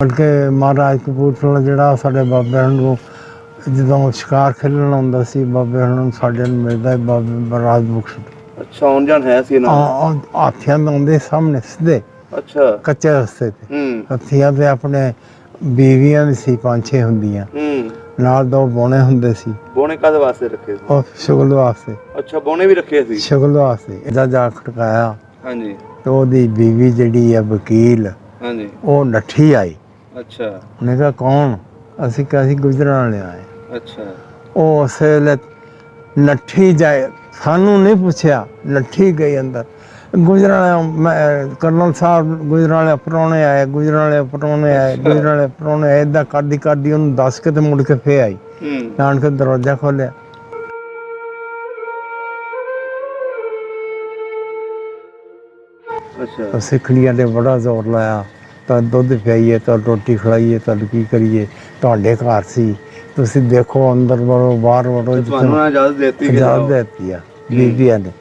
ਬਲਕਿ ਮਹਾਰਾਜ ਕਪੂਰਥਲਾ ਜਿਹੜਾ ਸਾਡੇ ਬਾਬਿਆਂ ਨੂੰ ਜਦੋਂ ਸ਼ਿਕਾਰ ਖੇਲਣ ਆਉਂਦਾ ਸੀ, ਬਾਬੇ ਹੁਣ ਸਾਡੇ ਨੂੰ ਮਿਲਦਾ ਬਾਬੇ ਰਾਜ ਬਖਸ਼। ਅੱਛਾ, ਆਉਣ ਜਾਣ ਹੈ ਸੀ ਨਾ? ਹਾਥੀਆਂ ਦੇ ਆਉਂਦੇ ਸਾਹਮਣੇ ਸਿੱਧੇ। ਅੱਛਾ, ਕੱਚੇ ਰਸਤੇ ਤੇ ਹਾਥੀਆਂ ਤੇ ਆਪਣੇ ਬੀਵੀਆਂ ਵੀ ਸੀ 5-6 ਹੁੰਦੀਆਂ, ਨਾਲ 2 ਬੋਣੇ ਹੁੰਦੇ ਸੀ। ਬੋਣੇ ਕਾਹਦੇ ਵਾਸਤੇ ਰੱਖੇ ਸੀ? ਉਹ ਸ਼ੁਗਲ ਵਾਸਤੇ। ਅੱਛਾ, ਬੋਣੇ ਵੀ ਰੱਖੇ ਸੀ ਸ਼ੁਗਲ ਵਾਸਤੇ। ਇਹਦਾ ਜਾ ਖਟਕਾਇਆ। ਹਾਂਜੀ। ਤੇ ਉਹਦੀ ਬੀਵੀ ਜਿਹੜੀ ਆ ਵਕੀਲ, ਹਾਂਜੀ, ਉਹ ਨੱਠੀ ਆਈ। ਅੱਛਾ। ਉਹਨੇ ਕਿਹਾ ਕੌਣ? ਅਸੀਂ ਕਿਹਾ ਅਸੀਂ ਗੁਜਰਨ ਵਾਲੇ ਆਏ। ਅੱਛਾ। ਉਹ ਉਸ ਵੇਲੇ ਨੱਠੀ ਜਾਏ, ਸਾਨੂੰ ਨਹੀਂ ਪੁੱਛਿਆ, ਨੱਠੀ ਗਈ ਅੰਦਰ। ਗੁਜਰਾਂ ਕਰਨਲ ਸਾਹਿਬ ਗੁਜਰਾਂ ਵਾਲੇ ਪ੍ਰਾਹੁਣੇ ਆਏ, ਗੁਜਰਾਂ ਵਾਲੇ ਪ੍ਰਾਹੁਣੇ ਆਏ, ਗੁਜਰਾਂ ਵਾਲੇ ਪ੍ਰਾਹੁਣੇ ਆਏ। ਇੱਦਾਂ ਕਰਦੀ ਕਰਦੀ ਉਹਨੂੰ ਦੱਸ ਕੇ ਤੇ ਮੁੜ ਕੇ ਫੇਰ ਆਈ। ਆਣ ਕੇ ਦਰਵਾਜ਼ਾ ਖੋਲ੍ਹਿਆ। ਅੱਛਾ। ਸਿੱਖੜੀਆਂ ਤੇ ਬੜਾ ਜ਼ੋਰ ਲਾਇਆ, ਤਾਂ ਦੁੱਧ ਪਿਆਈਏ, ਤਾਂ ਰੋਟੀ ਖਿਲਾਈਏ, ਤੁਹਾਨੂੰ ਕੀ ਕਰੀਏ, ਤੁਹਾਡੇ ਘਰ ਸੀ, ਤੁਸੀਂ ਦੇਖੋ ਅੰਦਰ ਵੜੋ ਬਾਹਰ ਵੜੋ। ਤੁਹਾਨੂੰ ਇਜਾਜ਼ਤ ਦਿੱਤੀ? ਇਜਾਜ਼ਤ ਦਿੱਤੀ ਆ ਬੀਬੀਆਂ ਨੇ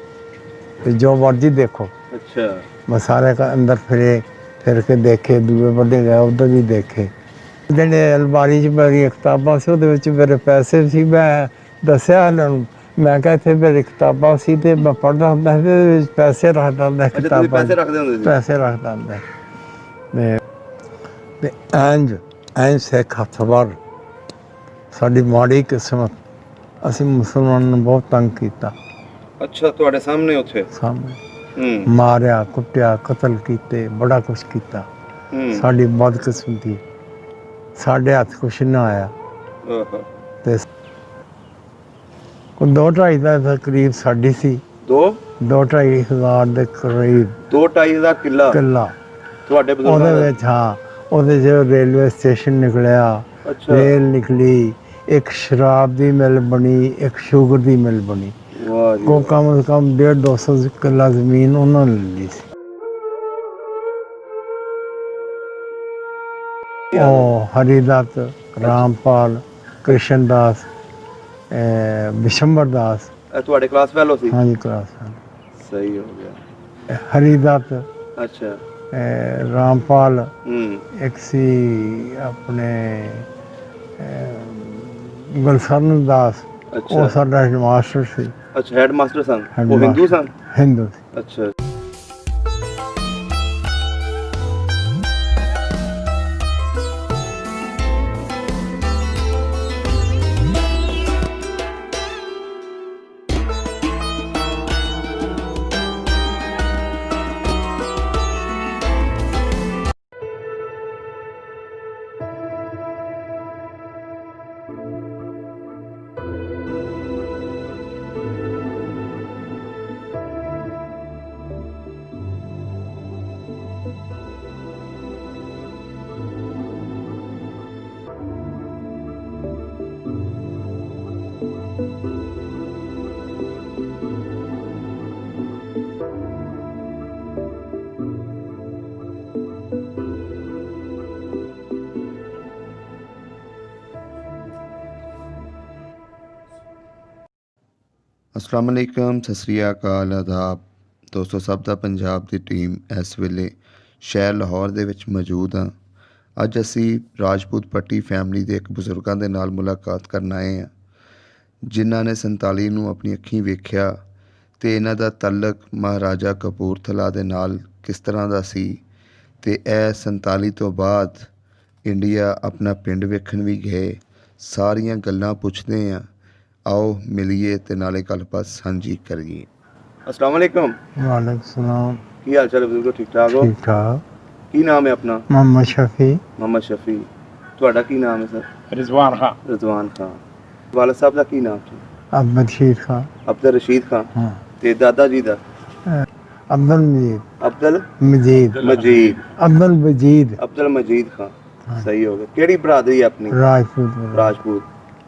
ਵੀ ਜੋ ਮਰਜ਼ੀ ਦੇਖੋ। ਅੱਛਾ। ਮੈਂ ਸਾਰੇ ਅੰਦਰ ਫਿਰ ਕੇ ਦੇਖੇ, ਦੂਏ ਵੱਡੇ ਗਏ ਉੱਧਰ ਵੀ ਦੇਖੇ। ਜਿਹੜੇ ਅਲਮਾਰੀ 'ਚ ਮੇਰੀਆਂ ਕਿਤਾਬਾਂ ਸੀ ਉਹਦੇ ਵਿੱਚ ਮੇਰੇ ਪੈਸੇ ਸੀ। ਮੈਂ ਦੱਸਿਆ ਇਹਨਾਂ ਨੂੰ, ਮੈਂ ਕਿਹਾ ਇੱਥੇ ਮੇਰੀ ਕਿਤਾਬਾਂ ਸੀ ਤੇ ਮੈਂ ਪੜ੍ਹਦਾ ਹੁੰਦਾ ਸੀ, ਇਹਦੇ ਵਿੱਚ ਪੈਸੇ ਰੱਖਦਾ ਹੁੰਦਾ। ਕਿਤਾਬਾਂ ਪੈਸੇ ਰੱਖਦੇ ਹੁੰਦੇ ਸੀ? ਪੈਸੇ ਰੱਖਦਾ ਹੁੰਦਾ। ਤੇ ਇੰਝ ਸਿੱਖ ਹੱਥਵਰ ਸਾਡੀ ਮਾੜੀ ਕਿਸਮਤ। ਅਸੀਂ ਮੁਸਲਮਾਨਾਂ ਨੂੰ ਬਹੁਤ ਤੰਗ ਕੀਤਾ। ਅੱਛਾ, ਤੁਹਾਡੇ ਸਾਹਮਣੇ? ਉੱਥੇ ਸਾਹਮਣੇ ਮਾਰਿਆ, ਕੁੱਟਿਆ, ਕਤਲ ਕੀਤੇ, ਬੜਾ ਕੁਛ ਕੀਤਾ। ਸਾਡੀ ਬਦਕਿਸਮਤੀ, ਸਾਡੇ ਹੱਥ ਕੁਛ ਨਾ ਆਇਆ। ਤੇ 2-2.5 ਦਾ ਕਰੀਬ ਸਾਡੀ ਸੀ। 2-2.5 ਹਜ਼ਾਰ ਦੇ ਕਰੀਬ। 2-2.5 ਹਜ਼ਾਰ ਕਿੱਲਾ ਤੁਹਾਡੇ ਬਜ਼ੁਰਗਾਂ ਦਾ? ਉਹਦੇ ਵਿੱਚ ਹਾਂ, ਉਹਦੇ 'ਚ ਰੇਲਵੇ ਸਟੇਸ਼ਨ ਨਿਕਲਿਆ, ਰੇਲ ਨਿਕਲੀ, ਇੱਕ ਸ਼ਰਾਬ ਦੀ ਮਿਲ ਬਣੀ, ਇੱਕ ਸ਼ੂਗਰ ਦੀ ਮਿਲ ਬਣੀ। ਕੋ ਕਮ ਸੇ ਕਮ 150-200 ਕਿੱਲਾ ਜ਼ਮੀਨ ਉਹਨਾਂ ਨੇ ਲਈ ਸੀ। ਉਹ ਹਰੀਦੱਤ, ਰਾਮਪਾਲ, ਕ੍ਰਿਸ਼ਨ ਦਾਸ, ਬਿਸ਼ੰਬਰ ਦਾਸ। ਤੁਹਾਡੇ ਕਲਾਸ ਫੈਲੋ ਸੀ? ਹਾਂਜੀ, ਕਲਾਸ ਫੈਲੋ। ਸਹੀ ਹੋ ਗਿਆ। ਹਰੀਦੱਤ, ਅੱਛਾ, ਰਾਮਪਾਲ, ਇੱਕ ਸੀ ਆਪਣੇ ਗੁਲਸ਼ਨ ਦਾਸ, ਉਹ ਸਾਡਾ ਮਾਸਟਰ ਸੀ। ਅੱਛਾ, ਹੈਡ ਮਾਸਟਰ ਸਨ? ਉਹ ਹਿੰਦੂ ਸਨ? ਹਿੰਦੂ ਸੀ। ਅੱਛਾ। अस्सलाम वालेकुम, सत श्री अकाल, आदाब दोस्तों। सब ਦਾ ਪੰਜਾਬ ਦੀ ਟੀਮ ਇਸ ਵੇਲੇ ਸ਼ਹਿਰ ਲਾਹੌਰ ਦੇ ਵਿੱਚ ਮੌਜੂਦ ਹਾਂ। ਅੱਜ ਅਸੀਂ ਰਾਜਪੂਤ ਪੱਟੀ ਫੈਮਿਲੀ ਦੇ ਇੱਕ ਬਜ਼ੁਰਗਾਂ ਦੇ ਨਾਲ ਮੁਲਾਕਾਤ ਕਰਨ ਆਏ ਹਾਂ, ਜਿਨ੍ਹਾਂ ਨੇ 47 ਨੂੰ ਆਪਣੀ ਅੱਖੀਂ ਵੇਖਿਆ ਅਤੇ ਇਹਨਾਂ ਦਾ ਤਾਲੁਕ ਮਹਾਰਾਜਾ ਕਪੂਰਥਲਾ ਦੇ ਨਾਲ ਕਿਸ ਤਰ੍ਹਾਂ ਦਾ ਸੀ, ਅਤੇ ਇਹ 47 ਤੋਂ ਬਾਅਦ ਇੰਡੀਆ ਆਪਣਾ ਪਿੰਡ ਵੇਖਣ ਵੀ ਗਏ। ਸਾਰੀਆਂ ਗੱਲਾਂ ਪੁੱਛਦੇ ਹਾਂ, आओ मिलिए ते नाले गलबात साझी करिए। अस्सलाम वालेकुम। वालेकुम सलाम। की हाल चाल बुजुर्गो? ठीक ठाक हो? ठीक ठाक। की नाम है अपना? मोहम्मद शफी। मोहम्मद शफी। ਤੁਹਾਡਾ ਕੀ ਨਾਮ ਹੈ ਸਰ? रिजवान खान। रिजवान खान। ਵਾਲਦ ਸਾਹਿਬ ਦਾ ਕੀ ਨਾਮ ਸੀ? अब्दुल रशीद खान। ਅਬਦੁਲ ਰਸ਼ੀਦ ਖਾਨ। हाँ। ਤੇ ਦਾਦਾ ਜੀ ਦਾ? अब्दुल मजीद। ਅਬਦੁਲ मजीद। ਮਜੀਦ। अब्दुल मजीद। ਅਬਦੁਲ ਮਜੀਦ ਖਾਨ। ਸਹੀ ਹੋ ਗਿਆ। ਕਿਹੜੀ ਬਰਾਦਰੀ ਹੈ ਆਪਣੀ? राजपूत। ਰਾਜਪੂਤ।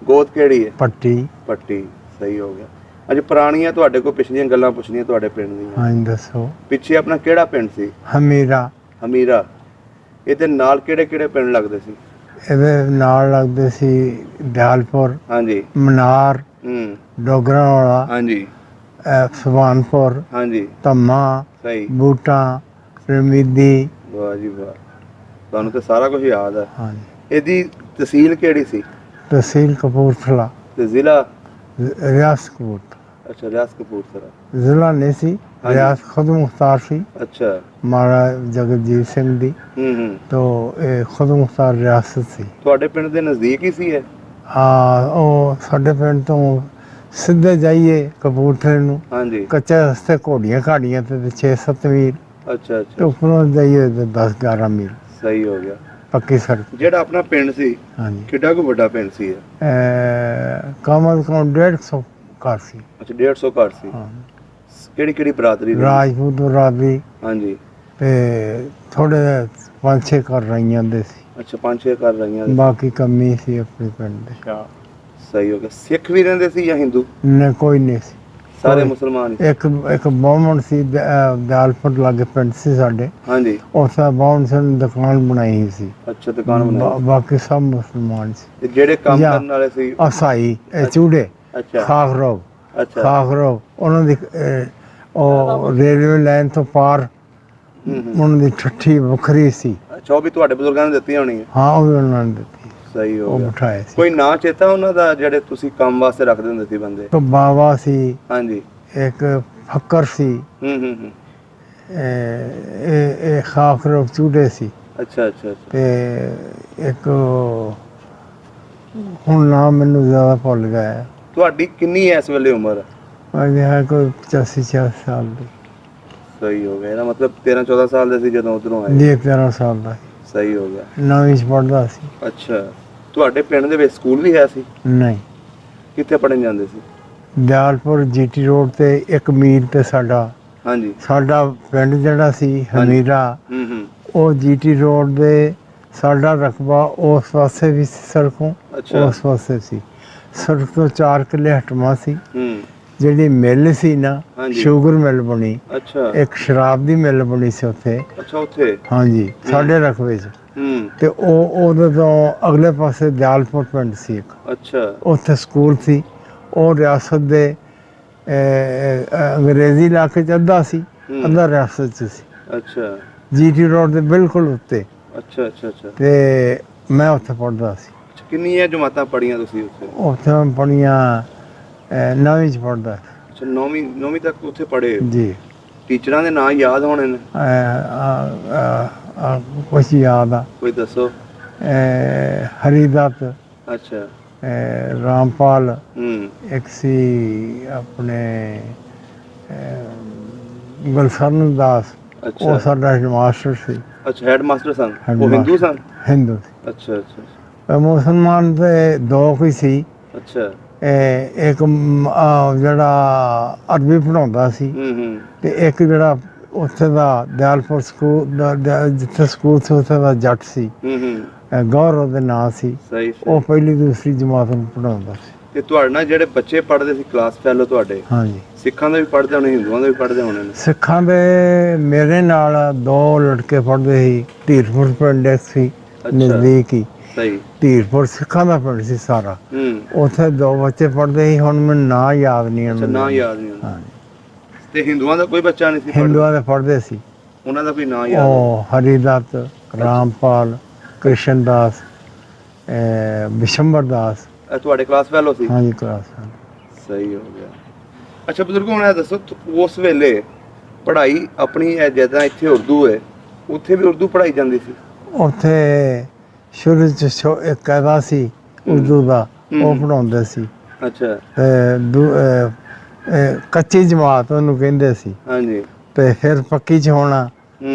ਗੋਤ ਕਿਹੜੀ ਹੈ? पट्टी। ਪੱਟੀ। ਸਹੀ ਹੋ ਗਿਆ। ਅੱਜ ਪੁਰਾਣੀਆਂ ਤੁਹਾਡੇ ਕੋਲ ਪਿਛਲੀਆਂ ਗੱਲਾਂ ਪੁੱਛਣੀਆਂ ਤੁਹਾਡੇ ਪਿੰਡ ਦੀਆਂ। हाँ दसो। ਪਿੱਛੇ ਆਪਣਾ ਕਿਹੜਾ ਪਿੰਡ ਸੀ? हमीरा। ਹਮੀਰਾ। ਇਹਦੇ ਨਾਲ ਕਿਹੜੇ ਕਿਹੜੇ ਪਿੰਡ ਲੱਗਦੇ ਸੀ? ਇਹਦੇ ਨਾਲ ਲੱਗਦੇ ਸੀ ਦਿਆਲਪੁਰ। ਹਾਂਜੀ। ਮਨਾਰ। ਡੋਗਰਾਂ ਵਾਲਾ। ਹਾਂਜੀ। ਸੁਬਾਨਪੁਰ। ਹਾਂਜੀ। ਧੰਮਾ। ਸਹੀ। ਬੂਟਾ। ਰਮੀਦੀ। ਵਾਹ ਜੀ ਵਾਹ। ਤੁਹਾਨੂੰ ਤੇ ਸਾਰਾ ਕੁਝ ਯਾਦ ਹੈ। ਹਾਂਜੀ। ਇਹਦੀ ਤਹਿਸੀਲ ਕਿਹੜੀ ਸੀ ਤਹਿਸੀਲ ਕਪੂਰਥਲਾ, ਤੇ ਜ਼ਿਲ੍ਹਾ? ਰਿਆਸਤ ਕਪੂਰਥਲਾ। ਅੱਛਾ, ਰਿਆਸਤ ਕਪੂਰਥਲਾ। ਜ਼ਿਲ੍ਹਾ ਨਹੀਂ ਸੀ, ਹਾਂਜੀ। ਰਿਆਸਤ ਖੁਦ ਮੁਖਤਾਰ ਸੀ ਅੱਛਾ। ਮਹਾਰਾਜਾ ਜਗਜੀਤ ਸਿੰਘ ਦੀ, ਹੂੰ। तो ਇਹ ਖੁਦ ਮੁਖਤਾਰ ਰਿਆਸਤ ਸੀ। ਤੁਹਾਡੇ ਪਿੰਡ ਦੇ ਨਜ਼ਦੀਕ ਹੀ ਸੀ ਇਹ? ਉਹ ਸਾਡੇ ਪਿੰਡ ਤੋਂ ਸਿੱਧੇ ਜਾਈਏ ਕਪੂਰਥਲੇ ਨੂੰ, ਹਾਂਜੀ। ਕੱਚੇ ਰਸਤੇ ਘੋੜੀਆਂ ਘਾੜੀਆਂ ਤੇ 6-7 ਮੀਲ, ਅੱਛਾ ਤੇ ਅੱਛਾ, ਉੱਪਰੋਂ ਜਾਈਏ ਤੇ 10-11 ਮੀਲ ਸਹੀ ਹੋ ਗਿਆ। ਪੱਕੀ ਸੜਕ। ਜਿਹੜਾ ਆਪਣਾ ਪਿੰਡ ਸੀ ਹਾਂਜੀ। ਕਿੱਡਾ ਕੁ ਵੱਡਾ ਪਿੰਡ ਸੀ ਇਹ? ਕਮ ਅਜ਼ ਕਮ 150 ਘਰ ਸੀ। ਅੱਛਾ, 150 ਘਰ ਸੀ। ਹਾਂ। ਕਿਹੜੀ ਕਿਹੜੀ ਬਰਾਦਰੀ ਦੀ? ਰਾਜਪੂਤ ਰਾਵੀ ਹਾਂਜੀ। ਤੇ ਥੋੜੇ 5-6 ਘਰ ਰਹੀਆਂ ਦੇ ਸੀ, ਅੱਛਾ, 5-6 ਘਰ ਰਹੀਆਂ ਦੇ। ਬਾਕੀ ਕਮੀ ਸੀ ਆਪਣੇ ਪਿੰਡ ਦੇ। ਸਹੀ ਹੋ ਗਿਆ। ਸਿੱਖ ਵੀ ਰਹਿੰਦੇ ਸੀ ਜਾਂ ਹਿੰਦੂ? ਨੇ ਕੋਈ ਨਹੀਂ ਸੀ, ਸਾਰੇ ਕੋਈ। ਮੁਸਲਮਾਨ ਹੀ? ਇੱਕ ਬਾਹਮਣ ਸੀ, ਦਿਆਲਪੁਰ ਲਾਗੇ ਪਿੰਡ ਸੀ ਸਾਡੇ, ਹਾਂਜੀ। ਉੱਥੇ ਬਾਹਮਣ ਸਿੰਘ ਨੇ ਦੁਕਾਨ ਬਣਾਈ ਹੋਈ ਸੀ। ਅੱਛਾ, ਦੁਕਾਨ ਬਣਾਈ। ਬਾਕੀ ਸਭ ਮੁਸਲਮਾਨ ਸੀ। ਤੇ ਜਿਹੜੇ ਕੰਮ ਜਾਂ- ਕਰਨ ਵਾਲੇ ਸੀ? ਅਸਾਈ, ਚੂੜੇ, ਅੱਛਾ ਖਾਖਰੋ, ਅੱਛਾ। ਖਾਖਰੋ ਉਹਨਾਂ ਦੀ ਉਹ ਰੇਲਵੇ ਲਾਈਨ ਤੋਂ ਪਾਰ ਉਹਨਾਂ ਦੀ ਠੱਠੀ ਵੱਖਰੀ ਸੀ। ਅੱਛਾ, ਉਹ ਵੀ ਤੁਹਾਡੇ ਬਜ਼ੁਰਗਾਂ ਨੇ ਦਿੱਤੀ ਹੋਣੀ ਹੈ? ਹਾਂ, ਉਹ ਵੀ ਉਹਨਾਂ ਨੇ ਦਿੱਤੀ, ਸਹੀ ਹੋ ਉਹ ਗਿਆ। ਬਿਠਾਏ ਸੀ। ਕੋਈ ਨਾਂ ਚੇਤਾ ਉਹਨਾਂ ਦਾ ਜਿਹੜੇ ਤੁਸੀਂ ਕੰਮ ਵਾਸਤੇ ਰੱਖਦੇ ਹੁੰਦੇ ਸੀ ਬੰਦੇ? ਇੱਕ ਬਾਵਾ ਸੀ, ਹਾਂਜੀ। ਇੱਕ ਫੱਕਰ ਸੀ, ਹੂੰ। ਇਹ ਖਾਖਰੋ ਚੂੜੇ ਸੀ, ਅੱਛਾ ਅੱਛਾ ਅੱਛਾ। ਤੇ ਇੱਕ ਹੁਣ ਨਾਮ ਮੈਨੂੰ ਜ਼ਿਆਦਾ ਭੁੱਲ ਗਿਆ ਹੈ। ਤੁਹਾਡੀ ਕਿੰਨੀ ਹੈ ਇਸ ਵੇਲੇ ਉਮਰ? ਅਜੇ ਹੈ ਕੋਈ 85-86 ਸਾਲ ਦੀ। ਸਹੀ ਹੋ ਗਿਆ। ਇਹਦਾ ਮਤਲਬ 13-14 ਸਾਲ ਦੇ ਸੀ ਜਦੋਂ ਉਧਰੋਂ ਆਏ? ਜੀ 13 ਸਾਲ ਦਾ ਸੀ। ਸਹੀ ਹੋ ਗਿਆ। 9ਵੀਂ 'ਚ ਪੜ੍ਹਦਾ ਸੀ। ਅੱਛਾ, ਤੁਹਾਡੇ ਪਿੰਡ ਦੇ ਵਿੱਚ ਸਕੂਲ ਵੀ ਹੈ ਸੀ? ਨਹੀਂ, ਕਿੱਥੇ ਪੜ੍ਹਨ ਜਾਂਦੇ ਸੀ? ਦਿਆਲਪੁਰ ਜੀਟੀ ਰੋਡ ਤੇ 1 ਮੀਲ ਤੇ ਸਾਡਾ ਪਿੰਡ ਜਿਹੜਾ ਸੀ ਹਮੀਰਾ, ਹੂੰ। ਉਹ ਜੀਟੀ ਰੋਡ ਦੇ ਸਾਡਾ ਰਕਬਾ ਉਸ ਪਾਸੇ ਵੀ ਸੀ, ਸੜਕੋਂ ਅੱਛਾ। ਉਸ ਪਾਸੇ ਸੀ। ਸੜਕ ਤੋਂ 4 ਕਿੱਲੇ ਹਟਵਾ ਸੀ। ਹੂੰ। ਜਿਹੜੀ ਮਿੱਲ ਸੀ ਨਾ, ਹਾਂਜੀ। ਸ਼ੂਗਰ ਮਿੱਲ ਬਣੀ, ਅੱਛਾ ਇੱਕ ਸ਼ਰਾਬ ਦੀ ਮਿੱਲ ਬਣੀ ਸੀ ਉੱਥੇ। ਅੱਛਾ, ਉੱਥੇ? ਹਾਂਜੀ, ਸਾਡੇ ਰਕਬੇ 'ਚ। ਹੂੰ। ਤੇ ਉਹਦੇ ਤੋਂ ਅਗਲੇ ਪਾਸੇ ਦਿਆਲਪੁਰ ਪਿੰਡ ਸੀ ਇੱਕ, ਅੱਛਾ। ਉੱਥੇ ਸਕੂਲ ਸੀ। ਉਹ ਰਿਆਸਤ ਦੇ ਅੰਗਰੇਜ਼ੀ ਇਲਾਕੇ 'ਚ ਅੱਧਾ ਸੀ, ਅੱਧਾ ਰਿਆਸਤ 'ਚ ਸੀ। ਅੱਛਾ ਜੀਟੀ ਰੋਡ ਦੇ ਬਿਲਕੁਲ ਉੱਤੇ। ਅੱਛਾ ਅੱਛਾ ਅੱਛਾ। ਤੇ ਮੈਂ ਉੱਥੇ ਪੜ੍ਹਦਾ ਸੀ। ਕਿੰਨੀਆਂ ਜਮਾਤਾਂ ਪੜ੍ਹੀਆਂ ਤੁਸੀਂ ਉੱਥੇ? ਉੱਥੇ ਮੈਂ ਪੜ੍ਹੀਆਂ 9ਵੀਂ 'ਚ ਪੜ੍ਹਦਾ ਅੱਛਾ, 9ਵੀਂ ਤੱਕ ਉੱਥੇ ਪੜ੍ਹੇ? ਜੀ। ਟੀਚਰਾਂ ਦੇ ਨਾਂ ਯਾਦ ਹੋਣੇ ਨੇ? ਕੁਛ ਯਾਦ ਆ। ਕੋਈ ਦੱਸੋ। ਹਰੀਦੱਤ, ਅੱਛਾ। ਰਾਮਪਾਲ, ਹੂੰ। ਇੱਕ ਸੀ ਆਪਣੇ ਗੁਲਸ਼ਨ ਦਾਸ, ਅੱਛਾ ਉਹ ਸਾਡਾ ਮਾਸਟਰ ਸੀ। ਅੱਛਾ, ਹੈਡ ਮਾਸਟਰ ਸਨ? ਉਹ Headmaster। ਹਿੰਦੂ ਸਨ? ਹਿੰਦੂ ਸੀ। ਅੱਛਾ ਅੱਛਾ ਮੁਸਲਮਾਨ ਤੇ 2 ਕੋਈ ਸੀ। ਅੱਛਾ। ਇੱਕ ਜਿਹੜਾ ਅਰਬੀ ਪੜ੍ਹਾਉਂਦਾ ਸੀ, ਹੂੰ। ਤੇ ਇੱਕ ਜਿਹੜਾ ਉੱਥੇ ਦਾ ਦਿਆਲਪੁਰ ਸਕੂਲ ਜਿੱਥੇ ਸਕੂਲ ਸੀ ਉੱਥੇ ਦਾ ਜੱਟ ਸੀ, ਹੂੰ। ਗੌਰਵ ਦੇ ਨਾਂ ਸੀ। ਸਹੀ ਉਹ ਪਹਿਲੀ ਦੂਸਰੀ ਜਮਾਤ ਨੂੰ ਪੜ੍ਹਾਉਂਦਾ ਸੀ। ਤੇ ਤੁਹਾਡੇ ਨਾਲ ਜਿਹੜੇ ਬੱਚੇ ਪੜ੍ਹਦੇ ਸੀ ਕਲਾਸ ਫੈਲੋ ਤੁਹਾਡੇ, ਹਾਂਜੀ। ਸਿੱਖਾਂ ਦੇ ਵੀ ਪੜ੍ਹਦੇ ਹੋਣੇ, ਹਿੰਦੂਆਂ ਦੇ ਵੀ ਪੜ੍ਹਦੇ ਹੋਣੇ ਨੇ? ਸਿੱਖਾਂ ਦੇ ਮੇਰੇ ਨਾਲ 2 ਲੜਕੇ ਪੜ੍ਹਦੇ ਸੀ। ਧੀਰਪੁਰ ਪਿੰਡ ਇੱਕ ਸੀ ਨਜ਼ਦੀਕ ਹੀ। ਸਹੀ। ਧੀਰਪੁਰ ਸਿੱਖਾਂ ਦਾ ਪਿੰਡ ਸੀ ਸਾਰਾ। ਉੱਥੇ 2 ਬੱਚੇ ਪੜ੍ਹਦੇ ਸੀ, ਹੁਣ ਮੈਨੂੰ ਨਾਂ ਯਾਦ ਨਹੀਂ ਅੱਛਾ, ਨਾਂ ਯਾਦ ਨਹੀਂ ਹੁੰਦਾ? ਹਾਂਜੀ। ਤੇ ਹਿੰਦੂਆਂ ਦਾ ਕੋਈ ਬੱਚਾ ਨਹੀਂ ਸੀ ਪੜ੍ਹਦਾ? ਹਿੰਦੂਆਂ ਦੇ ਪੜ੍ਹਦੇ ਸੀ। ਉਹਨਾਂ ਦਾ ਕੋਈ ਨਾਂ ਯਾਦ? ਉਹ ਹਰੀਦੱਤ, ਰਾਮਪਾਲ, ਕ੍ਰਿਸ਼ਨ ਦਾਸ, ਬਿਸ਼ੰਬਰ ਦਾਸ। ਇਹ ਤੁਹਾਡੇ ਕਲਾਸ ਫੈਲੋ ਸੀ? ਹਾਂਜੀ, ਕਲਾਸ। ਸਹੀ ਹੋ ਗਿਆ। ਅੱਛਾ ਬਜ਼ੁਰਗੋ, ਹੁਣ ਇਹ ਦੱਸੋ ਉਸ ਵੇਲੇ ਪੜ੍ਹਾਈ ਆਪਣੀ ਜਿੱਦਾਂ ਇੱਥੇ ਉਰਦੂ ਹੈ, ਉੱਥੇ ਵੀ ਉਰਦੂ ਪੜ੍ਹਾਈ ਜਾਂਦੀ ਸੀ? ਉੱਥੇ ਸ਼ੁਰੂ 'ਚ ਇੱਕ ਕਾਇਦਾ ਸੀ ਉਰਦੂ ਦਾ, ਉਹ ਪੜ੍ਹਾਉਂਦੇ ਸੀ। ਅੱਛਾ। ਕੱਚੀ ਜਮਾਤ ਉਹਨੂੰ ਕਹਿੰਦੇ ਸੀ। ਹਾਂਜੀ। ਤੇ ਫਿਰ ਪੱਕੀ 'ਚ ਹੋਣਾ,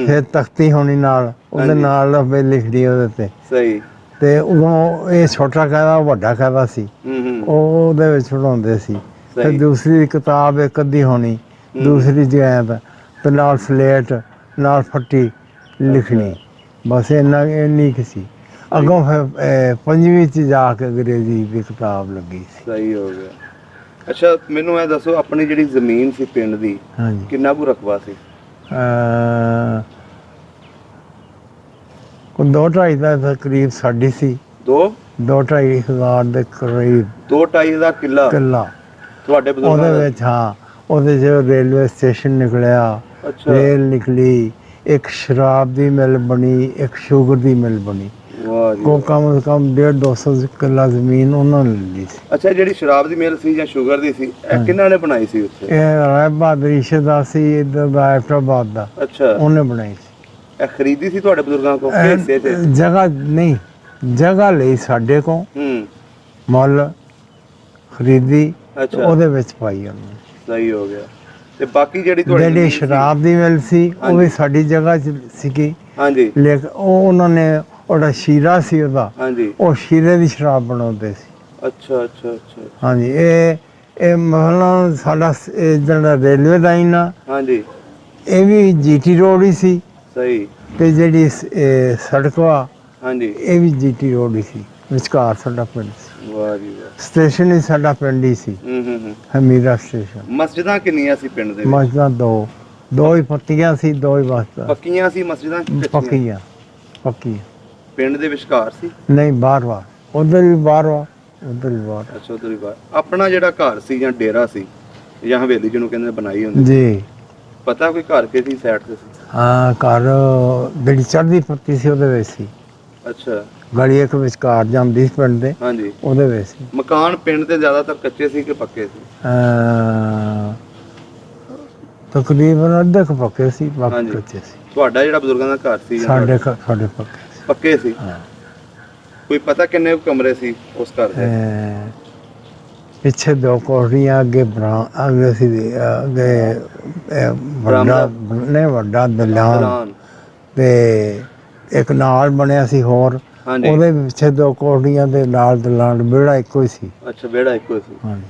ਫਿਰ ਤਖਤੀ ਹੋਣੀ ਨਾਲ, ਉਹਦੇ ਨਾਲ ਲਫ਼ਜ਼ ਲਿਖਦੀ ਉਹਦੇ ਤੇ। ਸਹੀ। ਤੇ ਉਦੋਂ ਇਹ ਛੋਟਾ ਕਾਇਦਾ, ਵੱਡਾ ਕਾਇਦਾ ਸੀ, ਉਹਦੇ ਵਿੱਚ ਪੜ੍ਹਾਉਂਦੇ ਸੀ। ਤੇ ਦੂਸਰੀ ਕਿਤਾਬ ਇੱਕ ਅੱਧੀ ਹੋਣੀ, ਦੂਸਰੀ ਜੈਦ, ਤੇ ਨਾਲ ਸਲੇਟ, ਨਾਲ ਫੱਟੀ ਲਿਖਣੀ, ਬਸ ਇੰਨੀ ਕੁ ਸੀ। ਅੱਗੋਂ ਫਿਰ 5ਵੀਂ 'ਚ ਜਾ ਕੇ ਅੰਗਰੇਜ਼ੀ ਦੀ ਕਿਤਾਬ ਲੱਗੀ ਸੀ। ਸਹੀ ਹੋ ਗਿਆ। ਅੱਛਾ, ਮੈਨੂੰ ਇਹ ਦੱਸੋ ਆਪਣੀ ਜਿਹੜੀ ਜ਼ਮੀਨ ਸੀ ਪਿੰਡ ਦੀ, ਹਾਂਜੀ, ਕਿੰਨਾ ਕੁ ਰਕਬਾ ਸੀ? 2-2.5 ਦਾ ਕਰੀਬ ਸਾਡੀ ਸੀ। 2-2.5 ਹਜ਼ਾਰ ਦੇ ਕਰੀਬ। 2-2.5 ਹਜ਼ਾਰ ਕਿੱਲਾ ਤੁਹਾਡੇ ਬਜ਼ੁਰਗਾਂ ਉਹਦੇ ਦਾ? ਵਿੱਚ ਹਾਂ, ਉਹਦੇ 'ਚ ਰੇਲਵੇ ਸਟੇਸ਼ਨ ਨਿਕਲਿਆ, ਅੱਛਾ। ਰੇਲ ਨਿਕਲੀ, ਇੱਕ ਸ਼ਰਾਬ ਦੀ ਮਿਲ ਬਣੀ, ਇੱਕ ਸ਼ੂਗਰ ਦੀ ਮਿਲ ਬਣੀ। ਵਾਹ ਜੀ ਕੋ ਵਾਹ। ਕਮ ਸੇ ਕਮ 150-200 ਕਿੱਲਾ ਜ਼ਮੀਨ ਉਹਨਾਂ ਨੇ ਲਈ ਸੀ। ਅੱਛਾ, ਜਿਹੜੀ ਸ਼ਰਾਬ ਦੀ ਮਿਲ ਸੀ ਜਾਂ ਸ਼ੂਗਰ ਦੀ ਸੀ, ਇਹ ਕਿਹਨਾਂ ਨੇ ਬਣਾਈ ਸੀ ਉੱਥੇ? ਇਹ ਰਾਏ ਬਹਾਦਰ ਈਸ਼ਰ ਦਾ ਸੀ, ਇੱਧਰ ਦਾ ਐਬਟਾਬਾਦ ਦਾ, ਅੱਛਾ, ਉਹਨੇ ਬਣਾਈ ਸੀ। ਇਹ ਖਰੀਦੀ ਸੀ ਤੁਹਾਡੇ ਬਜ਼ੁਰਗਾਂ ਕੋਲ ਕਿ ਹਿੱਸੇ ਤੇ? ਜਗ੍ਹਾ ਨਹੀਂ, ਜਗ੍ਹਾ ਲਈ ਸਾਡੇ ਕੋਲ, ਹੂੰ, ਮੁੱਲ ਖਰੀਦੀ ਤੇ ਅੱਛਾ, ਉਹਦੇ ਵਿੱਚ ਪਾਈ ਉਹਨੇ। ਸਹੀ ਹੋ ਗਿਆ। ਤੇ ਬਾਕੀ ਜਿਹੜੀ ਤੁਹਾਡੀ ਜਿਹੜੀ ਜ਼ਮੀਨ ਸੀ- ਸ਼ਰਾਬ ਦੀ ਮਿਲ ਸੀ ਉਹ ਵੀ ਸਾਡੀ ਜਗ੍ਹਾ 'ਚ ਸੀਗੀ, ਹਾਂਜੀ ਲੇਕਿਨ ਉਹ ਉਹਨਾਂ ਨੇ ਉਹਦਾ ਸ਼ੀਰਾ ਸੀ ਉਹਦਾ, ਹਾਂਜੀ, ਉਹ ਸ਼ੀਰੇ ਦੀ ਸ਼ਰਾਬ ਬਣਾਉਂਦੇ ਸੀ। ਅੱਛਾ ਅੱਛਾ ਅੱਛਾ, ਹਾਂਜੀ, ਇਹ ਮਤਲਬ ਸਾਡਾ ਇਹ ਜਿਹੜਾ ਰੇਲਵੇ ਲਾਈਨ ਆ, ਹਾਂਜੀ ਇਹ ਵੀ ਜੀਟੀ ਰੋਡ ਹੀ ਸੀ, ਸਹੀ, ਤੇ ਜਿਹੜੀ ਇਹ ਸੜਕ ਵਾ ਹਾਂਜੀ, ਇਹ ਵੀ ਜੀਟੀ ਰੋਡ ਹੀ ਸੀ, ਵਿਚਕਾਰ ਸਾਡਾ ਪਿੰਡ ਸੀ। ਵਾਹ ਜੀ ਵਾਹ। ਸਟੇਸ਼ਨ ਹੀ ਸਾਡਾ ਪਿੰਡ ਹੀ ਸੀ, ਹੂੰ। ਹਮੀਰਾ ਸਟੇਸ਼ਨ। ਮਸਜਿਦਾਂ ਕਿੰਨੀਆਂ ਸੀ ਪਿੰਡ ਦੇ ਵਿੱਚ? ਮਸਜਿਦਾਂ ਦੋ ਹੀ ਪੱਤੀਆਂ ਸੀ, ਦੋ ਹੀ ਬਸਤਾਂ ਪੱਕੀਆਂ ਸੀ ਮਸਜਿਦਾਂ ਕਿ ਕੱਚੀਆਂ? ਪੱਕੀਆਂ ਪਿੰਡ ਦੇ ਵਿਚਕਾਰ ਸੀ? ਨਹੀਂ, ਬਾਹਰ ਉਧਰ ਵੀ ਬਾਹਰ ਉਧਰ ਵੀ ਬਾਹਰ। ਅੱਛਾ, ਉਧਰ ਹੀ ਬਾਹਰ। ਆਪਣਾ ਜਿਹੜਾ ਘਰ ਸੀ ਜਾਂ ਡੇਰਾ ਸੀ ਜਾਂ ਹਵੇਲੀ ਜਿਹਨੂੰ ਕਹਿੰਦੇ ਬਣਾਈ ਹੁੰਦੀ, ਜੀ ਪਤਾ ਕੋਈ ਘਰ ਕਿਹਦੀ ਸਾਈਡ ਤੇ ਸੀ? ਹਾਂ, ਘਰ ਜਿਹੜੀ ਚੜ੍ਹਦੀ ਪੱਤੀ ਸੀ ਉਹਦੇ ਵਿੱਚ ਸੀ। ਅੱਛਾ, ਗਲੀ ਇੱਕ ਵਿਚਕਾਰ ਜਾਂਦੀ ਸੀ ਪਿੰਡ ਦੇ, ਹਾਂਜੀ। ਉਹਦੇ ਵਿੱਚ ਸੀ। ਮਕਾਨ ਪਿੰਡ ਦੇ ਜ਼ਿਆਦਾਤਰ ਕੱਚੇ ਸੀ ਕਿ ਪੱਕੇ ਸੀ? ਤਕਰੀਬਨ ਅੱਧੇ ਕੁ ਪੱਕੇ ਸੀ, ਬਾਕੀ ਹਾਂਜੀ। ਕੱਚੇ ਸੀ। ਤੁਹਾਡਾ ਜਿਹੜਾ ਬਜ਼ੁਰਗਾਂ ਦਾ ਘਰ ਸੀ ਜਾਂ ਸਾਡੇ ਤੁਹਾਡਾ? ਸਾਡੇ ਪੱਕੇ ਸੀ। ਪੱਕੇ ਸੀ। ਹਾਂ। ਕੋਈ ਪਤਾ ਕਿੰਨੇ ਕੁ ਕਮਰੇ ਸੀ ਉਸ ਘਰ ਦੇ? ਪਿੱਛੇ ਦੋ ਕੋਠੜੀਆਂ, ਅੱਗੇ ਸੀ ਅੱਗੇ ਵੱਡਾ ਦਲਾਨ, ਦਲਾਨ, ਤੇ ਇੱਕ ਨਾਲ ਬਣਿਆ ਸੀ ਹੋਰ, ਹਾਂਜੀ। ਉਹਦੇ ਪਿੱਛੇ ਦੋ ਕੋਠੜੀਆਂ ਦੇ ਨਾਲ ਦਲਾਨ, ਵਿਹੜਾ ਇੱਕੋ ਹੀ ਸੀ। ਅੱਛਾ, ਵਿਹੜਾ ਇੱਕੋ ਸੀ। ਹਾਂਜੀ।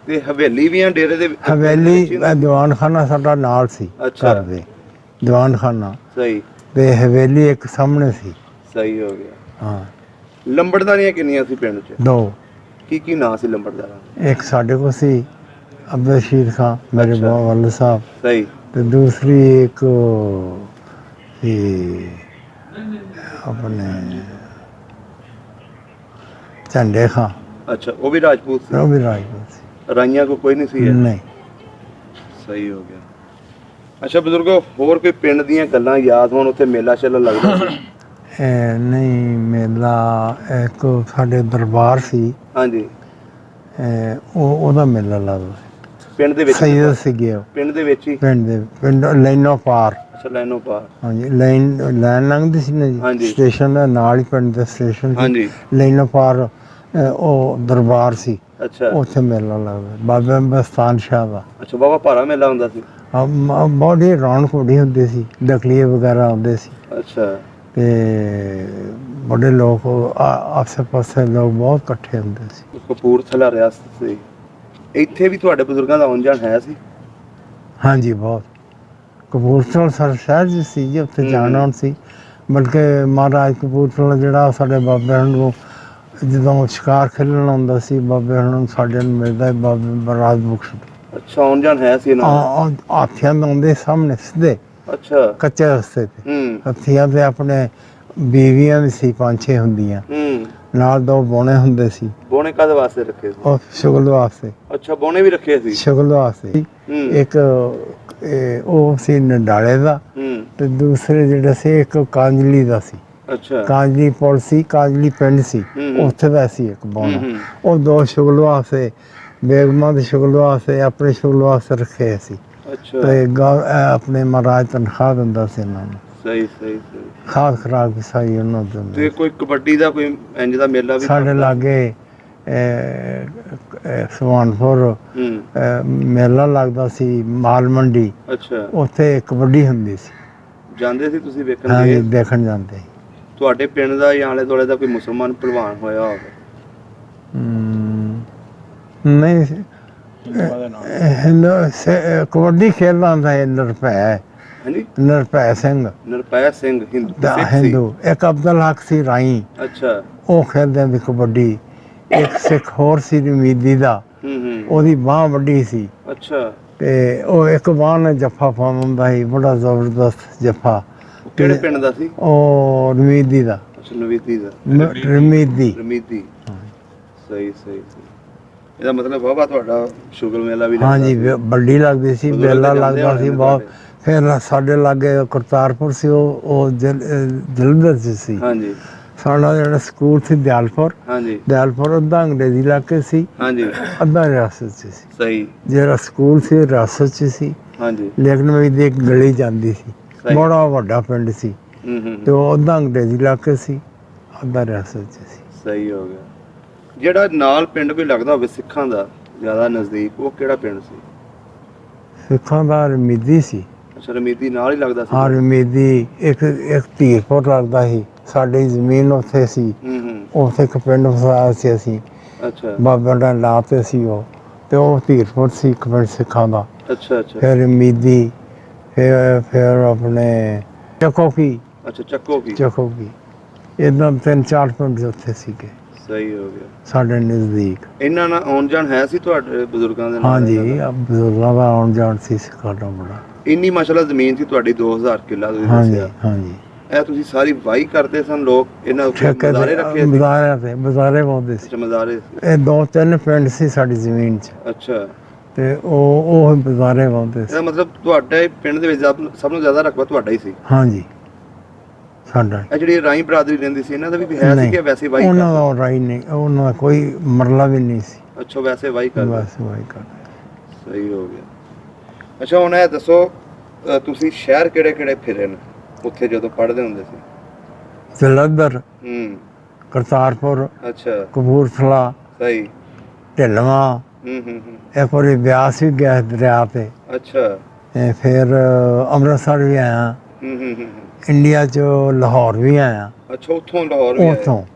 ਤੇ ਹਵੇਲੀ ਵੀ ਆ ਡੇਰੇ ਦੇ ਵਿੱਚ? ਹਵੇਲੀ ਦੀਵਾਨਖਾਨਾ ਸਾਡਾ ਨਾਲ ਸੀ ਅੱਛਾ। ਘਰ ਦੇ, ਦੀਵਾਨਖਾਨਾ ਸਹੀ, ਤੇ ਹਵੇਲੀ ਇੱਕ ਸਾਹਮਣੇ ਸੀ। ਸਹੀ ਹੋ ਗਿਆ। ਹਾਂ, ਲੰਬੜਦਾਰੀਆਂ ਕਿੰਨੀਆਂ ਸੀ ਪਿੰਡ 'ਚ? ਦੋ। ਕੀ ਨਾਂ ਸੀ ਲੰਬੜਦਾਰਾਂ ਦੇ? ਇੱਕ ਸਾਡੇ ਕੋਲ ਸੀ ਅਬਦੁਲ ਰਸ਼ੀਦ ਖਾਨ, ਮੇਰੇ ਅੱਛਾ। ਵਾਲ ਸਾਹਿਬ, ਸਹੀ, ਤੇ ਦੂਸਰੀ ਇੱਕ ਸੀ ਆਪਣੇ ਝੰਡੇ ਖਾਂ, ਅੱਛਾ, ਉਹ ਵੀ ਰਾਜਪੂਤ ਸੀ? ਉਹ ਵੀ ਰਾਜਪੂਤ ਸੀ। ਰਾਈਆਂ ਕੋ ਕੋਈ ਨਹੀਂ ਸੀ ਇਹ? ਨਹੀਂ। ਸਹੀ ਹੋ ਗਿਆ। ਅੱਛਾ ਬਜ਼ੁਰਗੋ, ਹੋਰ ਕੋਈ ਪਿੰਡ ਦੀਆਂ ਗੱਲਾਂ ਯਾਦ ਹੋਣ? ਉੱਥੇ ਮੇਲਾ ਸ਼ੇਲਾ ਲੱਗਦਾ ਸੀ? ਨਹੀਂ, ਮੇਲਾ ਇੱਕ ਸਾਡੇ ਦਰਬਾਰ ਸੀ, ਹਾਂਜੀ। ਉਹਦਾ ਮੇਲਾ ਲੱਗਦਾ ਸੀ। ਪਿੰਡ ਦੇ ਵਿੱਚ? ਸੈਯਦ ਸੀਗੇ ਉਹ, ਪਿੰਡ ਦੇ ਵਿੱਚ ਹੀ? ਪਿੰਡ ਲਾਈਨੋਂ ਪਾਰ। ਅੱਛਾ, ਲਾਈਨੋਂ ਪਾਰ। ਹਾਂਜੀ, ਲਾਈਨ ਲੰਘਦੀ ਸੀ ਨਾ ਹਾਂਜੀ। ਜੀ, ਸਟੇਸ਼ਨ ਦੇ ਨਾਲ ਹੀ ਪਿੰਡ ਦਾ ਸਟੇਸ਼ਨ ਸੀ। ਹਾਂਜੀ। ਲਾਈਨੋਂ ਪਾਰ ਉਹ ਦਰਬਾਰ ਸੀ, ਅੱਛਾ ਉੱਥੇ ਮੇਲਾ ਲੱਗਦਾ, ਬਾਬਾ ਮਸਤਾਨ ਸ਼ਾਹ ਦਾ। ਅੱਛਾ, ਬਾਬਾ ਭਾਰਾ ਮੇਲਾ ਹੁੰਦਾ ਸੀ? ਬਹੁਤ ਹੀ ਰੌਣਕ ਹੁੰਦੀ ਸੀ, ਡਕਲੀਏ ਵਗੈਰਾ ਆਉਂਦੇ ਸੀ, ਅੱਛਾ, ਤੇ ਬੜੇ ਲੋਕ ਆਸੇ ਪਾਸੇ ਲੋਕ ਬਹੁਤ ਇਕੱਠੇ ਹੁੰਦੇ ਸੀ। ਕਪੂਰਥਲਾ ਰਿਆਸਤ ਸੀ। ਇੱਥੇ ਵੀ ਤੁਹਾਡੇ ਬਜ਼ੁਰਗਾਂ ਦਾ ਆਉਣ ਜਾਣ ਹੈ ਸੀ? ਹਾਂਜੀ, ਬਹੁਤ। ਕਪੂਰਥਲਾ ਸਰ ਸ਼ਹਿਰ ਜੀ ਸੀ ਜੀ, ਉੱਥੇ ਜਾਣਾ ਸੀ। ਬਲਕਿ ਮਹਾਰਾਜ ਕਪੂਰਥਲਾ ਜਿਹੜਾ ਸਾਡੇ ਬਾਬੇ ਨੂੰ ਜਦੋਂ ਸ਼ਿਕਾਰ ਖੇਲਣ ਆਉਂਦਾ ਸੀ, ਬਾਬੇ ਨੂੰ ਸਾਡੇ ਨੂੰ ਮਿਲਦਾ, ਬਾਬੇ ਬਰਾਜ ਬਖਸ਼। ਅੱਛਾ, ਆਉਣ ਜਾਣ ਹੈ ਸੀ ਇਹਨਾਂ ਦਾ? ਹਾਥੀਆਂ ਦੇ ਆਉਂਦੇ ਸਾਹਮਣੇ ਸਿੱਧੇ, ਅੱਛਾ, ਕੱਚੇ ਰਸਤੇ ਤੇ। ਹੂੰ ਹਾਥੀਆਂ ਤੇ ਆਪਣੇ ਬੀਵੀਆਂ ਵੀ ਸੀ, 5-6 ਹੁੰਦੀਆਂ, ਹੂੰ। ਨਾਲ ਦੋ ਬੋਣੇ ਹੁੰਦੇ ਸੀ, ਬੋਣੇ ਕਾਹਦੇ ਵਾਸਤੇ ਰੱਖੇ ਸੀ? ਉਹ ਸ਼ੁਗਲ ਵਾਸਤੇ। ਅੱਛਾ, ਬੋਣੇ ਵੀ ਰੱਖੇ ਸੀ? ਸ਼ੁਗਲ ਵਾਸਤੇ। ਹੂੰ ਇੱਕ ਉਹ ਸੀ ਨਡਾਲੇ ਦਾ, ਹੂੰ। ਤੇ ਦੂਸਰੇ ਜਿਹੜਾ ਸੀ ਇੱਕ ਕਾਂਜਲੀ ਦਾ ਸੀ। ਅੱਛਾ, ਕਾਂਜਲੀ ਪੁਲ ਸੀ, ਕਾਂਜਲੀ ਪਿੰਡ ਸੀ, ਹੂੰ। ਉੱਥੇ ਦਾ ਸੀ ਇੱਕ ਬੋਣਾ। ਹੂੰ। ਉਹ ਦੋ ਸ਼ੁਗਲ ਵਾਸਤੇ, ਬੇਗਮਾਂ ਦੇ ਸ਼ੁਗਲ ਵਾਸਤੇ, ਆਪਣੇ ਸ਼ੁਗਲ ਵਾਸਤੇ ਰੱਖੇ ਸੀ, ਅੱਛਾ, ਤੇ ਆਪਣੇ ਮਹਾਰਾਜ ਤਨਖਾਹ ਦਿੰਦਾ ਸੀ ਇਹਨਾਂ ਨੂੰ, ਸਹੀ ਸਹੀ ਸਹੀ। ਖਾਦ ਖਰਾਕ ਵੀ ਸਾਈ ਉਹਨਾਂ ਨੂੰ ਦਿੰਦੇ। ਤੇ ਕੋਈ ਕਬੱਡੀ ਦਾ ਕੋਈ ਇੰਜ ਦਾ ਮੇਲਾ ਵੀ ਸਾਡੇ ਲਾਗੇ ਸੁਹਾਨਪੁਰ ਹੂੰ। ਮੇਲਾ ਲੱਗਦਾ ਸੀ, ਮਾਲ ਮੰਡੀ, ਅੱਛਾ, ਉੱਥੇ ਕਬੱਡੀ ਹੁੰਦੀ ਸੀ। ਜਾਂਦੇ ਸੀ ਤੁਸੀਂ ਵੇਖਣ? ਹਾਂਜੀ, ਗਏ? ਦੇਖਣ ਜਾਂਦੇ ਸੀ। ਤੁਹਾਡੇ ਪਿੰਡ ਦਾ ਜਾਂ ਆਲੇ ਦੁਆਲੇ ਦਾ ਕੋਈ ਮੁਸਲਮਾਨ ਪਹਿਲਵਾਨ ਹੋਇਆ ਹੋਵੇ? ਨਹੀਂ, ਕਬੱਡੀ ਖੇਡਦਾ ਹੁੰਦਾ ਹੈ ਨਿਰਭੈ, ਹਾਂਜੀ, ਨਿਰਭੈ ਸਿੰਘ ਨਿਰਪੈ ਸਿੰਘ ਹਿੰਦੂ ਦਾ ਸਿੱਖ ਸੀ? ਹਿੰਦੂ। ਇੱਕ ਅਬਦੁਲ ਹਕ ਸੀ ਰਾਈ, ਅੱਛਾ, ਉਹ ਖੇਡਦੇ ਹੁੰਦੇ ਕਬੱਡੀ। ਇੱਕ ਸਿੱਖ ਹੋਰ ਸੀ ਰਮੀਦੀ ਦਾ, ਹੂੰ। ਉਹਦੀ ਬਾਂਹ ਵੱਡੀ ਸੀ, ਅੱਛਾ, ਤੇ ਉਹ ਇੱਕ ਬਾਂਹ ਨਾਲ ਜੱਫਾ ਪਾਉਂਦਾ ਸੀ, ਬੜਾ ਜ਼ਬਰਦਸਤ ਜੱਫਾ। ਉਹ ਕਿਹੜੇ ਪਿੰਡ ਦਾ ਸੀ? ਉਹ ਰਮੀਦੀ ਦਾ, ਅੱਛਾ, ਨਵੀਦੀ ਦਾ। ਰਮੀਦੀ। ਰਮੀਦੀ, ਸਹੀ ਸਹੀ ਸਹੀ। ਇਹਦਾ ਮਤਲਬ ਬਾਬਾ ਤੁਹਾਡਾ ਸ਼ੁਗਰ ਮੇਲਾ ਵੀ ਲੱਗਦਾ ਹਾਂਜੀ, ਸੀ? ਵੱਡੀ ਲੱਗਦੀ ਸੀ, ਬਜ਼ੁਰਗ ਮੇਲਾ ਜਾਂਦੇ ਲੱਗਦਾ ਹੋਣੇ ਸੀ ਨੇ ਬਹੁਤ। ਤੁਹਾਡੇ? ਫਿਰ ਸਾਡੇ ਲਾਗੇ ਕਰਤਾਰਪੁਰ ਸੀ, ਉਹ ਜਲੰਧਰ 'ਚ ਸੀ। ਹਾਂਜੀ ਸਾਡਾ ਜਿਹੜਾ ਸਕੂਲ ਸੀ ਦਿਆਲਪੁਰ, ਹਾਂਜੀ ਦਿਆਲਪੁਰ ਅੱਧਾ ਅੰਗਰੇਜ਼ੀ ਇਲਾਕੇ ਸੀ, ਹਾਂਜੀ ਅੱਧਾ ਰਿਆਸਤ 'ਚ ਸੀ। ਸਹੀ ਜਿਹੜਾ ਸਕੂਲ ਸੀ ਰਿਆਸਤ 'ਚ ਸੀ, ਹਾਂਜੀ ਲੇਕਿਨ ਮੇਰੀ ਇੱਕ ਗਲੀ ਜਾਂਦੀ ਸੀ, ਸਹੀ। ਬੜਾ ਵੱਡਾ ਪਿੰਡ ਸੀ, ਤੇ ਉਹ ਅੱਧਾ ਅੰਗਰੇਜ਼ੀ ਇਲਾਕੇ ਸੀ, ਅੱਧਾ ਰਿਆਸਤ 'ਚ ਸੀ। ਸਹੀ ਹੋ ਗਿਆ। ਜਿਹੜਾ ਨਾਲ ਪਿੰਡ ਕੋਈ ਲੱਗਦਾ ਹੋਵੇ ਸਿੱਖਾਂ ਦਾ ਜ਼ਿਆਦਾ ਨਜ਼ਦੀਕ, ਉਹ ਕਿਹੜਾ ਪਿੰਡ ਸੀ? ਸਿੱਖਾਂ ਦਾ ਰਮੀਦੀ ਸੀ। ਅੱਛਾ ਰਮੀਦੀ ਨਾਲ ਹੀ ਲੱਗਦਾ ਸੀ? ਹਾਂ ਰਮੀਦੀ, ਇੱਕ ਧੀਰਪੁਰ ਲੱਗਦਾ ਸੀ, ਸਾਡੀ ਜ਼ਮੀਨ ਉੱਥੇ ਸੀ, ਉੱਥੇ ਇੱਕ ਪਿੰਡ ਵਸਾਇਆ ਸੀ ਅਸੀਂ, ਅੱਛਾ ਬਾਬਾ ਦਾ ਨਾਂ ਤੇ ਸੀ ਉਹ, ਤੇ ਉਹ ਧੀਰਪੁਰ ਸੀ ਇੱਕ ਪਿੰਡ ਸਿੱਖਾਂ ਦਾ। ਅੱਛਾ ਅੱਛਾ ਫਿਰ ਰਮੀਦੀ, ਫਿਰ ਆਪਣੇ ਚੱਕੋਕੀ, ਅੱਛਾ ਚੱਕੋਕੀ। ਚੱਕੋਕੀ, ਇੱਦਾਂ 3-4 ਪਿੰਡ ਉੱਥੇ ਸੀਗੇ ਸਹੀ ਹੋ ਗਿਆ। ਸਾਡੇ ਨਜ਼ਦੀਕ। ਇਹਨਾਂ ਨਾਲ ਆਉਣ ਜਾਣ ਹੈ ਸੀ ਤੁਹਾਡੇ ਬਜ਼ੁਰਗਾਂ ਦੇ ਨਾਲ? ਹਾਂਜੀ, ਇਹਨਾਂ ਦਾ? ਬਜ਼ੁਰਗਾਂ ਦਾ ਆਉਣ ਜਾਣ ਸੀ ਸਿੱਖਾਂ ਦਾ ਬੜਾ। ਇੰਨੀ ਮਾਸ਼ਾਅੱਲਾ ਜ਼ਮੀਨ ਸੀ ਤੁਹਾਡੀ, 2000 ਕਿੱਲਾ ਤੁਸੀਂ ਹਾਂਜੀ ਦੱਸਿਆ। ਹਾਂਜੀ। ਇਹ ਤੁਸੀਂ ਸਾਰੀ ਵਾਹੀ ਕਰਦੇ ਸਨ ਲੋਕ? ਇਹਨਾਂ ਉੱਤੇ ਮਜ਼ਾਰੇ ਰੱਖੇ ਸੀ? ਮਜ਼ਾਰੇ ਪਾਉਂਦੇ ਸੀ। ਅੱਛਾ ਮਜ਼ਾਰੇ। ਇਹ 2-3 ਪਿੰਡ ਸੀ ਸਾਡੀ ਜ਼ਮੀਨ 'ਚ, ਅੱਛਾ ਤੇ ਉਹ ਮਜ਼ਾਰੇ ਪਾਉਂਦੇ ਇਹਦਾ ਸੀ। ਮਤਲਬ ਤੁਹਾਡੇ ਪਿੰਡ ਦੇ ਵਿੱਚ ਸਭ ਤੋਂ ਜ਼ਿਆਦਾ ਰਕਬਾ ਤੁਹਾਡਾ ਹੀ ਸੀ? ਹਾਂਜੀ ਸਾਡਾ। ਇਹ ਜਿਹੜੀ ਰਾਈ ਬਰਾਦਰੀ ਰਹਿੰਦੀ ਸੀ, ਇਹਨਾਂ ਦਾ ਵੀ ਹੈ ਸੀ ਕਿ ਵੈਸੇ ਵਾਹੀ ਉਹਨਾਂ ਦਾ ਰਾਈ ਨਹੀਂ, ਉਹਨਾਂ ਦਾ ਕੋਈ ਮਰਲਾ ਵੀ ਨਹੀਂ ਸੀ, ਅੱਛਾ ਵੈਸੇ ਵਾਹੀ ਕਰਦੇ? ਬਸ ਵਾਹੀ ਕਰਦੇ। ਸਹੀ ਹੋ ਗਿਆ। ਅੱਛਾ ਹੁਣ ਇਹ ਦੱਸੋ, ਤੁਸੀਂ ਸ਼ਹਿਰ ਕਿਹੜੇ ਕਿਹੜੇ ਫਿਰੇ ਨੇ ਉੱਥੇ ਜਦੋਂ ਪੜ੍ਹਦੇ ਹੁੰਦੇ ਸੀ? ਜਲੰਧਰ, ਕਰਤਾਰਪੁਰ, ਅੱਛਾ ਕਪੂਰਥਲਾ, ਸਹੀ। ਢਿਲਵਾਂ, ਇੱਕ ਵਾਰੀ ਬਿਆਸ ਵੀ ਗਿਆ ਦਰਿਆ ਤੇ। ਅੱਛਾ ਤੇ ਫਿਰ ਅੰਮ੍ਰਿਤਸਰ ਵੀ ਆਇਆ, ਇੰਡੀਆ 'ਚ ਲਾਹੌਰ ਵੀ ਆਇਆ। ਅੱਛਾ ਉੱਥੋਂ ਲਾਹੌਰ ਵੀ ਆਏ?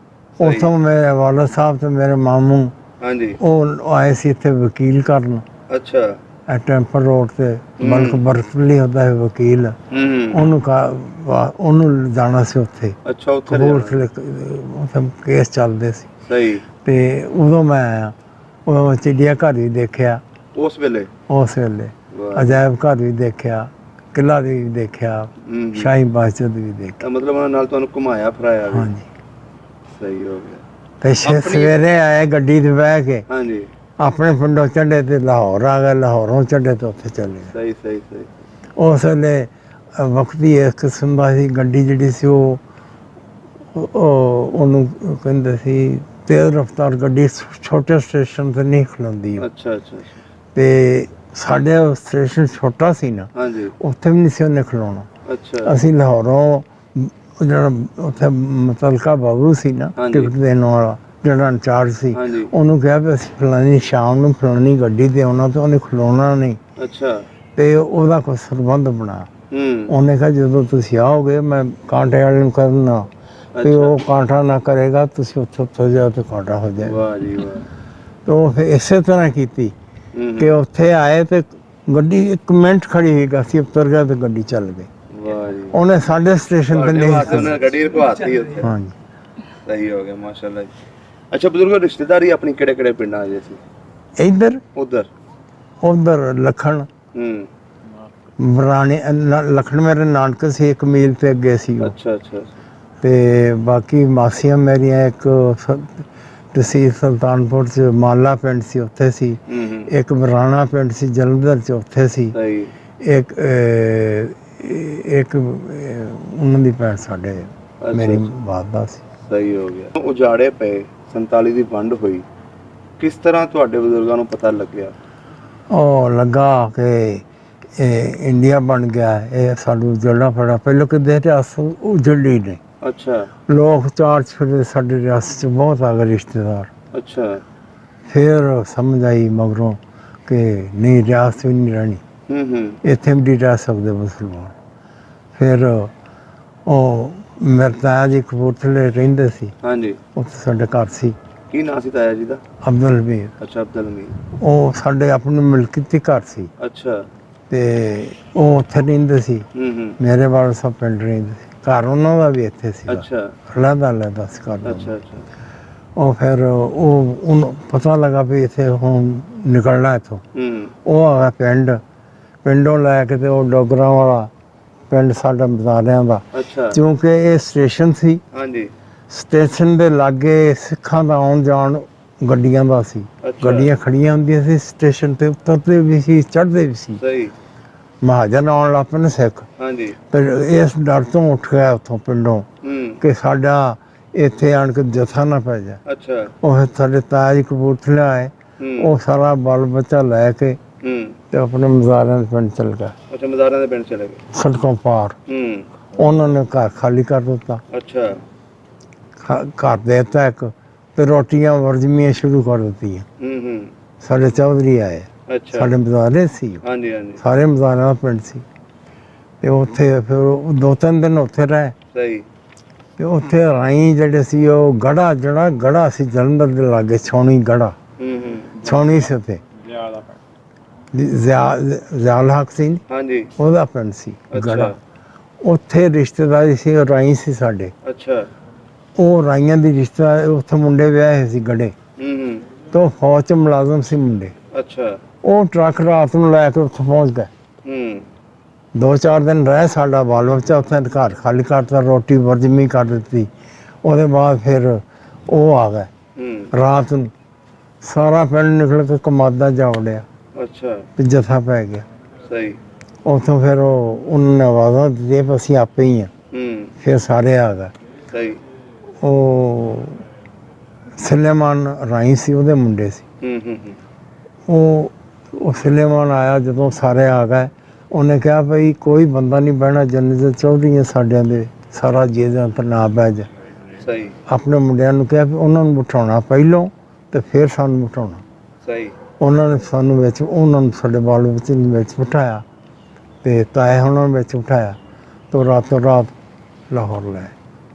ਉੱਥੋਂ ਮੇਰੇ ਵਾਲਦ ਸਾਹਿਬ ਤੇ ਮੇਰੇ ਮਾਮੂ, ਹਾਂਜੀ, ਉਹ ਆਏ ਸੀ ਇੱਥੇ ਵਕੀਲ ਕਰਨ। ਅੱਛਾ ਟੈਂਪਲ ਰੋਡ ਤੇ ਮਲਕ ਬਰਫਲੀ ਹੁੰਦਾ ਹੈ ਵਕੀਲ, ਉਹਨੂੰ ਜਾਣਾ ਸੀ ਉੱਥੇ। ਅੱਛਾ ਉੱਥੇ ਕਪੂਰਥਲੇ ਉੱਥੇ ਕੇਸ ਚੱਲਦੇ ਸੀ। ਸਹੀ। ਤੇ ਉਦੋਂ ਮੈਂ ਆਇਆ, ਉਦੋਂ ਚਿੜੀਆ ਘਰ ਵੀ ਦੇਖਿਆ ਉਸ ਵੇਲੇ? ਉਸ ਵੇਲੇ ਵਾਹ। ਅਜਾਇਬ ਘਰ ਵੀ ਦੇਖਿਆ, ਕਿਲ੍ਹਾ ਵੀ ਦੇਖਿਆ, ਸ਼ਾਹੀ ਮਸਜਿਦ ਵੀ ਦੇਖਿਆ। ਮਤਲਬ ਉਹਨਾਂ ਨਾਲ ਤੁਹਾਨੂੰ ਘੁਮਾਇਆ ਫਿਰਾਇਆ ਵੀ? ਹਾਂਜੀ। ਸਹੀ ਹੋ ਗਿਆ। ਤੇ ਸਵੇਰੇ ਆਏ ਗੱਡੀ 'ਤੇ ਬਹਿ ਕੇ, ਹਾਂਜੀ ਆਪਣੇ ਪਿੰਡੋਂ ਚੜ੍ਹੇ ਤੇ ਲਾਹੌਰ ਆ ਗਏ, ਲਾਹੌਰੋਂ ਚੜ੍ਹੇ ਤੇ ਉੱਥੇ ਚਲੇ ਗਏ। ਸਹੀ ਸਹੀ ਸਹੀ। ਉਸ ਵੇਲੇ ਵਕਤੀ ਇੱਕ ਕਿਸਮ ਦਾ ਸੀ, ਗੱਡੀ ਜਿਹੜੀ ਸੀ ਉਹਨੂੰ ਕਹਿੰਦੇ ਸੀ ਤੇਜ਼ ਰਫ਼ਤਾਰ ਗੱਡੀ, ਛੋਟੇ ਸਟੇਸ਼ਨ 'ਤੇ ਨਹੀਂ ਖਲੋਂਦੀ। ਅੱਛਾ ਅੱਛਾ। ਤੇ ਸਾਡੇ ਸਟੇਸ਼ਨ ਛੋਟਾ ਸੀ ਨਾ, ਹਾਂਜੀ ਉੱਥੇ ਵੀ ਨਹੀਂ ਸੀ ਉਹਨੇ ਖਲੋਣਾ। ਅੱਛਾ ਅਸੀਂ ਲਾਹੌਰੋਂ ਜਿਹੜਾ ਉੱਥੇ ਮੁਤਲਕਾ ਬਾਬੂ ਸੀ ਨਾ ਟਿਕਟ ਦੇਣ ਵਾਲਾ, ਜਿਹੜਾ ਇੰਚਾਰਜ ਸੀ, ਹਾਂਜੀ ਉਹਨੂੰ ਕਿਹਾ ਵੀ ਅਸੀਂ ਫਲਾਣੀ ਸ਼ਾਮ ਨੂੰ ਫਲਾਣੀ ਗੱਡੀ 'ਤੇ ਆਉਣਾ, ਤੇ ਉਹਨੇ ਖਲੋਣਾ ਨਹੀਂ। ਅੱਛਾ। ਤੇ ਉਹਦਾ ਕੋਈ ਸੰਬੰਧ ਬਣਾ। ਉਹਨੇ ਕਿਹਾ ਜਦੋਂ ਤੁਸੀਂ ਆਓਗੇ ਮੈਂ ਕਾਂਟੇ ਵਾਲੇ ਨੂੰ ਕਰਨਾ, ਤੇ ਉਹ ਕਾਂਟਾ ਨਾ ਕਰੇਗਾ, ਤੁਸੀਂ ਉੱਥੋਂ ਜਾਓ ਤੇ ਕਾਂਟਾ ਹੋ ਜਾਏਗਾ। ਵਾਹ ਜੀ ਵਾਹ। ਤੇ ਉਹ ਫਿਰ ਇਸੇ ਤਰ੍ਹਾਂ ਕੀਤੀ ਕਿ ਉੱਥੇ ਆਏ ਤੇ ਗੱਡੀ 1 ਮਿੰਟ ਖੜੀ ਹੋਈ, ਅਸੀਂ ਉਤਰ ਗਏ ਤੇ ਗੱਡੀ ਚੱਲ ਗਈ। ਵਾਹ ਜੀ। ਉਹਨੇ ਸਾਡੇ ਸਟੇਸ਼ਨ ਤੇ ਨਹੀਂ ਉਹਨੇ ਗੱਡੀ ਰਖਵਾਤੀ ਉੱਥੇ? ਹਾਂਜੀ। ਸਹੀ ਹੋ ਗਿਆ ਮਾਸ਼ਾਅੱਲਾ ਜੀ। ਅੱਛਾ ਬਜ਼ੁਰਗੋ, ਰਿਸ਼ਤੇਦਾਰੀ ਆਪਣੀ ਕਿਹੜੇ ਕਿਹੜੇ ਪਿੰਡਾਂ 'ਚ ਸੀ? ਇੱਧਰ ਉਧਰ ਲੱਖਣ ਬਰਾਣੇ, ਲੱਖਣ ਮੇਰੇ ਨਾਨਕ ਸੀ, 1 ਮੀਲ ਤੇ ਅੱਗੇ ਸੀ ਉਹ। ਅੱਛਾ ਅੱਛਾ। ਤੇ ਬਾਕੀ ਮਾਸੀਆਂ ਮੇਰੀਆਂ, ਇੱਕ ਤਹਿਸੀਲ ਸੁਲਤਾਨਪੁਰ 'ਚ ਮਾਲਾ ਪਿੰਡ ਸੀ, ਉੱਥੇ ਸੀ। ਇੱਕ ਬਰਾਣਾ ਪਿੰਡ ਸੀ ਜਲੰਧਰ 'ਚ, ਉੱਥੇ ਸੀ। ਇੱਕ ਉਹਨਾਂ ਦੀ ਭੈਣ ਸਾਡੇ ਮੇਰੀ ਵਾਦਾ ਸੀ। ਸਹੀ ਹੋ ਗਿਆ। ਉਜਾੜੇ ਪਏ, 47 ਦੀ ਵੰਡ ਹੋਈ, ਕਿਸ ਤਰ੍ਹਾਂ ਤੁਹਾਡੇ ਬਜ਼ੁਰਗਾਂ ਨੂੰ ਪਤਾ ਲੱਗਿਆ? ਉਹ ਲੱਗਾ ਕਿ ਇਹ ਇੰਡੀਆ ਬਣ ਗਿਆ, ਇਹ ਸਾਨੂੰ ਜਲਣਾ ਪੜਾ। ਪਹਿਲਾਂ ਕਿਤੇ ਰਿਆਸਤ ਉਜੜੀ ਨਹੀਂ। ਅੱਛਾ। ਲੋਕ ਚਾਰ ਚੁਫੇਰੇ ਸਾਡੇ ਰਿਆਸਤ 'ਚ ਬਹੁਤ ਆ ਗਏ ਰਿਸ਼ਤੇਦਾਰ। ਅੱਛਾ। ਫਿਰ ਸਮਝ ਆਈ ਮਗਰੋਂ ਕਿ ਨਹੀਂ, ਰਿਆਸਤ ਵੀ ਨਹੀਂ ਰਹਿਣੀ, ਇੱਥੇ ਵੀ ਨਹੀਂ ਰਹਿ ਸਕਦੇ ਮੁਸਲਮਾਨ। ਫਿਰ ਉਹ ਮੇਰੇ ਤਾਇਆ ਜੀ ਕਪੂਰਥਲੇ ਰਹਿੰਦੇ ਸੀ। ਹਾਂਜੀ। ਉੱਥੇ ਸਾਡੇ ਘਰ ਸੀ। ਕੀ ਨਾਂ ਸੀ ਤਾਇਆ ਜੀ ਦਾ? ਅਬਦੁਲ ਹਮੀਦ। ਅੱਛਾ ਅਬਦੁਲ ਹਮੀਦ। ਉਹ ਸਾਡੇ ਆਪਣੇ ਮਿਲਕੀਤੀ ਘਰ ਸੀ। ਅੱਛਾ। ਤੇ ਉਹ ਉੱਥੇ ਰਹਿੰਦੇ ਸੀ। ਮੇਰੇ ਵਾਲੇ ਸਭ ਪਿੰਡ ਰਹਿੰਦੇ ਸੀ। ਘਰ ਉਹਨਾਂ ਦਾ ਵੀ ਇੱਥੇ ਸੀ। ਅੱਛਾ। ਅਲੱਗ ਸੀ ਘਰ। ਅੱਛਾ ਅੱਛਾ। ਉਹ ਫਿਰ ਉਹਨੂੰ ਪਤਾ ਲੱਗਾ ਵੀ ਇੱਥੇ ਹੁਣ ਨਿਕਲਣਾ ਇੱਥੋਂ। ਉਹ ਆ ਗਿਆ ਪਿੰਡੋਂ ਲੈ ਕੇ, ਤੇ ਉਹ ਡੋਗਰਾਂ ਵਾਲਾ ਪਿੰਡ ਸਾਡਾ ਮਜ਼ਾਰਿਆਂ ਦਾ। ਅੱਛਾ। ਕਿਉਂਕਿ ਇਹ ਸਟੇਸ਼ਨ ਸੀ। ਹਾਂਜੀ। ਸਟੇਸ਼ਨ ਦੇ ਲਾਗੇ ਸਿੱਖਾਂ ਦਾ ਆਉਣ ਜਾਣ ਗੱਡੀਆਂ ਦਾ ਸੀ। ਗੱਡੀਆਂ ਖੜੀਆਂ ਹੁੰਦੀਆਂ ਸੀ ਸਟੇਸ਼ਨ ਤੇ, ਉਤਰਦੇ ਵੀ ਸੀ, ਚੜ੍ਹਦੇ ਵੀ ਸੀ। ਸਹੀ। ਮਹਾਜਨ ਆਉਣ ਲੱਗ ਪਏ ਨੇ ਸਿੱਖ। ਹਾਂਜੀ। ਫਿਰ ਇਸ ਡਰ ਤੋਂ ਉੱਠ ਗਿਆ ਉੱਥੋਂ ਪਿੰਡੋਂ ਕਿ ਸਾਡਾ ਇੱਥੇ ਆਣ ਕੇ ਜਥਾ ਨਾ ਪੈ ਜਾ। ਅੱਛਾ। ਉਹ ਫਿਰ ਸਾਡੇ ਤਾਇਆ ਜੀ ਕਪੂਰਥਲੇ ਆਏ, ਉਹ ਸਾਰਾ ਬਾਲ ਬੱਚਾ ਲੈ ਕੇ ਤੇ ਆਪਣੇ ਮਜ਼ਾਰਿਆਂ ਦੇ ਪਿੰਡ ਚਲ ਗਿਆ। ਅੱਛਾ, ਮਜ਼ਾਰਿਆਂ ਦੇ ਪਿੰਡ ਚਲੇ ਗਏ। ਸੜਕੋਂ ਪਾਰ। ਉਹਨਾਂ ਨੇ ਘਰ ਖਾਲੀ ਕਰ ਦਿੱਤਾ। ਅੱਛਾ। ਘਰ ਦੇ ਦਿੱਤਾ ਇੱਕ, ਤੇ ਰੋਟੀਆਂ ਵਰਜਮੀਆਂ ਸ਼ੁਰੂ ਕਰ ਦਿੱਤੀਆਂ। ਸਾਡੇ ਚੌਧਰੀ ਆਏ, ਅੱਛਾ। ਸਾਡੇ ਮਜ਼ਾਰੇ ਸੀ, ਹਾਂਜੀ ਹਾਂਜੀ। ਸਾਰੇ ਮਜ਼ਾਰਿਆਂ ਦਾ ਪਿੰਡ ਸੀ। ਤੇ ਉੱਥੇ ਫਿਰ ਉਹ 2-3 ਦਿਨ ਉੱਥੇ ਰਹੇ। ਸਹੀ। ਤੇ ਉੱਥੇ ਰਾਈ ਜਿਹੜੇ ਸੀ, ਉਹ ਜਿਹੜਾ ਗੜਾ ਸੀ ਜਲੰਧਰ ਦੇ ਲਾਗੇ, ਛਾਉਣੀ ਗੜਾ। ਛਾਉਣੀ ਸੀ ਉੱਥੇ ਜ਼ਿਆਲ ਹਕ ਸਿੰਘ, ਹਾਂਜੀ, ਉਹਦਾ ਪਿੰਡ ਸੀ ਗੜਾ। ਅੱਛਾ ਉੱਥੇ ਰਿਸ਼ਤੇਦਾਰੀ ਸੀ, ਉਹ ਰਾਈ ਸੀ ਸਾਡੇ। ਅੱਛਾ। ਉਹ ਰਾਈਆਂ ਦੀ ਰਿਸ਼ਤੇਦਾਰ, ਉੱਥੇ ਮੁੰਡੇ ਵਿਆਹੇ ਸੀ ਗੜੇ। ਤੇ ਉਹ ਫੌਜ 'ਚ ਮੁਲਾਜ਼ਮ ਸੀ ਮੁੰਡੇ। ਅੱਛਾ। ਉਹ ਟਰੱਕ ਰਾਤ ਨੂੰ ਲੈ ਕੇ ਉੱਥੇ ਪਹੁੰਚ ਗਏ। 2-4 ਦਿਨ ਰਹੇ। ਸਾਡਾ ਬਾਲ ਬੱਚਾ ਉੱਥੇ ਘਰ ਖਾਲੀ ਕਰਤਾ, ਰੋਟੀ ਵਰਜਮੀ ਕਰ ਦਿੱਤੀ। ਉਹਦੇ ਬਾਅਦ ਫਿਰ ਉਹ ਆ ਗਏ ਰਾਤ ਨੂੰ, ਸਾਰਾ ਪਿੰਡ ਨਿਕਲ ਕੇ ਕਮਾਦਾ ਜਾ ਵੜਿਆ। ਅੱਛਾ। ਤੇ ਜਥਾ ਪੈ ਗਿਆ। ਸਹੀ। ਉੱਥੋਂ ਫਿਰ ਉਹਨਾਂ ਨੇ ਆਵਾਜ਼ਾਂ ਦਿੱਤੀਆਂ ਵੀ ਅਸੀਂ ਆਪੇ ਹੀ ਹਾਂ। ਫਿਰ ਸਾਰੇ ਆ ਗਏ। ਸਹੀ। ਉਹ ਸੁਲੇਮਾਨ ਰਾਈ ਸੀ, ਉਹਦੇ ਮੁੰਡੇ ਸੀ। ਉਹ ਸੁਲੇਮਾਨ ਆਇਆ, ਜਦੋਂ ਸਾਰੇ ਆ ਗਏ, ਉਹਨੇ ਕਿਹਾ ਭਈ ਕੋਈ ਬੰਦਾ ਨਹੀਂ ਬਹਿਣਾ ਜੰਨੇ ਦੇ ਚੌਧਰੀਆਂ ਸਾਡਿਆਂ ਦੇ, ਸਾਰਾ ਜਿਹਦਾ ਤਾਂ ਨਾ ਬਹਿ ਜਾ। ਸਹੀ। ਆਪਣੇ ਮੁੰਡਿਆਂ ਨੂੰ ਕਿਹਾ ਵੀ ਉਹਨਾਂ ਨੂੰ ਬਿਠਾਉਣਾ ਪਹਿਲੋਂ ਤੇ ਫਿਰ ਸਾਨੂੰ ਬਿਠਾਉਣਾ। ਸਹੀ। ਉਹਨਾਂ ਨੇ ਸਾਨੂੰ ਵਿੱਚ, ਉਹਨਾਂ ਨੂੰ ਸਾਡੇ ਬਾਲ ਬੱਚੇ ਨੂੰ ਵਿੱਚ ਬਿਠਾਇਆ ਤੇ ਤਾਏ ਉਹਨਾਂ ਨੂੰ ਵਿੱਚ ਬਿਠਾਇਆ ਤੇ ਰਾਤੋਂ ਰਾਤ ਲਾਹੌਰ ਲੈ ਆਏ।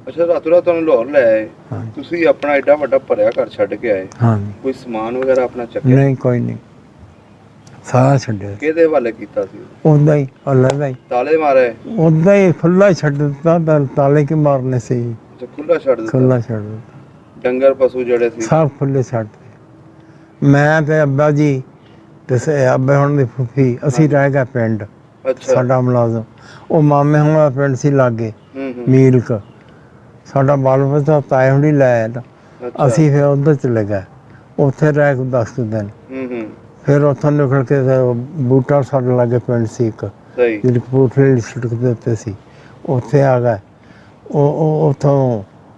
ਅੱਛਾ, ਰਾਤੋਂ ਰਾਤ ਤੁਹਾਨੂੰ ਲਾਹੌਰ ਲੈ ਆਏ। ਤੁਸੀਂ ਆਪਣਾ ਐਡਾ ਵੱਡਾ ਭਰਿਆ ਘਰ ਛੱਡ ਕੇ ਆਏ। ਹਾਂ। ਕੋਈ ਸਮਾਨ ਵਗੈਰਾ ਆਪਣਾ ਚੱਕਿਆ? ਨਹੀਂ, ਕੋਈ ਨਹੀਂ, ਸਾਰਾ ਛੱਡਿਆ। ਕਿਹਦੇ ਹਵਾਲੇ ਕੀਤਾ ਸੀ? ਉੱਦਾਂ ਹੀ, ਅੱਲਾ ਦਾ ਹੀ। ਤਾਲੇ ਮਾਰੇ? ਉੱਦਾਂ ਹੀ ਖੁੱਲਾ ਛੱਡ ਦਿੱਤਾ। ਤਾਲੇ ਕੀ ਮਾਰਨੇ ਸੀ? ਅੱਛਾ, ਖੁੱਲਾ ਛੱਡ ਦਿੱਤਾ। ਖੁੱਲਾ ਛੱਡ ਦਿੱਤਾ। ਡੰਗਰ ਪਸ਼ੂ ਜਿਹੜੇ ਸੀ ਸਭ ਖੁੱਲੇ ਛੱਡ ਦਿੱਤੇ। ਮੈਂ ਤੇ ਅੱਬਾ ਜੀ ਤੇ ਅੱਬੇ ਹੁਣ ਦੀ ਫੁੱਫੀ, ਅਸੀਂ ਰਹਿ ਗਏ ਪਿੰਡ। ਅੱਛਾ। ਸਾਡਾ ਮੁਲਾਜ਼ਮ, ਉਹ ਮਾਮੇ ਹੁਣ ਦਾ ਪਿੰਡ ਸੀ ਲਾਗੇ ਮੀਲਕ। ਸਾਡਾ ਬਾਲ ਬੱਚਾ ਤਾਏ ਹੁਣੀ ਲੈ ਆਇਆ। ਅਸੀਂ ਫਿਰ ਉੱਧਰ ਚਲੇ ਗਏ, ਉੱਥੇ ਰਹਿ ਕੇ 10 ਦਿਨ। ਫਿਰ ਉੱਥੋਂ ਨਿਕਲ ਕੇ ਬੂਟਾ ਸਾਡੇ ਲਾਗੇ ਪਿੰਡ ਸੀ ਇੱਕ, ਜਿਹੜੀ ਕਪੂਰਥਲੇ ਸੜਕ ਦੇ ਉੱਤੇ ਸੀ, ਉੱਥੇ ਆ ਗਏ। ਉਹ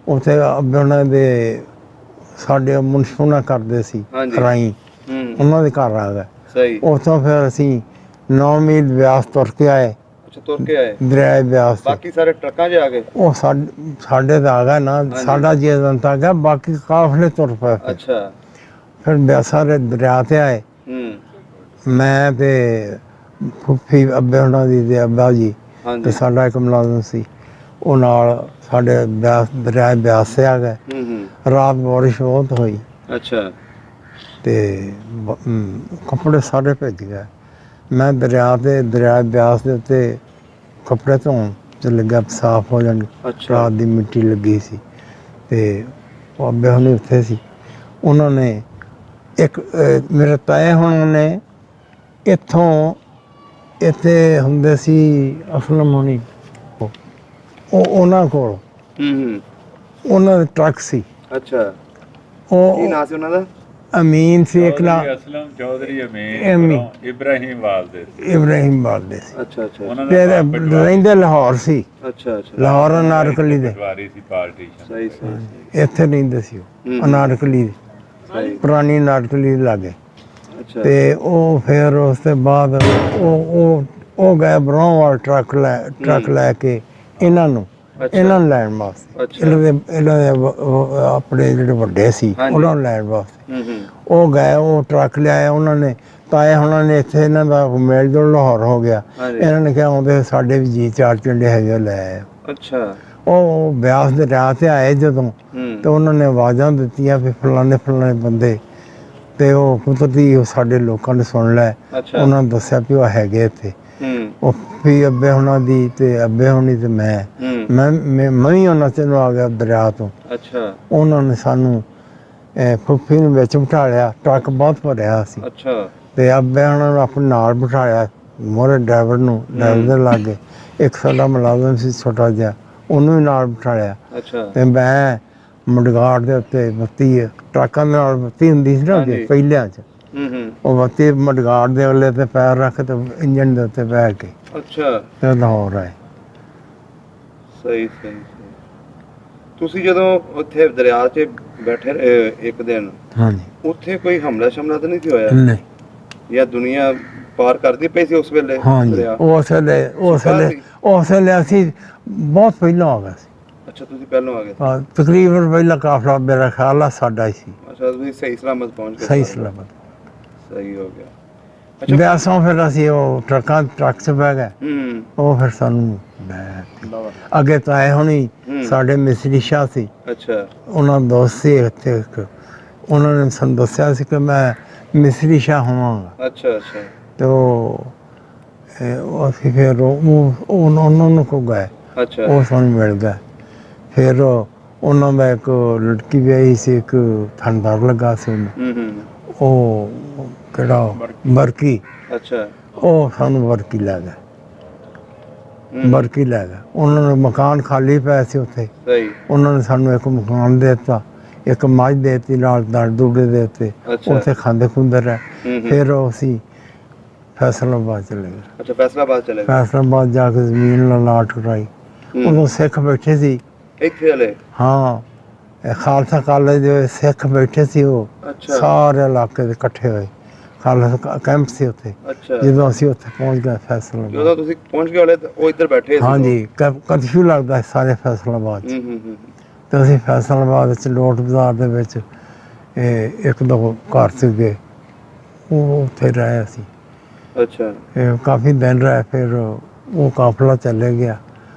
ਉੱਥੇ ਅੱਬੇ ਉਹਨਾਂ ਦੇ ਸਾਡੇ ਮੁਨਸ਼ਫੂਨਾ ਕਰਦੇ ਸੀ ਰਾਈ, ਉਹਨਾਂ ਦੇ ਘਰ ਆ ਗਏ। ਉੱਥੋਂ ਫਿਰ ਅਸੀਂ 9 ਮੀਲ ਬਿਆਸ ਤੁਰ ਕੇ ਆਏ। ਅੱਛਾ, ਤੁਰ ਕੇ ਆਏ ਦਰਿਆ ਬਿਆਸ। ਬਾਕੀ ਸਾਰੇ ਟਰੱਕਾਂ 'ਚ ਆ ਗਏ? ਉਹ ਸਾਡੇ ਤਾਂ ਆ ਗਏ ਨਾ, ਸਾਡਾ ਜੀ ਜਨਤਾ ਗਿਆ, ਬਾਕੀ ਕਾਫਲੇ ਤੁਰ ਪਏ। ਅੱਛਾ। ਫਿਰ ਬਿਆਸਾ ਦੇ ਦਰਿਆ ਤੇ ਆਏ। ਮੈਂ ਤੇ ਫੁੱਫੀ ਅੱਬੇ ਉਹਨਾਂ ਦੀ ਤੇ ਅੱਬਾ ਜੀ ਤੇ ਸਾਡਾ ਇੱਕ ਮੁਲਾਜ਼ਮ ਸੀ, ਉਹ ਨਾਲ ਸਾਡੇ ਦਰਿਆ ਬਿਆਸ ਤੇ ਆ ਗਏ। ਰਾਤ ਬਾਰਿਸ਼ ਬਹੁਤ ਹੋਈ। ਅੱਛਾ। ਤੇ ਕੱਪੜੇ ਸਾਰੇ ਭਿੱਜ ਗਏ। ਮੈਂ ਦਰਿਆ ਬਿਆਸ ਦੇ ਉੱਤੇ ਕੱਪੜੇ ਧੋਣ 'ਚ ਲੱਗਿਆ, ਸਾਫ਼ ਹੋ ਜਾਣ। ਰਾਤ ਦੀ ਮਿੱਟੀ ਲੱਗੀ ਸੀ ਤੇ ਉਹ ਅੱਬੇ ਹੁਣੀ ਉੱਥੇ ਸੀ। ਉਹਨਾਂ ਨੇ ਇੱਕ ਮੇਰੇ ਤਾਏ ਹੁਣ ਨੇ ਇੱਥੇ ਹੁੰਦੇ ਸੀ ਅਸਲਮ ਹੋਣੀ, ਉਹਨਾਂ ਕੋਲ ਉਹਨਾਂ ਦੇ ਟਰੱਕ ਸੀ। ਅੱਛਾ। ਉਹ ਕੀ ਨਾਂ ਸੀ ਉਹਨਾਂ ਦਾ? ਅਮੀਨ ਸੀ ਇੱਕ ਨਾ, ਅਸਲਮ ਚੌਧਰੀ ਅਮੀਨ, ਇਬਰਾਹੀਮ ਵਾਲਦੇ ਸੀ। ਅੱਛਾ ਅੱਛਾ। ਰਹਿੰਦੇ ਲਾਹੌਰ ਸੀ। ਅੱਛਾ ਅੱਛਾ। ਲਾਹੌਰ ਅਨਾਰਕਲੀ ਦੇ ਸੀ ਪਾਰਟੀਸ਼ਨ। ਸਹੀ ਸਹੀ। ਇੱਥੇ ਰਹਿੰਦੇ ਸੀ ਉਹ ਅਨਾਰਕਲੀ, ਪੁਰਾਣੀ ਅਨਾਰਕਲੀ ਦੇ ਲਾਗੇ। ਅੱਛਾ। ਤੇ ਉਹ ਫਿਰ ਉਸ ਤੋਂ ਬਾਅਦ ਉਹ ਗਏ ਬਰੋਂਵਾਲ ਟਰੱਕ ਲੈ ਕੇ ਇਹਨਾਂ ਨੂੰ ਲੈਣ ਵਾਸਤੇ। ਇਹਨਾਂ ਦੇ ਆਪਣੇ ਜਿਹੜੇ ਵੱਡੇ ਸੀ ਉਹਨਾਂ ਨੂੰ ਲੈਣ ਵਾਸਤੇ ਉਹ ਗਏ। ਉਹ ਟਰੱਕ ਲਿਆਇਆ ਉਹਨਾਂ ਨੇ, ਤਾਏ ਉਹਨਾਂ ਨੇ ਇੱਥੇ ਇਹਨਾਂ ਦਾ ਮੇਲ ਜੋਲ ਲਾਹੌਰ ਹੋ ਗਿਆ। ਇਹਨਾਂ ਨੇ ਕਿਹਾ ਆਉਂਦੇ ਸਾਡੇ ਵੀ ਜੀ 4 ਪਿੰਡੇ ਹੈਗੇ, ਲੈ ਆਏ। ਅੱਛਾ। ਉਹ ਬਿਆਸ ਦੇ ਰਾਹ ਤੇ ਆਏ ਜਦੋਂ, ਤੇ ਉਹਨਾਂ ਨੇ ਆਵਾਜ਼ਾਂ ਦਿੱਤੀਆਂ ਵੀ ਫਲਾਣੇ ਬੰਦੇ, ਤੇ ਉਹ ਕੁਦਰਤੀ ਸਾਡੇ ਲੋਕਾਂ ਨੇ ਸੁਣ ਲਿਆ। ਉਹਨਾਂ ਨੇ ਦੱਸਿਆ ਵੀ ਉਹ ਹੈਗੇ ਇੱਥੇ। ਉਹ ਵੀ ਅੱਬੇ ਹੋਣਾ ਦੀ ਤੇ ਅੱਬੇ ਹੋਣੀ ਤੇ ਮੈਂ ਵੀ ਉਹਨਾਂ ਤੇ ਨੂੰ ਆ ਗਿਆ ਦਰਿਆ ਤੋਂ। ਅੱਛਾ। ਉਹਨਾਂ ਨੇ ਸਾਨੂੰ ਫੁੱਫੀ ਨੂੰ ਵਿੱਚ ਬਿਠਾ ਲਿਆ, ਟਰੱਕ ਬਹੁਤ ਭਰਿਆ ਸੀ। ਅੱਛਾ। ਤੇ ਅੱਬੇ ਉਹਨਾਂ ਨੂੰ ਆਪਣੇ ਨਾਲ ਬਿਠਾਇਆ, ਮੋਰੇ ਡਰਾਈਵਰ ਦੇ ਲਾਗੇ। ਇੱਕ ਸਾਡਾ ਮੁਲਾਜ਼ਮ ਸੀ ਛੋਟਾ ਜਿਹਾ, ਉਹਨੂੰ ਵੀ ਨਾਲ ਬਿਠਾਇਆ। ਤੇ ਮੈਂ ਮਡਗਾੜ ਦੇ ਉੱਤੇ ਬੱਤੀ, ਟਰੱਕਾਂ ਦੇ ਨਾਲ ਬੱਤੀ ਹੁੰਦੀ ਸੀ ਨਾ ਪਹਿਲਿਆਂ 'ਚ, ਉਹ ਬੱਤੀ ਮਡਗਾੜ ਦੇ ਅਗਲੇ ਤੇ ਪੈਰ ਰੱਖ ਤੇ ਇੰਜਣ ਦੇ ਉੱਤੇ ਬਹਿ ਕੇ ਅੱਛਾ ਤੇ ਲਾਹੌਰ ਆਏ। ਸਹੀ ਸਹੀ ਸਹੀ। ਤੁਸੀਂ ਜਦੋਂ ਉੱਥੇ ਦਰਿਆ 'ਚ ਬੈਠੇ ਇੱਕ ਦਿਨ, ਹਾਂਜੀ ਉੱਥੇ ਕੋਈ ਹਮਲਾ ਸ਼ਮਲਾ ਤਾਂ ਨਹੀਂ ਸੀ ਹੋਇਆ, ਨਹੀਂ ਜਾਂ ਦੁਨੀਆ ਪਾਰ ਕਰਦੀ ਪਈ ਸੀ ਉਸ ਵੇਲੇ ਹਾਂਜੀ ਦਰਿਆ? ਉਸ ਵੇਲੇ ਅਸੀਂ ਬਹੁਤ ਪਹਿਲਾਂ ਆ ਗਏ ਸੀ। ਅੱਛਾ ਤੁਸੀਂ ਪਹਿਲਾਂ ਆ ਗਏ ਸੀ। ਹਾਂ, ਤਕਰੀਬਨ ਪਹਿਲਾ ਕਾਫਲਾ ਮੇਰਾ ਖਿਆਲ ਆ ਸਾਡਾ ਹੀ ਸੀ। ਅੱਛਾ ਤੁਸੀਂ ਸਹੀ ਸਲਾਮਤ ਪਹੁੰਚ ਗਏ ਸਹੀ ਸਾਰੇ। ਸਲਾਮਤ। ਸਹੀ ਹੋ ਗਿਆ। ਅੱਛਾ ਬਿਆਸੋਂ ਫਿਰ ਅਸੀਂ ਉਹ ਟਰੱਕ 'ਚ ਬਹਿ ਗਏ। ਹੂੰ ਉਹ ਫਿਰ ਸਾਨੂੰ ਅੱਗੇ ਤਾਂ ਆਏ ਹੋਣੀ ਹੂੰ। ਸਾਡੇ ਮਿਸਰੀ ਸ਼ਾਹ ਸੀ, ਅੱਛਾ ਉਹਨਾਂ ਦਾ ਦੋਸਤ ਸੀ ਇੱਥੇ ਇੱਕ, ਉਹਨਾਂ ਨੇ ਸਾਨੂੰ ਦੱਸਿਆ ਸੀ ਕਿ ਮੈਂ ਮਿਸਰੀ ਸ਼ਾਹ ਹੋਵਾਂਗਾ। ਅੱਛਾ ਅੱਛਾ ਤੇ ਉਹ ਅਸੀਂ ਫਿਰ ਉਹਨਾਂ ਨੂੰ ਕੋ ਗਏ, ਅੱਛਾ ਉਹ ਸਾਨੂੰ ਮਿਲ ਗਏ। ਫਿਰ ਉਹਨਾਂ ਦਾ ਇੱਕ ਲੜਕੀ ਵਿਆਹੀ ਸੀ, ਇੱਕ ਥਾਣੇਦਾਰ ਲੱਗਾ ਸੀ ਉਹਨੂੰ, ਹੂੰ ਉਹ ਕਿਹੜਾ ਬਰਕੀ, ਅੱਛਾ ਉਹ ਸਾਨੂੰ ਬਰਕੀ ਲੈ ਗਏ। ਹੂੰ। ਬਰਕੀ ਲੈ ਗਏ। ਉਹਨਾਂ ਨੇ ਮਕਾਨ ਖਾਲੀ ਪਏ ਸੀ ਉੱਥੇ, ਸਹੀ ਉਹਨਾਂ ਨੇ ਸਾਨੂੰ ਇੱਕ ਮਕਾਨ ਦੇ ਦਿੱਤਾ, ਇੱਕ ਮੱਝ ਦੇ ਦਿੱਤੀ, ਨਾਲ ਦਾਲ ਦੂੜੇ ਦੇ ਦਿੱਤੇ। ਅੱਛਾ। ਉੱਥੇ ਖਾਂਦੇ ਖੁੰਦੇ ਰਹੇ। ਹੂੰ। ਫਿਰ ਅਸੀਂ ਫੈਸਲਾਬਾਦ ਚਲੇ ਗਏ। ਅੱਛਾ ਫੈਸਲਾਬਾਦ ਚਲੇ ਗਏ। ਫੈਸਲਾਬਾਦ ਜਾ ਕੇ ਜ਼ਮੀਨ ਲਾਟ ਕਰਾਈ। ਉਦੋਂ ਸਿੱਖ ਬੈਠੇ ਸੀ। ਇੱਥੇ ਵਾਲੇ? ਹਾਂ, ਇਹ ਖਾਲਸਾ ਕਾਲਜ ਦੇ ਸਿੱਖ ਬੈਠੇ ਸੀ, ਉਹ ਅੱਛਾ ਸਾਰੇ ਇਲਾਕੇ ਦੇ ਇਕੱਠੇ ਹੋਏ। ਖਾਲਸਾ ਕੈਂਪ ਸੀ ਉੱਥੇ। ਅੱਛਾ ਜਦੋਂ ਅਸੀਂ ਉੱਥੇ ਪਹੁੰਚ ਗਏ ਫੈਸਲਾਬਾਦ, ਜਦੋਂ ਤੁਸੀਂ ਪਹੁੰਚ ਗਏ ਵਾਲੇ ਉਹ ਇੱਧਰ ਬੈਠੇ ਸੀ? ਹਾਂਜੀ ਕਰਫਿਊ ਲੱਗਦਾ ਸੀ ਸਾਰੇ ਫੈਸਲਾਬਾਦ 'ਚ। ਹੂੰ। ਤੇ ਅਸੀਂ ਫੈਸਲਾਬਾਦ ਵਿੱਚ ਲੋਟ ਬਾਜ਼ਾਰ ਦੇ ਵਿੱਚ ਇੱਕ ਦੋ ਘਰ ਸੀਗੇ, ਉਹ ਉੱਥੇ ਰਹੇ ਅਸੀਂ। ਅੱਛਾ ਕਾਫੀ ਦਿਨ ਰਹੇ। ਫਿਰ ਉਹ ਕਾਫਲਾ ਚੱਲੇ ਗਿਆ।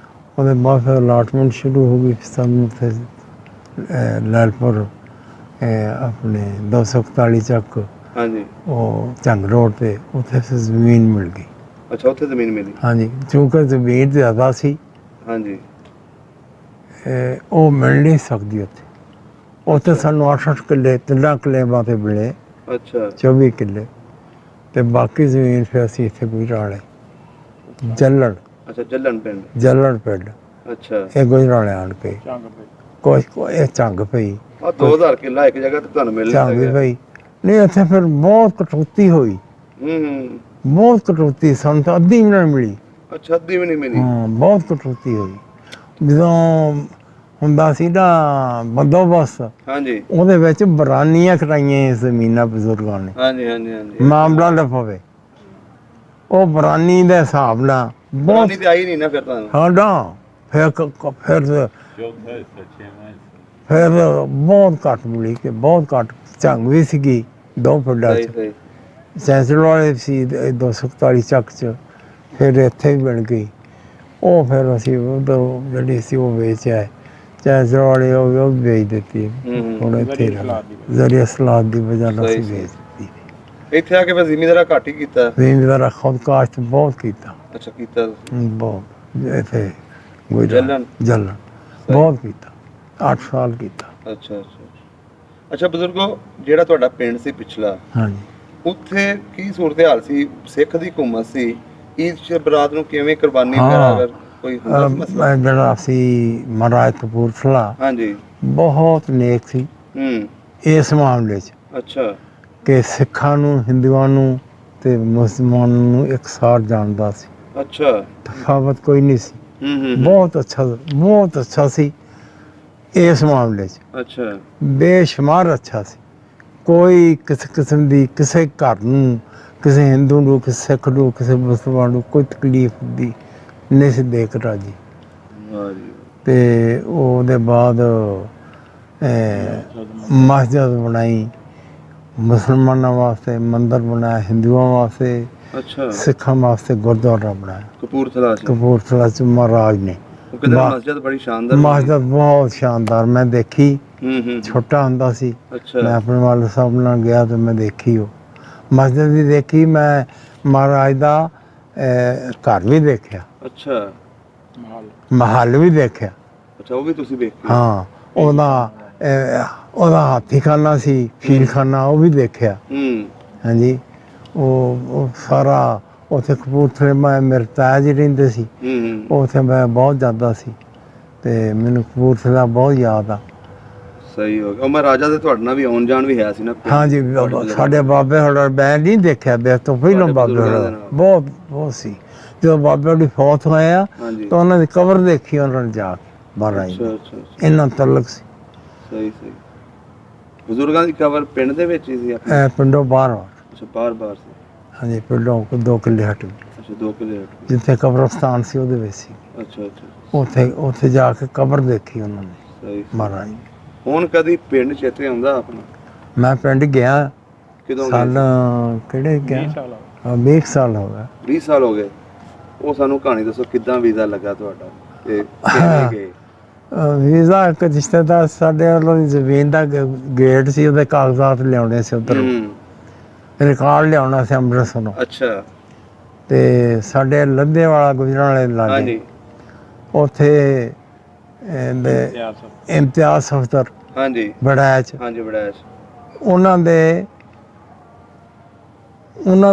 ਉਹਦੇ ਬਾਅਦ ਫਿਰ ਅਲਾਟਮੈਂਟ ਸ਼ੁਰੂ ਹੋ ਗਈ ਸਾਨੂੰ ਉੱਥੇ ਲੈਲਪੁਰ ਆਪਣੇ 241 ਚੱਕ, ਹਾਂਜੀ। ਉਹ ਝੰਗ ਰੋਡ 'ਤੇ, ਉੱਥੇ ਫਿਰ ਜ਼ਮੀਨ ਮਿਲ ਗਈ। ਅੱਛਾ ਉੱਥੇ ਜ਼ਮੀਨ ਮਿਲੀ? ਹਾਂਜੀ, ਕਿਉਂਕਿ ਜ਼ਮੀਨ ਜ਼ਿਆਦਾ ਸੀ, ਹਾਂਜੀ ਉਹ ਮਿਲ ਨਹੀਂ ਸਕਦੀ ਉੱਥੇ। ਉੱਥੇ ਸਾਨੂੰ 8-8 ਕਿੱਲੇ, 3 ਕਿੱਲਿਆਂ ਤੇ ਮਿਲੇ, ਅੱਛਾ 24 ਕਿੱਲੇ। ਤੇ ਬਾਕੀ ਜ਼ਮੀਨ ਫਿਰ ਅਸੀਂ ਇੱਥੇ ਗੁਜਰਾਲੇ, ਜੱਲਣ ਅੱਛਾ ਜੱਲਣ ਪਿੰਡ? ਜੱਲਣ ਪਿੰਡ, ਅੱਛਾ ਇਹ ਗੁਜਰਾਲੇ ਆਣ ਕੇ ਕੋਈ ਇਹ ਝੰਗ ਪਈ, ਆ 2000 ਕਿੱਲਾ ਇੱਕ ਜਗ੍ਹਾ ਤੇ ਤੁਹਾਨੂੰ ਮਿਲ ਝੰਗ ਵੀ ਪਈ। ਨਹੀਂ ਇੱਥੇ ਫਿਰ ਬਹੁਤ ਕਟੌਤੀ ਹੋਈ, ਹੂੰ। ਬਹੁਤ ਕਟੌਤੀ। ਸਾਨੂੰ ਤਾਂ ਅੱਧੀ ਵੀ ਨਾ ਮਿਲੀ। ਅੱਛਾ ਅੱਧੀ ਵੀ ਨਹੀਂ ਮਿਲੀ? ਹਾਂ, ਬਹੁਤ ਕਟੌਤੀ ਹੋਈ। ਜਦੋਂ ਹੁੰਦਾ ਸੀ ਨਾ ਬੰਦੋਬਸਤ, ਹਾਂਜੀ ਉਹਦੇ ਵਿੱਚ ਬਰਾਨੀਆਂ ਕਰਾਈਆਂ ਜ਼ਮੀਨਾਂ ਬਜ਼ੁਰਗਾਂ ਨੇ, ਹਾਂਜੀ ਹਾਂਜੀ ਹਾਂਜੀ। ਮਾਮਲਾ ਨਾ ਪਵੇ। ਉਹ ਬਰਾਨੀ ਦੇ ਹਿਸਾਬ ਨਾਲ ਬਹੁਤ ਬਰਾਨੀ ਤੇ ਆਈ ਨਹੀਂ ਨਾ ਫਿਰ ਤੁਹਾਨੂੰ? ਸਾਡਾ ਫਿਰ ਚੌਥਾ ਹਿੱਸਾ, ਛੇਵਾਂ ਹਿੱਸਾ। ਫਿਰ ਬਹੁਤ ਘੱਟ ਮਿਲੀ, ਕਿ ਬਹੁਤ ਘੱਟ। ਝੰਗ ਵੀ ਸੀਗੀ 2 ਪਿੰਡਾਂ ਸਹੀ 'ਚ, ਸਹੀ। ਸੈਂਸਲ ਵਾਲੇ ਸੀ 241 ਚੱਕ 'ਚ, ਫਿਰ ਇੱਥੇ ਵੀ ਮਿਲ ਗਈ। ਉਹ ਫਿਰ ਅਸੀਂ ਉਦੋਂ ਜਿਹੜੀ ਸੀ ਉਹ ਵੇਚ ਆਏ। ਸੈਂਸਲ ਵਾਲੇ ਉਹ ਵੀ ਵੇਚ ਦਿੱਤੀ। ਹੁਣ ਇੱਥੇ ਜ਼ਰੀਆ ਸਲਾਦ ਦੀ ਵਜ੍ਹਾ ਨਾਲ ਸਹੀ ਅਸੀਂ ਸਹੀ। ਵੇਚ ਦਿੱਤੀ। ਇੱਥੇ ਆ ਕੇ ਫਿਰ ਜ਼ਿਮੀਂਦਾਰਾ ਘੱਟ ਹੀ ਕੀਤਾ? ਜ਼ਿਮੀਂਦਾਰ ਖੁਦ ਕਾਸ਼ਤ ਬਹੁਤ ਕੀਤਾ, ਅੱਛਾ ਕੀਤਾ ਤੁਸੀਂ? ਬਹੁਤ। ਇੱਥੇ ਜੱਲਣ? ਜੱਲਣ ਬਹੁਤ ਕੀਤਾ, 8 ਸਾਲ ਕੀਤਾ। ਅੱਛਾ ਅੱਛਾ ਅੱਛਾ। ਬਜ਼ੁਰਗੋ, ਜਿਹੜਾ ਤੁਹਾਡਾ ਪਿੰਡ ਸੀ ਪਿਛਲਾ, ਹਾਂਜੀ, ਉੱਥੇ ਕੀ ਸੂਰਤ ਹਾਲ ਸੀ? ਸਿੱਖ ਦੀ ਹਕੂਮਤ ਸੀ, ਈਦ ਬਰਾਤ ਨੂੰ ਕਿਵੇਂ ਕੁਰਬਾਨੀ ਵਗੈਰਾ ਅਗਰ ਕੋਈ ਹੁੰਦਾ ਸੀ ਮਸਲਾ? ਜਿਹੜਾ ਸੀ ਮਹਾਰਾਜ ਕਪੂਰਥਲਾ, ਹਾਂਜੀ ਬਹੁਤ ਨੇਕ ਸੀ ਹੂੰ। ਇਸ ਮਾਮਲੇ 'ਚ, ਅੱਛਾ ਕਿ ਸਿੱਖਾਂ ਨੂੰ, ਹਿੰਦੂਆਂ ਨੂੰ ਤੇ ਮੁਸਲਮਾਨਾਂ ਨੂੰ ਇੱਕਸਾਰ ਜਾਣਦਾ ਸੀ। ਅੱਛਾ ਤਫਾਵਤ ਕੋਈ ਨਹੀਂ ਸੀ। ਹੂੰ। ਬਹੁਤ ਅੱਛਾ ਸੀ ਇਸ ਮਾਮਲੇ 'ਚ, ਅੱਛਾ ਬੇਸ਼ੁਮਾਰ ਅੱਛਾ ਸੀ। ਕੋਈ ਕਿਸੇ ਕਿਸਮ ਦੀ ਕਿਸੇ ਘਰ ਨੂੰ, ਕਿਸੇ ਹਿੰਦੂ ਨੂੰ, ਕਿਸੇ ਸਿੱਖ ਨੂੰ, ਕਿਸੇ ਮੁਸਲਮਾਨ ਨੂੰ ਕੋਈ ਤਕਲੀਫ ਦੀ ਨਹੀਂ ਸੀ ਦੇ ਕੇ ਰਾਜੀ। ਵਾਹ ਜੀ। ਤੇ ਉਹਦੇ ਬਾਅਦ ਮਸਜਿਦ ਬਣਾਈ, ਮੁਸਲਮਾਨਾਂ ਵਾਸਤੇ ਮੰਦਰ ਬਣਾਇਆ, ਹਿੰਦੂਆਂ ਵਾਸਤੇ, ਅੱਛਾ ਸਿੱਖਾਂ ਵਾਸਤੇ ਗੁਰਦੁਆਰਾ ਬਣਾਇਆ ਕਪੂਰਥਲਾ ਸੀ? ਕਪੂਰਥਲਾ 'ਚ ਮਹਾਰਾਜ ਨੇ। ਉਹ ਕਹਿੰਦੇ ਮਸਜਿਦ ਬੜੀ ਸ਼ਾਨਦਾਰ ਮਸਜਿਦ ਬਹੁਤ ਸ਼ਾਨਦਾਰ, ਮੈਂ ਦੇਖੀ। ਹੂੰ। ਛੋਟਾ ਹੁੰਦਾ ਸੀ, ਅੱਛਾ ਮੈਂ ਆਪਣੇ ਵਾਲਿਦ ਸਾਹਿਬ ਨਾਲ ਗਿਆ ਤੇ ਮੈਂ ਦੇਖੀ ਉਹ ਮਸਜਿਦ ਵੀ ਦੇਖੀ। ਮੈਂ ਮਹਾਰਾਜ ਦਾ ਘਰ ਵੀ ਦੇਖਿਆ, ਅੱਛਾ ਮਹੱਲ ਵੀ ਦੇਖਿਆ। ਅੱਛਾ ਉਹ ਵੀ ਤੁਸੀਂ ਵੇਖੀ? ਹਾਂ, ਉਹਦਾ ਹਾਥੀਖਾਨਾ ਸੀ, ਫੀਲਖਾਨਾ, ਉਹ ਵੀ ਦੇਖਿਆ। ਹੂੰ। ਹਾਂਜੀ, ਉਹ ਸਾਰਾ ਉੱਥੇ ਕਪੂਰਥਲੇ ਮੇਰੇ ਤਾਇਆ ਜੀ ਰਹਿੰਦੇ ਸੀ, ਹੂੰ। ਉੱਥੇ ਮੈਂ ਬਹੁਤ ਜਾਂਦਾ ਸੀ ਤੇ ਮੈਨੂੰ ਕਪੂਰਥਲਾ ਬਹੁਤ ਯਾਦ ਆ। ਸਹੀ ਹੋ ਗਿਆ। ਉਹ ਮਹਾਰਾਜਾ ਦੇ ਤੁਹਾਡੇ ਨਾਲ ਵੀ ਆਉਣ ਜਾਣ ਵੀ ਹੈ ਸੀ ਨਾ? ਹਾਂਜੀ, ਸਾਡੇ ਬਾਬੇ ਹੋਣਾ ਮੈਂ ਨਹੀਂ ਦੇਖਿਆ, ਬੇ ਤੋਂ ਪਹਿਲਾਂ ਬਾਬੇ ਹੋਣਾ ਬਹੁਤ ਸੀ। ਜਦੋਂ ਬਾਬੇ ਦੀ ਫੌਤ ਹੋਇਆ ਹਾਂਜੀ ਤਾਂ ਉਹਨਾਂ ਦੀ ਕਬਰ ਦੇਖੀ ਉਹਨਾਂ ਨੇ ਜਾ ਕੇ ਮਹਾਰਾਜ ਅੱਛਾ ਦੀ। ਅੱਛਾ ਅੱਛਾ, ਇੰਨਾ ਤਲਕ ਸੀ। ਸਹੀ ਸਹੀ। ਬਜ਼ੁਰਗਾਂ ਦੀ ਕਬਰ ਪਿੰਡ ਦੇ ਵਿੱਚ ਹੀ ਸੀ ਆਪਣੇ? ਇਹ ਪਿੰਡੋਂ ਬਾਹਰ ਆ। ਅੱਛਾ ਬਾਹਰ ਬਾਹਰ ਸੀ। ਹਾਂਜੀ, ਪਿੰਡੋਂ 2 ਕਿੱਲੇ ਹਟ ਅੱਛਾ 2 ਕਿਲੇ ਹਟ ਗਏ। ਜਿੱਥੇ ਕਬਰਸਤਾਨ ਸੀ ਉਹਦੇ ਵਿੱਚ ਸੀ। ਅੱਛਾ ਅੱਛਾ ਉੱਥੇ ਜਾ ਕੇ ਕਬਰ ਦੇਖੀ ਉਹਨਾਂ ਨੇ ਸਹੀ। ਮਹਾਰਾਜ ਦੀ। ਹੁਣ ਕਦੀ ਪਿੰਡ ਚੇਤੇ ਆਉਂਦਾ ਆਪਣਾ? ਮੈਂ ਪਿੰਡ ਗਿਆ ਕਿਦੋਂ ਗਏ ਸਾਲ ਕਿਹੜੇ ਗਿਆ 20 ਸਾਲ ਹੋ ਗਏ। 20 ਸਾਲ ਹੋ ਗਏ। ਉਹ ਸਾਨੂੰ ਕਹਾਣੀ ਦੱਸੋ, ਕਿੱਦਾਂ ਵੀਜ਼ਾ ਲੱਗਾ ਤੁਹਾਡਾ ਤੇ ਕਿਵੇਂ ਗਏ? ਵੀਜ਼ਾ ਇੱਕ ਰਿਸ਼ਤੇਦਾਰ ਸਾਡੇ ਵੱਲੋਂ ਦੀ ਜ਼ਮੀਨ ਦਾ ਗੇਟ ਸੀ, ਉਹਦੇ ਕਾਗਜ਼ਾਤ ਲਿਆਉਣੇ ਸੀ ਉੱਧਰ, ਰਿਕਾਰਡ ਲਿਆਉਣਾ ਸੀ ਅੰਮ੍ਰਿਤਸਰੋਂ। ਅੱਛਾ ਤੇ ਸਾਡੇ ਲੱਦੇ ਵਾਲਾ ਗੁਜਰਨ ਵਾਲੇ ਲਾਗੇ ਹਾਂਜੀ ਉੱਥੇ ਇਮਤਿਆਜ਼ ਅਫਸਰ ਹਾਂਜੀ ਬੜੈਚ ਹਾਂਜੀ ਬੜਾ ਉਹਨਾਂ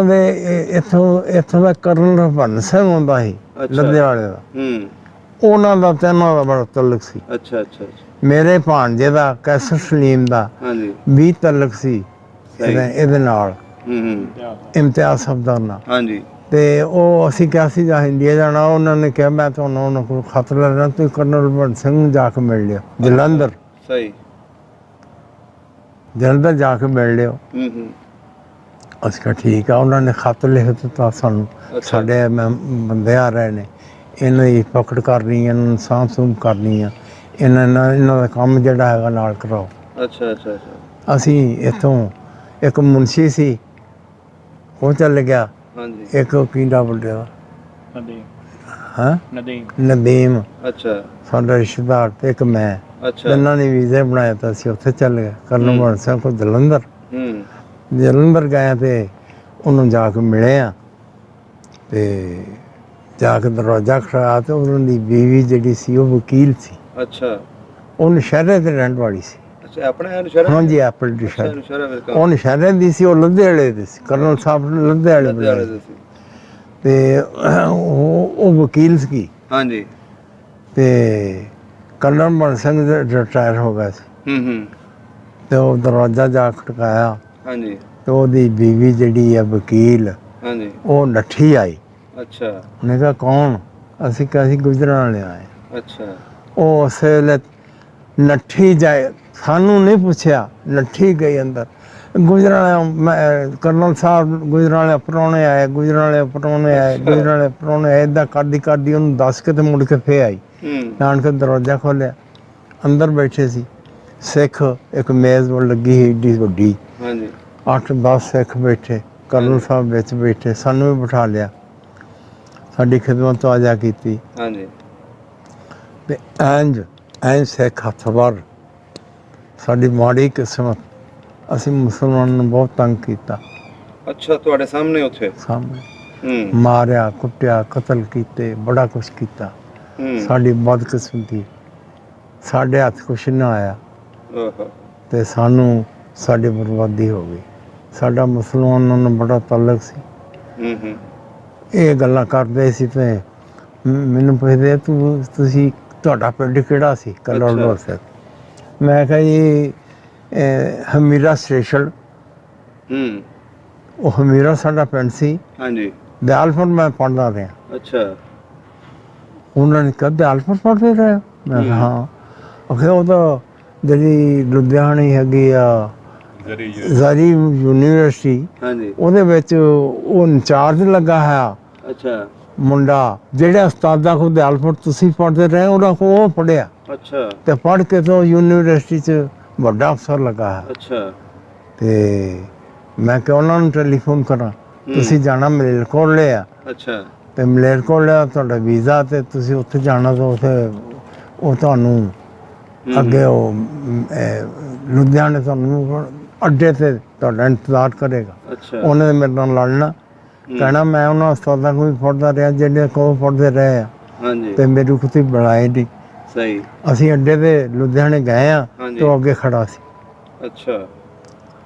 ਦੇ ਇੱਥੋਂ ਦਾ ਕਰਨਲ ਹਰਭਜਨ ਸਿੰਘ ਹੁੰਦਾ ਸੀ ਅੱਛਾ। ਲੱਦੇ ਵਾਲੇ ਦਾ। ਹੂੰ ਉਹਨਾਂ ਦਾ ਤੇ ਇਹਨਾਂ ਦਾ ਬੜਾ ਤਲਕ ਸੀ। ਅੱਛਾ ਅੱਛਾ ਅੱਛਾ ਮੇਰੇ ਭਾਣਜੇ ਦਾ ਕੈਸਰ ਸਲੀਮ ਦਾ ਹਾਂਜੀ ਵੀ ਤਲਕ ਸੀ ਸਹੀ। ਇਹਦੇ ਨਾਲ, ਹੂੰ ਇਮਤਿਆਜ਼ ਅਫਸਰ ਨਾਲ। ਹਾਂਜੀ ਤੇ ਉਹ ਅਸੀਂ ਕਿਹਾ ਸੀ ਜਾਂ ਇੰਡੀਆ ਜਾਣਾ, ਉਹਨਾਂ ਨੇ ਕਿਹਾ ਮੈਂ ਤੁਹਾਨੂੰ ਉਹਨਾਂ ਕੋਲ ਖਤ ਲੈਣਾ, ਤੁਸੀਂ ਕਰਨਲ ਹਰਭਜਨ ਸਿੰਘ ਨੂੰ ਜਾ ਕੇ ਮਿਲ ਲਿਓ ਜਲੰਧਰ। ਸਹੀ। ਜਲੰਧਰ ਜਾ ਕੇ ਮਿਲ ਲਿਓ। ਹੂੰ ਅਸੀਂ ਕਿਹਾ ਠੀਕ ਆ। ਉਹਨਾਂ ਨੇ ਖਤ ਲਿਖ ਦਿੱਤਾ ਸਾਨੂੰ, ਅੱਛਾ। ਸਾਡੇ ਬੰਦੇ ਆ ਰਹੇ ਨੇ, ਇਹਨਾਂ ਦੀ ਪਕੜ ਕਰਨੀ, ਇਹਨਾਂ ਨੂੰ ਸਾਂਭ ਸੂੰਭ ਕਰਨੀ ਆ, ਇਹਨਾਂ ਦਾ ਕੰਮ ਜਿਹੜਾ ਹੈਗਾ ਨਾਲ ਕਰਾਓ। ਅੱਛਾ ਅੱਛਾ ਅੱਛਾ ਅਸੀਂ ਇੱਥੋਂ ਇੱਕ ਮੁਨਸ਼ੀ ਸੀ, ਉਹ ਚੱਲ ਗਿਆ, ਹਾਂਜੀ ਇੱਕ ਕੀੜਾ ਵੱਡੇ ਦਾ ਹਾਂ ਨਦੀਮ ਨਦੀਮ ਅੱਛਾ ਸਾਡਾ ਰਿਸ਼ਤੇਦਾਰ, ਤੇ ਇੱਕ ਮੈਂ। ਅੱਛਾ ਇਹਨਾਂ ਨੇ ਵੀਜ਼ਾ ਬਣਾਇਆ ਤਾਂ ਅਸੀਂ ਉੱਥੇ ਚੱਲ ਗਏ ਕਰਨਲ ਹਰਭਜਨ ਸਿੰਘ ਕੋਲ ਜਲੰਧਰ। ਹੂੰ ਜਲੰਧਰ ਗਏ ਤੇ ਉਹਨੂੰ ਜਾ ਕੇ ਮਿਲੇ ਆ, ਤੇ ਜਾ ਕੇ ਦਰਵਾਜ਼ਾ ਖੜਾਇਆ ਤੇ ਉਹਨਾਂ ਦੀ ਬੀਵੀ ਜਿਹੜੀ ਸੀ ਉਹ ਵਕੀਲ ਸੀ। ਅੱਛਾ ਉਹ ਨਸ਼ਹਿਰੇ ਤੇ ਰਹਿਣ ਵਾਲੀ ਸੀ। ਅੱਛਾ ਆਪਣੇ ਨਸ਼ਹਿਰਾ? ਹਾਂਜੀ, ਐਪਲ ਦੀ ਅੱਛਾ ਸ਼ਹਿਰ। ਨਸ਼ਹਿਰਾ ਵੇਲਕਮ। ਉਹ ਨਸ਼ਹਿਰੇ ਦੀ ਸੀ, ਉਹ ਲੁਧਿਆਣੇ ਵਾਲੇ ਦੀ ਸੀ। ਕਰਨਲ ਸਾਹਿਬ ਨੇ ਲੁਧਿਆਣੇ ਲੱਦੇ ਵਾਲੇ ਬੁਲਾਏ ਦੇ ਸੀ। ਤੇ ਉਹ ਵਕੀਲ ਸੀ। ਹਾਂਜੀ ਤੇ ਕਰਨਲ ਹਰਭਜਨ ਸਿੰਘ ਰਿਟਾਇਰ ਹੋ ਗਿਆ ਸੀ। ਹੂੰ ਤੇ ਉਹ ਦਰਵਾਜ਼ਾ ਜਾ ਖੜਕਾਇਆ ਹਾਂਜੀ ਤੇ ਉਹਦੀ ਬੀਵੀ ਜਿਹੜੀ ਆ ਵਕੀਲ, ਹਾਂਜੀ ਉਹ ਨੱਠੀ ਆਈ। ਅੱਛਾ ਉਹਨੇ ਕਿਹਾ ਕੌਣ? ਅਸੀਂ ਕਿਹਾ ਅਸੀਂ ਗੁਜਰਨ ਵਾਲੇ ਆਏ। ਅੱਛਾ ਉਹ ਉਸ ਵੇਲੇ ਨੱਠੀ ਜਾਏ, ਸਾਨੂੰ ਨਹੀਂ ਪੁੱਛਿਆ, ਨੱਠੀ ਗਈ ਅੰਦਰ। ਕਰਨਲ ਸਾਹਿਬ ਗੁਜਰਾਂ ਵਾਲੇ ਪ੍ਰਾਹੁਣੇ ਆਏ, ਗੁਜਰਾਂ ਵਾਲੇ ਪ੍ਰਾਹੁਣੇ ਆਏ, ਗੁਜਰਾਂ ਵਾਲੇ ਪ੍ਰਾਹੁਣੇ ਆਏ, ਏਦਾਂ ਕਰਦੀ ਕਰਦੀ ਉਹਨੂੰ ਦੱਸ ਕੇ ਤੇ ਮੁੜ ਕੇ ਫੇਰ ਆਈ। ਹੂੰ ਜਾਣ ਕੇ ਦਰਵਾਜ਼ਾ ਖੋਲ੍ਹਿਆ, ਅੰਦਰ ਬੈਠੇ ਸੀ ਸਿੱਖ, ਇੱਕ ਮੇਜ਼ ਵੱਲ ਲੱਗੀ ਸੀ ਏਡੀ ਵੱਡੀ, ਹਾਂਜੀ 8-10 ਸਿੱਖ ਬੈਠੇ, ਕਰਨਲ ਸਾਹਿਬ ਵਿੱਚ ਬੈਠੇ, ਸਾਨੂੰ ਵੀ ਬਿਠਾ ਲਿਆ, ਸਾਡੀ ਖਿਦਮਤ ਤੋਂ ਆਜਾ ਕੀਤੀ। ਹਾਂਜੀ ਤੇ ਇੰਝ ਸਿੱਖ ਹੱਥ ਵਰ ਸਾਡੀ ਮਾੜੀ ਕਿਸਮਤ, ਅਸੀਂ ਮੁਸਲਮਾਨਾਂ ਨੂੰ ਬਹੁਤ ਤੰਗ ਕੀਤਾ। ਅੱਛਾ ਤੁਹਾਡੇ ਸਾਹਮਣੇ ਉੱਥੇ? ਸਾਹਮਣੇ ਹੂੰ ਮਾਰਿਆ, ਕੁੱਟਿਆ, ਕਤਲ ਕੀਤੇ, ਬੜਾ ਕੁਛ ਕੀਤਾ। ਹੂੰ ਸਾਡੀ ਬਦਕਿਸਮਤੀ, ਸਾਡੇ ਹੱਥ ਕੁਛ ਨਾ ਆਇਆ ਓਹੋ ਤੇ ਸਾਨੂੰ ਸਾਡੀ ਬਰਬਾਦੀ ਹੋ ਗਈ। ਸਾਡਾ ਮੁਸਲਮਾਨਾਂ ਨਾਲ ਬੜਾ ਤਾਲੁਕ ਸੀ। ਹੂੰ ਇਹ ਗੱਲਾਂ ਕਰਦੇ ਸੀ ਤੇ ਮੈਨੂੰ ਪੁੱਛਦੇ ਤੁਸੀਂ ਤੁਹਾਡਾ ਪਿੰਡ ਕਿਹੜਾ ਸੀ? ਕਰਨਲ ਸਿੰਘ। ਮੈਂ ਕਿਹਾ ਜੀ ਹਮੀਰਾ ਸਟੇਸ਼ਨ। ਹੂੰ ਉਹ ਹਮੀਰਾ ਸਾਡਾ ਪਿੰਡ ਸੀ। ਹਾਂਜੀ ਦਿਆਲਪੁਰ ਮੈਂ ਪੜ੍ਹਦਾ ਰਿਹਾ। ਅੱਛਾ ਉਹਨਾਂ ਨੇ ਕਿਹਾ ਦਿਆਲਪੁਰ ਪੜ੍ਹਦੇ ਰਹੇ? ਮੈਂ ਕਿਹਾ ਹਾਂ। ਉਹ ਤਾਂ ਜਿਹੜੀ ਲੁਧਿਆਣੇ ਹੈਗੀ ਆ ਜ਼ਰੀ ਯੂਨੀਵਰਸਿਟੀ, ਹਾਂਜੀ ਉਹਦੇ ਵਿੱਚ ਉਹ ਇੰਚਾਰਜ ਲੱਗਾ ਹੈ ਅੱਛਾ ਮੁੰਡਾ, ਜਿਹੜੇ ਉਸਤਾਦਾਂ ਕੋਲ ਦਿਆਲਪੁਰ ਤੁਸੀਂ ਪੜ੍ਹਦੇ ਰਹੇ ਉਹਨਾਂ ਕੋਲ ਉਹ ਪੜ੍ਹਿਆ ਅੱਛਾ ਤੇ ਪੜ੍ਹ ਕੇ ਤੋਂ ਯੂਨੀਵਰਸਿਟੀ 'ਚ ਵੱਡਾ ਅਫਸਰ ਲੱਗਾ ਹੈ। ਅੱਛਾ ਤੇ ਮੈਂ ਕਿਹਾ ਉਹਨਾਂ ਨੂੰ ਟੈਲੀਫੋਨ ਕਰਾਂ, ਤੁਸੀਂ ਜਾਣਾ ਮਲੇਰਕੋਟਲੇ ਆ ਅੱਛਾ ਤੇ ਮਲੇਰਕੋਟਲੇ ਤੁਹਾਡਾ ਵੀਜ਼ਾ ਤੇ ਤੁਸੀਂ ਉੱਥੇ ਜਾਣਾ, ਤਾਂ ਉੱਥੇ ਉਹ ਤੁਹਾਨੂੰ ਅੱਗੇ ਉਹ ਲੁਧਿਆਣੇ ਤੁਹਾਨੂੰ ਅੱਡੇ ਤੇ ਤੁਹਾਡਾ ਇੰਤਜ਼ਾਰ ਕਰੇਗਾ। ਅੱਛਾ ਉਹਨੇ ਮੇਰੇ ਨਾਲ ਲੜਨਾ, ਕਹਿਣਾ ਮੈਂ ਉਹਨਾਂ ਉਸਤਾਦਾਂ ਕੋਲ ਵੀ ਪੜ੍ਹਦਾ ਰਿਹਾ ਜਿਹੜੇ ਕੋਲ ਪੜ੍ਹਦੇ ਰਹੇ ਆ, ਹਾਂਜੀ ਤੇ ਮੇਰੇ ਕੋਲ ਤੁਸੀਂ ਬੁਲਾਏ ਨਹੀਂ। ਸਹੀ ਅਸੀਂ ਅੱਡੇ ਤੇ ਲੁਧਿਆਣੇ ਗਏ ਆ ਤੇ ਉਹ ਅੱਗੇ ਖੜਾ ਸੀ। ਅੱਛਾ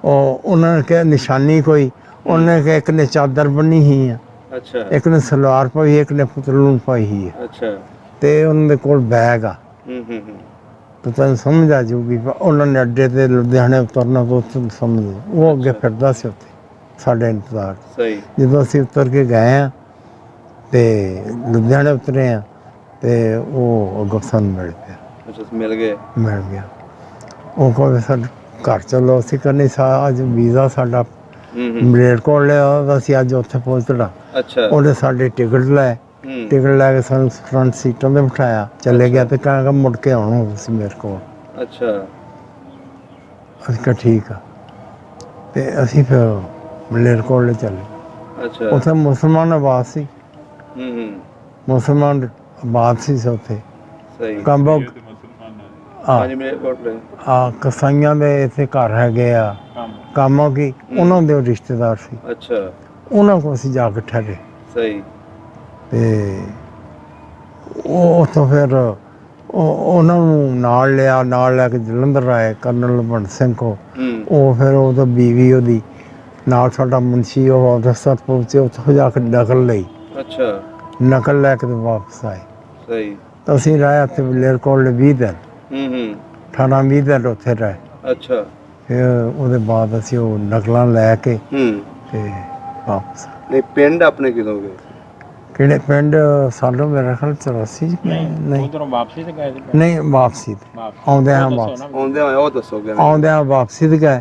ਉਹਨਾਂ ਨੇ ਕਿਹਾ ਨਿਸ਼ਾਨੀ ਕੋਈ, ਉਹਨੇ ਕਿਹਾ ਇੱਕ ਨੇ ਚਾਦਰ ਬੰਨੀ ਹੀ ਆ, ਅੱਛਾ ਇੱਕ ਨੇ ਸਲਵਾਰ ਪਾਈ, ਇੱਕ ਨੇ ਪਤਲੂਨ ਪਾਈ ਹੀ ਹੈ, ਅੱਛਾ ਤੇ ਉਹਨਾਂ ਦੇ ਕੋਲ ਬੈਗ ਆ। ਹੂੰ ਤਾਂ ਤੁਹਾਨੂੰ ਸਮਝ ਆ ਜਾਊਗੀ। ਉਹਨਾਂ ਨੇ ਅੱਡੇ ਤੇ ਲੁਧਿਆਣੇ ਉਤਰਨਾ ਤੋਂ ਸਮਝ, ਉਹ ਅੱਗੇ ਫਿਰਦਾ ਸੀ ਉੱਥੇ ਸਾਡੇ ਇੰਤਜ਼ਾਰ। ਸਹੀ ਜਦੋਂ ਅਸੀਂ ਉਤਰ ਕੇ ਗਏ ਆ ਤੇ ਲੁਧਿਆਣੇ ਉਤਰੇ ਆ ਤੇ ਉਹ ਅੱਗੋਂ ਸਾਨੂੰ ਮਿਲ ਪਿਆ, ਅੱਛਾ ਮਿਲ ਗਏ। ਮਿਲ ਗਿਆ। ਉਹ ਕਹਿੰਦੇ ਸਾਡੇ ਘਰ ਚੱਲੋ, ਅਸੀਂ ਕਹਿੰਦੇ ਅੱਜ ਵੀਜ਼ਾ ਸਾਡਾ ਮਲੇਰਕੋਟਲੇ ਦਾ, ਅਸੀਂ ਅੱਜ ਉੱਥੇ ਪਹੁੰਚਣਾ। ਅੱਛਾ। ਉਹਨੇ ਸਾਡੀ ਟਿਕਟ ਲੈ ਕੇ ਸਾਨੂੰ ਫਰੰਟ ਸੀਟਾਂ 'ਤੇ ਬਿਠਾਇਆ, ਚਲੇ ਗਿਆ ਤੇ ਕਹਿੰਦਾ ਮੁੜ ਕੇ ਆਉਣਾ ਤੁਸੀਂ ਮੇਰੇ ਕੋਲ। ਅੱਛਾ। ਅਸੀਂ ਕਿਹਾ ਠੀਕ ਆ, ਤੇ ਅਸੀਂ ਫਿਰ ਮਲੇਰਕੋਟਲੇ ਚੱਲੇ। ਅੱਛਾ। ਉੱਥੇ ਮੁਸਲਮਾਨ ਆਬਾਦ ਸੀ, ਮੁਸਲਮਾਨ ਆਬਾਦ ਸੀ ਉੱਥੇ। ਸਹੀ। ਕੰਬੋ ਤੇ ਮੁਸਲਮਾਨਾਂ ਦੀ ਹਾਂਜੀ ਮਲੇਰਕੋਟਲੇ। ਕਸਾਈਆਂ ਦੇ ਇੱਥੇ ਘਰ ਹੈਗੇ ਆ, ਕਾਮੋ ਕੀ, ਉਹਨਾਂ ਦੇ ਰਿਸ਼ਤੇਦਾਰ ਸੀ। ਅੱਛਾ। ਉਹਨਾਂ ਕੋਲ ਅਸੀਂ ਜਾ ਕੇ ਠਹਿਰੇ। ਸਹੀ। ਤੇ ਉਹ ਉੱਥੋਂ ਫਿਰ ਉਹਨਾਂ ਨੂੰ ਨਾਲ ਲੈ ਕੇ ਜਲੰਧਰ ਆਏ ਕਰਨਲ ਬੰਦ ਸਿੰਘ ਕੋ। ਉਹ ਫਿਰ ਉਹਦਾ ਬੀਵੀ ਉਹਦੀ ਨਾਲ, ਸਾਡਾ ਮੁਨਸ਼ੀ, ਉਹ ਅੰਮ੍ਰਿਤਸਰ ਪਹੁੰਚੇ, ਉੱਥੋਂ ਜਾ ਕੇ ਨਕਲ ਲਈ। ਅੱਛਾ। ਨਕਲ ਲੈ ਕੇ ਤੇ ਵਾਪਸ ਆਏ। ਸਹੀ। ਤਾਂ ਅਸੀਂ ਰਹੇ ਉੱਥੇ ਮਲੇਰਕੋਟਲੇ 20 ਦਿਨ, 18-20 ਦਿਨ ਉੱਥੇ ਰਹੇ। ਅੱਛਾ। ਫਿਰ ਉਹਦੇ ਬਾਅਦ ਅਸੀਂ ਉਹ ਨਕਲਾਂ ਲੈ ਕੇ ਤੇ ਵਾਪਸ। ਨਹੀਂ ਪਿੰਡ ਆਪਣੇ ਕਿਦੋਂ ਗਏ? ਕਿਹੜੇ ਪਿੰਡ? ਸਾਨੂੰ ਮੇਰਾ ਖਿਆਲ 84 ਨਹੀਂ, ਉਧਰੋਂ ਵਾਪਸੀ ਤੇ ਗਏ ਸੀ? ਨਹੀਂ ਵਾਪਸੀ ਤੇ ਆਉਂਦਿਆਂ ਵਾਪਸ, ਆਉਂਦੇ ਹੋਏ ਉਹ ਦੱਸੋ ਕਿਵੇਂ? ਆਉਂਦਿਆਂ ਵਾਪਸੀ ਤੇ ਗਏ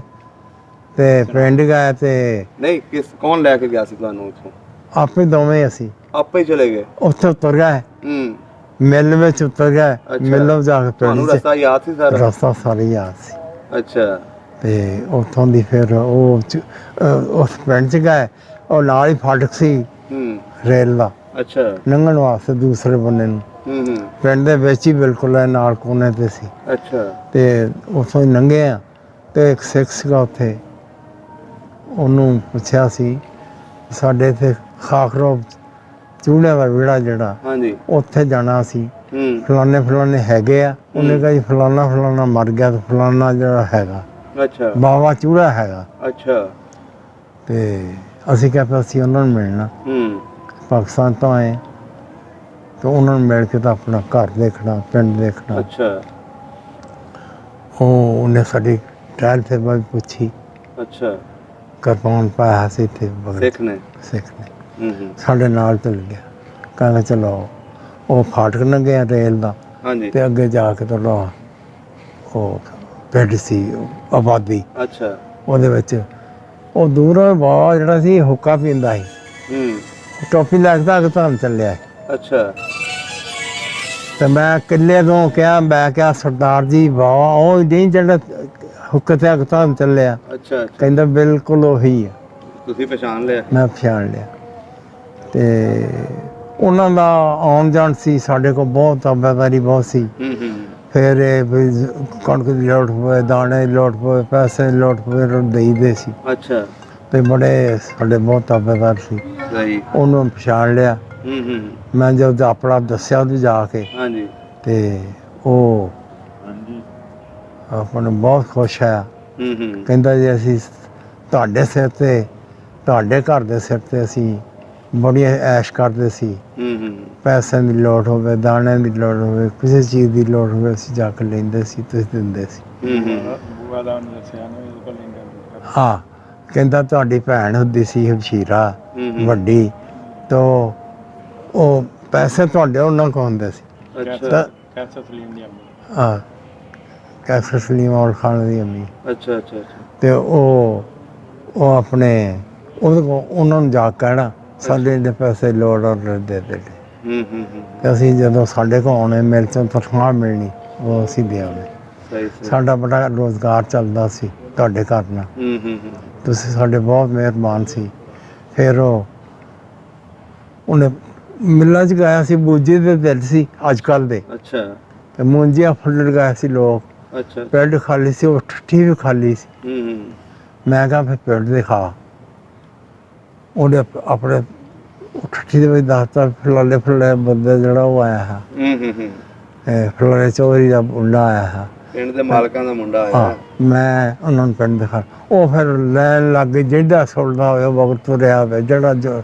ਤੇ ਪਿੰਡ ਗਏ ਤੇ ਨਹੀਂ ਕੌਣ ਲੈ ਕੇ ਗਿਆ ਸੀ ਤੁਹਾਨੂੰ ਉੱਥੋਂ? ਆਪੇ ਦੋਵੇਂ ਅਸੀਂ ਆਪੇ ਹੀ ਚਲੇ ਗਏ? ਉੱਥੇ ਉਤਰ ਗਏ, ਮਿਲ ਵਿੱਚ ਉਤਰ ਗਏ, ਮਿਲੋਂ ਜਾ ਕੇ ਤੁਹਾਨੂੰ ਪਿੰਡ ਰਸਤਾ ਯਾਦ ਸੀ ਸਾਰਾ? ਰਸਤਾ ਸਾਰਾ ਯਾਦ ਸੀ। ਅੱਛਾ। ਤੇ ਉੱਥੋਂ ਦੀ ਫਿਰ ਉਹ ਉਸ ਪਿੰਡ 'ਚ ਗਏ, ਉਹ ਨਾਲ ਹੀ ਫਾਟਕ ਸੀ ਰੇਲ ਦਾ, ਅੱਛਾ। ਲੰਘਣ ਵਾਸਤੇ ਦੂਸਰੇ ਬੰਨੇ ਨੂੰ। ਪਿੰਡ ਦੇ ਵਿੱਚ ਹੀ ਬਿਲਕੁਲ ਹੈ, ਨਾਲ ਕੋਨੇ ਤੇ ਸੀ। ਅੱਛਾ। ਤੇ ਉੱਥੋਂ ਹੀ ਲੰਘੇ ਆ ਤੇ ਇੱਕ ਸਿੱਖ ਸੀਗਾ ਉੱਥੇ, ਉਹਨੂੰ ਪੁੱਛਿਆ ਸੀ ਸਾਡੇ ਇੱਥੇ ਖਾਖਰੋ ਚੂੜਿਆਂ ਦਾ ਵਿਹੜਾ ਜਿਹੜਾ, ਹਾਂਜੀ, ਉੱਥੇ ਜਾਣਾ ਸੀ, ਫਲਾਣੇ ਹੈਗੇ ਆ। ਉਹਨੇ ਕਿਹਾ ਜੀ ਫਲਾਣਾ ਮਰ ਗਿਆ ਤੇ ਫਲਾਣਾ ਜਿਹੜਾ ਹੈਗਾ ਅੱਛਾ ਬਾਵਾ ਚੂੜਾ ਹੈਗਾ। ਅੱਛਾ। ਤੇ ਅਸੀਂ ਕਿਹਾ ਫਿਰ ਅਸੀਂ ਉਹਨਾਂ ਨੂੰ ਮਿਲਣਾ, ਪਾਕਿਸਤਾਨ ਤੋਂ ਆਏ ਤੇ ਉਹਨਾਂ ਨੂੰ ਮਿਲ ਕੇ ਤਾਂ ਆਪਣਾ ਘਰ ਦੇਖਣਾ, ਪਿੰਡ ਦੇਖਣਾ। ਅੱਛਾ। ਉਹਨੇ ਸਾਡੀ ਟਹਿਲ ਤੇ ਬਾਈ ਪੁੱਛੀ, ਅੱਛਾ। ਕਿਰਪਾਨ ਪਾਇਆ ਸੀ ਇੱਥੇ ਸਿੱਖ ਨੇ? ਸਿੱਖ ਨੇ ਸਾਡੇ ਨਾਲ ਚੱਲ ਗਿਆ, ਕਹਿੰਦਾ ਚਲੋ। ਉਹ ਫਾਟਕ ਲੰਘੇ ਰੇਲ ਦਾ, ਹਾਂਜੀ, ਤੇ ਅੱਗੇ ਜਾ ਕੇ ਤੁਹਾਡਾ ਉਹ ਪਿੰਡ ਸੀ ਆਬਾਦੀ। ਅੱਛਾ। ਉਹਦੇ ਵਿੱਚ ਉਹ ਦੂਰੋਂ ਬਾਬਾ ਜਿਹੜਾ ਸੀ ਹੁੱਕਾ ਪੀਂਦਾ ਸੀ, ਟੋਪੀ ਲੱਗਦਾ ਕਿ ਤੁਹਾਨੂੰ ਚੱਲਿਆ। ਅੱਛਾ। ਤੇ ਮੈਂ ਕਿੱਲੇ ਤੋਂ ਕਿਹਾ ਸਰਦਾਰ ਜੀ ਬਾਬਾ ਉਹ ਨਹੀਂ ਜਿਹੜਾ ਹੁੱਕੇ ਤੇ ਤੁਹਾਨੂੰ ਚੱਲਿਆ? ਅੱਛਾ। ਕਹਿੰਦਾ ਬਿਲਕੁਲ ਉਹੀ ਆ। ਤੁਸੀਂ ਪਛਾਣ ਲਿਆ? ਮੈਂ ਪਛਾਣ ਲਿਆ। ਤੇ ਉਹਨਾਂ ਦਾ ਆਉਣ ਜਾਣ ਸੀ, ਸਾਡੇ ਕੋਲ ਬਹੁਤ ਤਾਬੇਦਾਰੀ ਬਹੁਤ ਸੀ। ਫਿਰ ਕਣਕ ਦੀ ਲੋੜ ਪਵੇ, ਦਾਣੇ ਦੀ ਲੋੜ ਪਵੇ, ਪੈਸੇ ਦੀ ਲੋੜ ਪਵੇ, ਦੇਈਦੇ ਸੀ। ਅੱਛਾ। ਤੇ ਬੜੇ ਸਾਡੇ ਬਹੁਤ ਤਾਬੇਦਾਰ ਸੀ। ਸਹੀ। ਉਹਨੂੰ ਪਛਾਣ ਲਿਆ। ਮੈਂ ਜਦ ਆਪਣਾ ਦੱਸਿਆ ਉਹਨੂੰ ਜਾ ਕੇ, ਹਾਂਜੀ, ਤੇ ਉਹ ਆਪਾਂ ਨੂੰ ਬਹੁਤ ਖੁਸ਼ ਆ। ਕਹਿੰਦਾ ਜੀ ਅਸੀਂ ਤੁਹਾਡੇ ਸਿਰ ਤੇ, ਤੁਹਾਡੇ ਘਰ ਦੇ ਸਿਰ ਤੇ ਅਸੀਂ ਬੜੀ ਐਸ਼ ਕਰਦੇ ਸੀ। ਪੈਸਿਆਂ ਦੀ ਲੋੜ ਹੋਵੇ, ਦਾਣਿਆਂ ਦੀ ਲੋੜ ਹੋਵੇ, ਕਿਸੇ ਚੀਜ਼ ਦੀ ਲੋੜ ਹੋਵੇ, ਅਸੀਂ ਜਾ ਕੇ ਲੈਂਦੇ ਸੀ, ਤੁਸੀਂ ਦਿੰਦੇ ਸੀ। ਬੂਆ ਦਾ ਉਹਨੂੰ ਦੱਸਿਆ ਨਾ ਇਹਦੇ ਕੋਲ ਲੈਂਦਾ। ਹਾਂ, ਕਹਿੰਦਾ ਤੁਹਾਡੀ ਭੈਣ ਹੁੰਦੀ ਸੀ ਹਮਸ਼ੀਰਾ ਵੱਡੀ, ਤਾਂ ਉਹ ਪੈਸੇ ਤੁਹਾਡੇ ਉਹਨਾਂ ਕੋਲ ਹੁੰਦੇ ਸੀ। ਕੈਸਰ ਸਲੀਮ ਦੀ ਅੰਮੀ। ਹਾਂ, ਕੈਸਰ ਸਲੀਮ ਔਰ ਖਾਨ ਦੀ ਅੰਮੀ। ਅੱਛਾ ਅੱਛਾ ਅੱਛਾ। ਤੇ ਉਹ ਆਪਣੇ ਉਹਦੇ ਕੋਲ ਉਹਨਾਂ ਨੂੰ ਜਾ ਕੇ ਕਹਿਣਾ ਸਾਡੇ ਦੇ ਪੈਸੇ ਲੋੜ ਔਰ ਦੇ ਦੇ। ਤੇ ਅਸੀਂ ਜਦੋਂ ਸਾਡੇ ਕੋਲ ਆਉਣੇ, ਮਿਲ ਚੋਂ ਤਨਖਾਹ ਮਿਲਣੀ, ਉਹ ਅਸੀਂ ਦੇਵਾਂਗੇ। ਸਾਡਾ ਬੜਾ ਰੋਜ਼ਗਾਰ ਚੱਲਦਾ ਸੀ ਤੁਹਾਡੇ ਘਰ ਨਾਲ। ਤੁਸੀਂ ਸਾਡੇ ਬਹੁਤ ਮਿਹਰਬਾਨ ਸੀ। ਫਿਰ ਉਹਨੇ ਮਿਲਾਂ 'ਚ ਗਾਇਆ ਸੀ, ਬੂਝੇ ਦੇ ਦਿਲ ਸੀ ਅੱਜ ਕੱਲ੍ਹ ਦੇ। ਅੱਛਾ। ਤੇ ਮੂੰਜੀਆਂ ਫੁੱਲੜ ਗਏ ਸੀ ਲੋਕ। ਅੱਛਾ। ਪਿੰਡ ਖਾਲੀ ਸੀ, ਉਹ ਠੱਠੀ ਵੀ ਖਾਲੀ ਸੀ। ਮੈਂ ਕਿਹਾ ਫਿਰ ਪਿੰਡ ਦਿਖਾ। ਉਹਨੇ ਆਪਣੇ ਠੱਠੀ ਦੇ ਵਿੱਚ ਦੱਸਤਾ ਫਲਾਣੇ ਬੰਦੇ ਜਿਹੜਾ ਉਹ ਆਇਆ ਹੈ, ਫਲਾਣੇ ਚੌਧਰੀ ਦਾ ਮੁੰਡਾ ਆਇਆ ਹੈ, ਪਿੰਡ ਦੇ ਮਾਲਕਾਂ ਦਾ ਮੁੰਡਾ ਆਇਆ। ਹਾਂ, ਮੈਂ ਉਹਨਾਂ ਨੂੰ ਪਿੰਡ ਦਿਖਾ। ਉਹ ਫਿਰ ਲੈਣ ਲੱਗ ਗਏ, ਜਿਹੜਾ ਸੁਣਦਾ ਹੋਇਆ ਵਕਤ ਤੁਰਿਆ ਹੋਵੇ, ਜਿਹੜਾ ਜੋ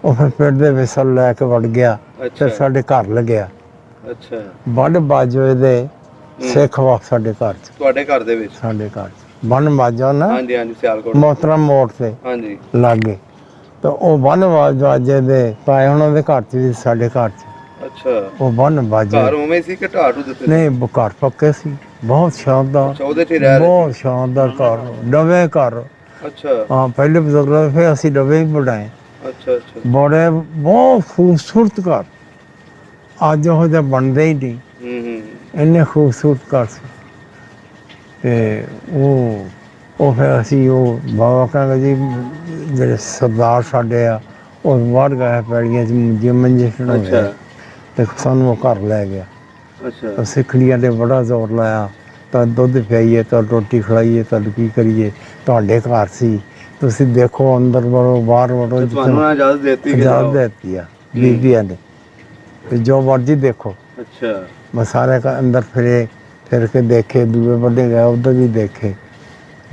ਉਹ ਫਿਰ ਪਿੰਡ ਦੇ ਵਿੱਚ ਲੈ ਕੇ ਵੜ ਗਿਆ ਤੇ ਸਾਡੇ ਘਰ ਲੱਗਿਆ। ਅੱਛਾ। ਬੰਨ ਬਾਜੋਏ ਦੇ ਸਿੱਖ ਵਾ ਸਾਡੇ ਘਰ 'ਚ। ਤੁਹਾਡੇ ਘਰ ਦੇ ਵਿੱਚ? ਸਾਡੇ ਘਰ 'ਚ ਬੰਨ ਬਾਜੋ ਨਾ। ਹਾਂਜੀ ਹਾਂਜੀ, ਸਿਆਲਕੋਟ ਮੋਹਤਰਮ ਮੋੜ ਤੇ ਹਾਂਜੀ ਲਾਗੇ। ਤਾਂ ਉਹ ਬੰਨ ਵਾਜੇ ਦੇ ਪਾਏ ਉਹਨਾਂ ਦੇ ਘਰ 'ਚ ਵੀ ਸਾਡੇ ਘਰ 'ਚ ਅੱਛਾ ਉਹ ਬੰਨ ਵਾਜੇ ਘਰ ਉਵੇਂ ਸੀ ਕਿ ਢਾਹ ਢੂ ਦਿੱਤੇ ਸੀ? ਨਹੀਂ ਘਰ ਪੱਕੇ ਸੀ, ਬਹੁਤ ਸ਼ਾਨਦਾਰ, ਅੱਛਾ ਉਹਦੇ 'ਚ ਹੀ ਰਹਿ ਰਹੇ ਬਹੁਤ ਸ਼ਾਨਦਾਰ ਘਰ, ਡਵੇ ਘਰ। ਸੀ? ਅੱਛਾ ਹਾਂ ਪਹਿਲੇ ਬਜ਼ੁਰਗਾਂ ਫਿਰ ਅਸੀਂ ਡਵੇ ਵੀ ਬਣਾਏ, ਅੱਛਾ ਅੱਛਾ ਬੜੇ ਬਹੁਤ ਖੂਬਸੂਰਤ ਘਰ, ਅੱਜ ਉਹ ਜਿਹਾ ਬਣਦੇ ਹੀ ਨਹੀਂ, ਇੰਨੇ ਖੂਬਸੂਰਤ ਘਰ ਸੀ। ਤੇ ਉਹ ਫਿਰ ਅਸੀਂ ਉਹ ਬਾਬਾ ਕਹਿੰਦਾ ਜੀ ਜਿਹੜੇ ਸਰਦਾਰ ਸਾਡੇ ਆ ਉਹ ਬਾਹਰ ਗਏ ਪੈੜੀਆਂ 'ਚ ਮੰਜੇ ਛਡਾਉਂਦੇ ਅੱਛਾ ਤੇ ਸਾਨੂੰ ਉਹ ਘਰ ਲੈ ਗਿਆ। ਅੱਛਾ ਸਿੱਖੜੀਆਂ ਤੇ ਬੜਾ ਜ਼ੋਰ ਲਾਇਆ, ਤਾਂ ਦੁੱਧ ਪਿਆਈਏ, ਤਾਂ ਰੋਟੀ ਖਿਲਾਈਏ, ਤਾਂ ਕੀ ਕਰੀਏ, ਤੁਹਾਡੇ ਘਰ ਸੀ, ਤੁਸੀਂ ਦੇਖੋ ਅੰਦਰ ਵੜੋ ਬਾਹਰ ਵੜੋ, ਤੇ ਤੁਹਾਨੂੰ ਨਾ ਇਜਾਜ਼ਤ ਦਿੱਤੀ ਕਿ ਇਜਾਜ਼ਤ ਜਾਓ? ਦਿੱਤੀ ਆ ਬੀਬੀਆਂ ਨੇ ਵੀ ਜੋ ਮਰਜ਼ੀ ਦੇਖੋ। ਅੱਛਾ ਮੈਂ ਸਾਰੇ ਅੰਦਰ ਫਿਰ ਕੇ ਦੇਖੇ, ਦੂਏ ਵੱਡੇ ਗਏ ਉੱਧਰ ਵੀ ਦੇਖੇ,